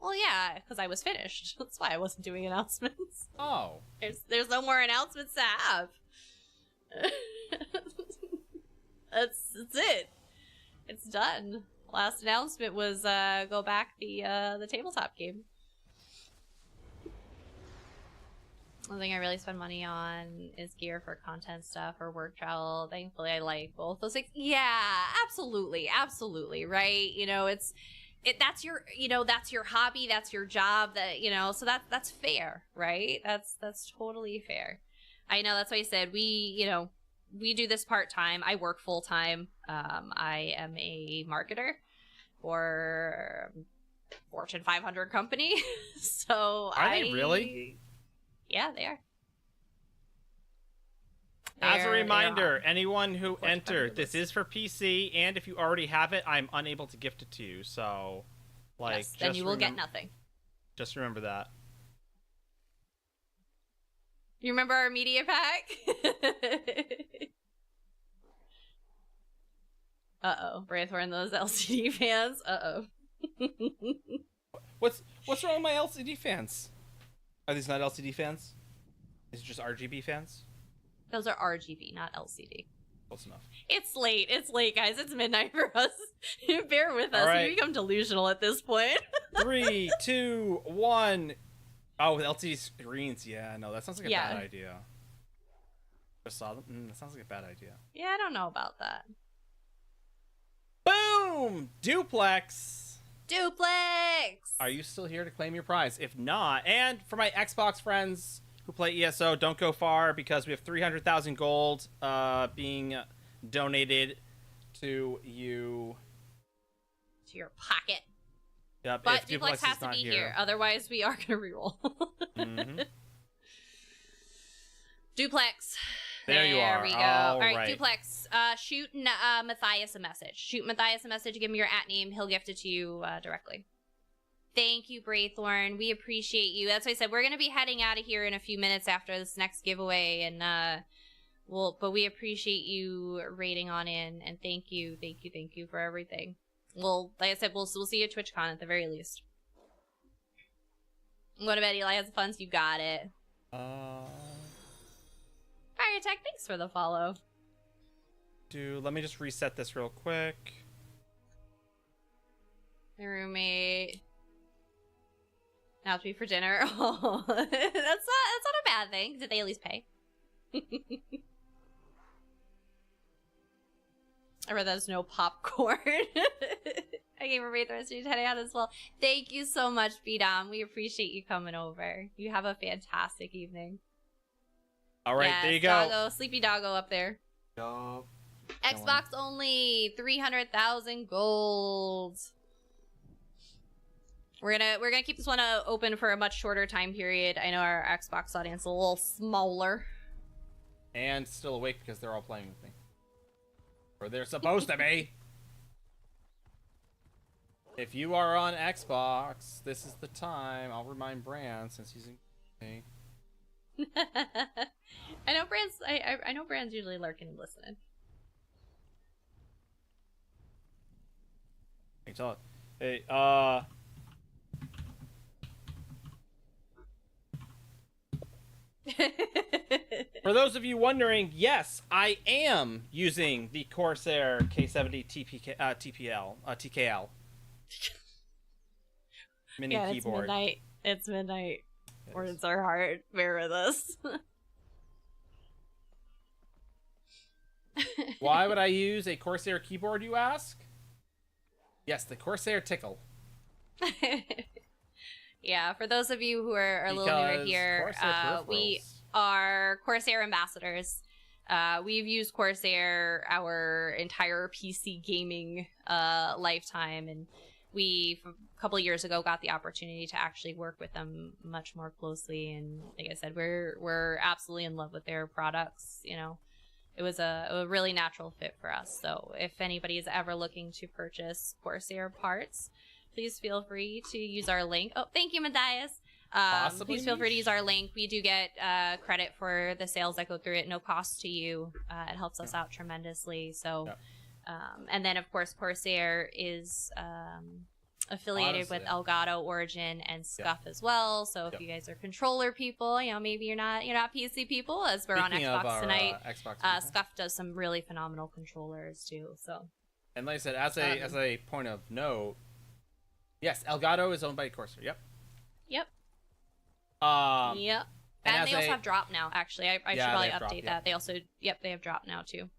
Well, yeah, because I was finished. That's why I wasn't doing announcements. Oh. There's no more announcements to have. That's it. It's done. Last announcement was go back the tabletop game. One thing I really spend money on is gear for content stuff or work travel. Thankfully, I like both those things. Yeah, absolutely, right? You know, that's your, that's your hobby, that's your job, so that's fair, right? That's totally fair. I know, that's why I said we do this part-time. I work full-time. I am a marketer for Fortune 500 company. So Are they really? Yeah, they are. As a reminder, anyone who entered, this is for PC, and if you already have it, I'm unable to gift it to you. So, yes, then you will get nothing. Just remember that. You remember our media pack? Uh-oh. Braithorn, those LCD fans. Uh-oh. What's wrong with my LCD fans? Are these not LCD fans? Is it just RGB fans? Those are RGB, not LCD. Close enough. It's late, guys. It's midnight for us. Bear with us. Right. We become delusional at this point. 3, 2, 1. Oh, with LCD screens. Yeah, no, that sounds like a bad idea. I saw them. That sounds like a bad idea. Yeah, I don't know about that. Boom! Duplex! Are you still here to claim your prize? If not, and for my Xbox friends who play ESO, don't go far because we have 300,000 gold being donated to you. To your pocket. Yep, but Duplex has to be here. Otherwise, we are going to reroll. Mm-hmm. Duplex. There you are. There we go. All right, Duplex. Shoot Matthias a message. Shoot Matthias a message. Give him your @name. He'll gift it to you directly. Thank you, Braithorn. We appreciate you. That's why I said we're going to be heading out of here in a few minutes after this next giveaway, and but we appreciate you raiding on in, and thank you for everything. Well, like I said, we'll see you at TwitchCon at the very least. What about Eli has the funds? You got it. Fire Tech, thanks for the follow. Dude, let me just reset this real quick. My roommate. Now to be for dinner. Oh, that's not a bad thing. Did they at least pay? I read there's no popcorn. I gave her the rest of heading out as well. Thank you so much, B-Dom. We appreciate you coming over. You have a fantastic evening. All right, yes, there you go. Doggo, sleepy doggo up there. Yup. Xbox only 300,000 gold. We're gonna keep this one open for a much shorter time period. I know our Xbox audience is a little smaller. And still awake because they're all playing with me. Or they're supposed to be. If you are on Xbox, this is the time. I'll remind Brand since he's in. I know Brand's. I know Brand's usually lurking and listening. Hey, tell it. Hey, For those of you wondering, yes, I am using the Corsair K70 TKL mini keyboard. It's midnight. Words are hard. Bear with us. Why would I use a Corsair keyboard, you ask? Yes, the Corsair Tickle. Yeah, for those of you who are a little newer here, we are Corsair ambassadors. We've used Corsair our entire PC gaming lifetime, and we, a couple of years ago, got the opportunity to actually work with them much more closely. And like I said, we're absolutely in love with their products. You know, it was a really natural fit for us. So if anybody is ever looking to purchase Corsair parts, please feel free to use our link. Oh, thank you, Matthias. Please feel free to use our link. We do get credit for the sales that go through it. No cost to you. It helps us out tremendously. So, and then of course Corsair is affiliated with Elgato, Origin, and Scuff as well. So if you guys are controller people, you know, maybe you're not PC people, as we're on Xbox tonight. Scuff does some really phenomenal controllers too. So, and like I said, as a point of note, yes, Elgato is owned by Corsair. Yep. Yep. Yep. And they also have Drop now. Actually, I should probably update that. They also, they have Drop now too.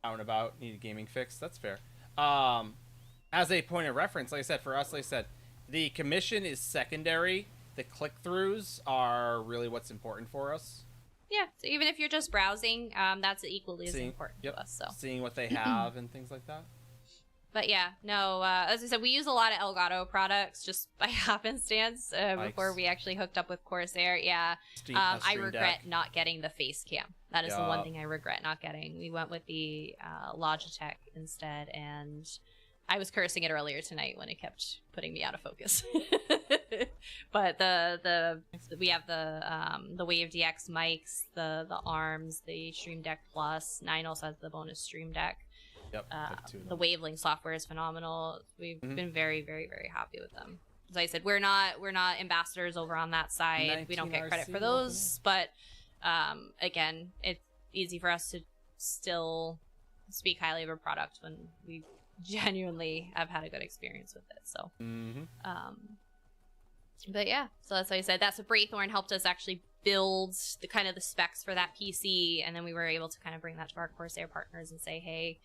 Out and about, need a gaming fix. That's fair. As a point of reference, like I said, for us, like I said, the commission is secondary. The click-throughs are really what's important for us. Yeah, so even if you're just browsing, that's equally as important to us. So seeing what they have and things like that. But yeah, no, as I said, we use a lot of Elgato products just by happenstance before we actually hooked up with Corsair. Yeah, I regret not getting the face cam. That is the one thing I regret not getting. We went with the Logitech instead, and I was cursing it earlier tonight when it kept putting me out of focus. But we have the Wave DX mics, the arms, the Stream Deck Plus. 9 also has the bonus Stream Deck. Yep, the Wavelink software is phenomenal. We've been very, very, very happy with them. As I said, we're not ambassadors over on that side. We don't get credit for those, but again, it's easy for us to still speak highly of a product when we genuinely have had a good experience with it. So, but yeah, so that's why I said that's what Braithorn helped us actually build the specs for that PC, and then we were able to kind of bring that to our Corsair partners and say, hey,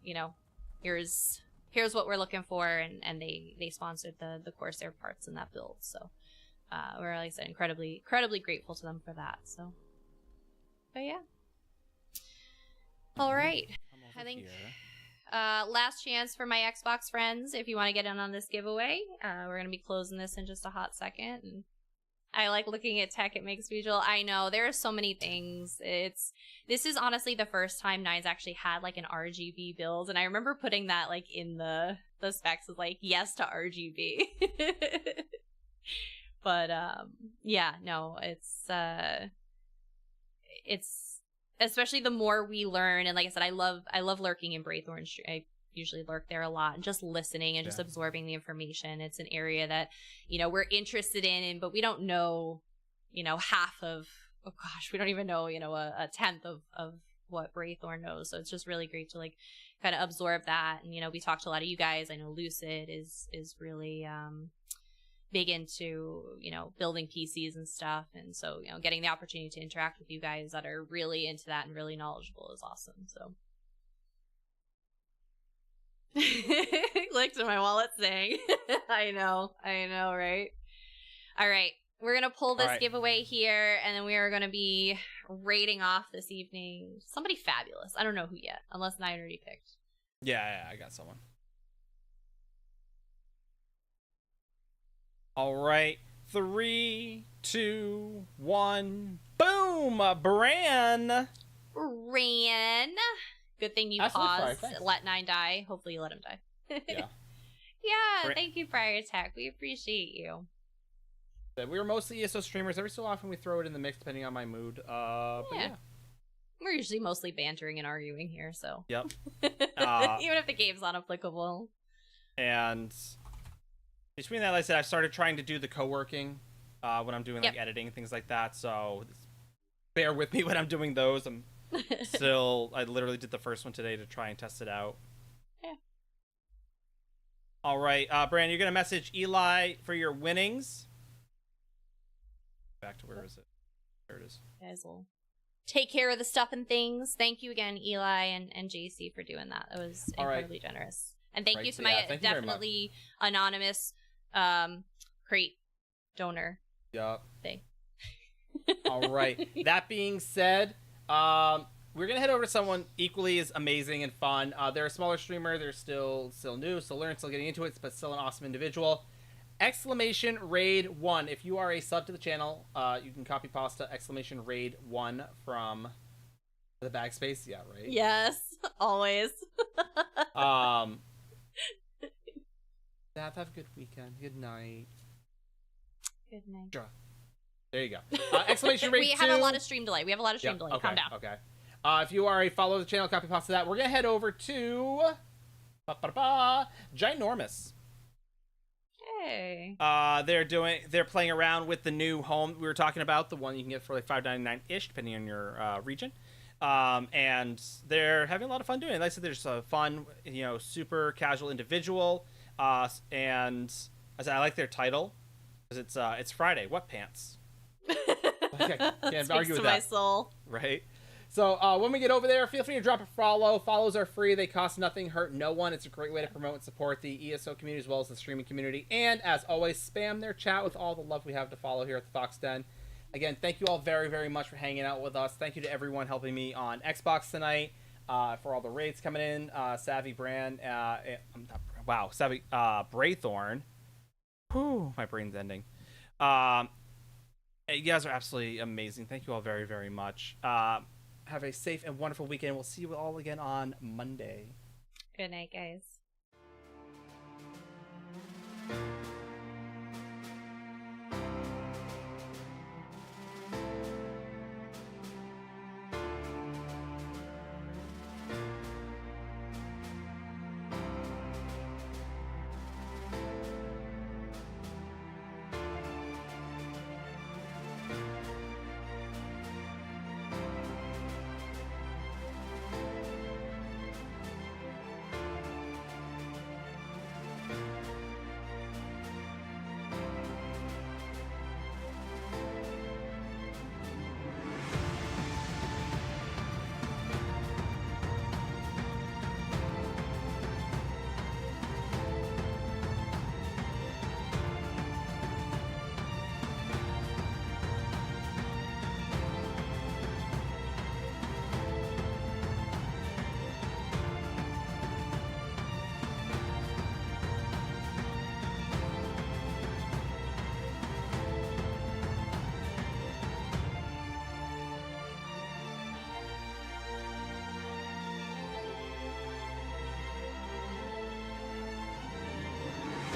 you know, here's what we're looking for, and they sponsored the Corsair parts in that build. So we're, like I said, incredibly grateful to them for that. So, but yeah, all right, I think last chance for my Xbox friends, if you want to get in on this giveaway. We're gonna be closing this in just a hot second, and I like looking at tech. It makes me feel, I know there are so many things. This is honestly the first time Nine's actually had like an RGB build, and I remember putting that like in the specs as like yes to RGB. But yeah, no, it's especially the more we learn, and like I said, I love lurking in Braithorn. I usually lurk there a lot and just listening and just absorbing the information. It's an area that, you know, we're interested in, but we don't know, you know, half of, oh gosh, we don't even know, you know, a tenth of what Braithorn knows. So it's just really great to like kind of absorb that. And, you know, we talked to a lot of you guys. I know Lucid is really big into, you know, building PCs and stuff. And so, you know, getting the opportunity to interact with you guys that are really into that and really knowledgeable is awesome. So clicked in my wallet saying I know, right? All right, we're gonna pull this giveaway here, and then we are gonna be rating off this evening somebody fabulous. I don't know who yet, unless Nine already picked. Yeah, I got someone. All right, 3, 2, 1, boom! Bran. Good thing you paused, let Nine die. Hopefully you let him die. Yeah. Yeah, thank you, Prior Tech. We appreciate you. We were mostly ESO streamers. Every so often we throw it in the mix depending on my mood. But yeah. We're usually mostly bantering and arguing here, so. Yep. Even if the game's not applicable. And between that, like I said, I started trying to do the co-working when I'm doing like editing and things like that. So bear with me when I'm doing those. I literally did the first one today to try and test it out. Yeah. All right, Bran, you're gonna message Eli for your winnings. Back to where is it? There it is. You guys will take care of the stuff and things. Thank you again, Eli and JC, for doing that. That was incredibly generous. And thank you to my definitely anonymous crate donor. Yup. Thing. All right. That being said, we're gonna head over to someone equally as amazing and fun. They're a smaller streamer. They're still new, still learning, still getting into it, but still an awesome individual. Exclamation Raid 1. If you are a sub to the channel, you can copy pasta exclamation Raid 1 from the backspace. Yeah, right. Yes, always. Have a good weekend. Good night. Good night. There you go. Exclamation Raid 2. We have a lot of stream delay. Okay, calm down. Okay. If you are a follow the channel, copy pasta that. We're gonna head over to Ginormous. Yay. They're playing around with the new home we were talking about, the one you can get for like $5.99-ish, depending on your region. And they're having a lot of fun doing it. Like I said, there's a fun, super casual individual. And as I like their title, because it's Friday. What pants? Like, I can't argue with that. My soul. Right? So when we get over there, feel free to drop a follow. Follows are free. They cost nothing, hurt no one. It's a great way to promote and support the ESO community as well as the streaming community. And as always, spam their chat with all the love we have to follow here at the Fox Den. Again, thank you all very, very much for hanging out with us. Thank you to everyone helping me on Xbox tonight, for all the raids coming in. Savvy Brand, Savvy Braythorn. Whew, my brain's ending. You guys are absolutely amazing. Thank you all very, very much. Have a safe and wonderful weekend. We'll see you all again on Monday. Good night, guys.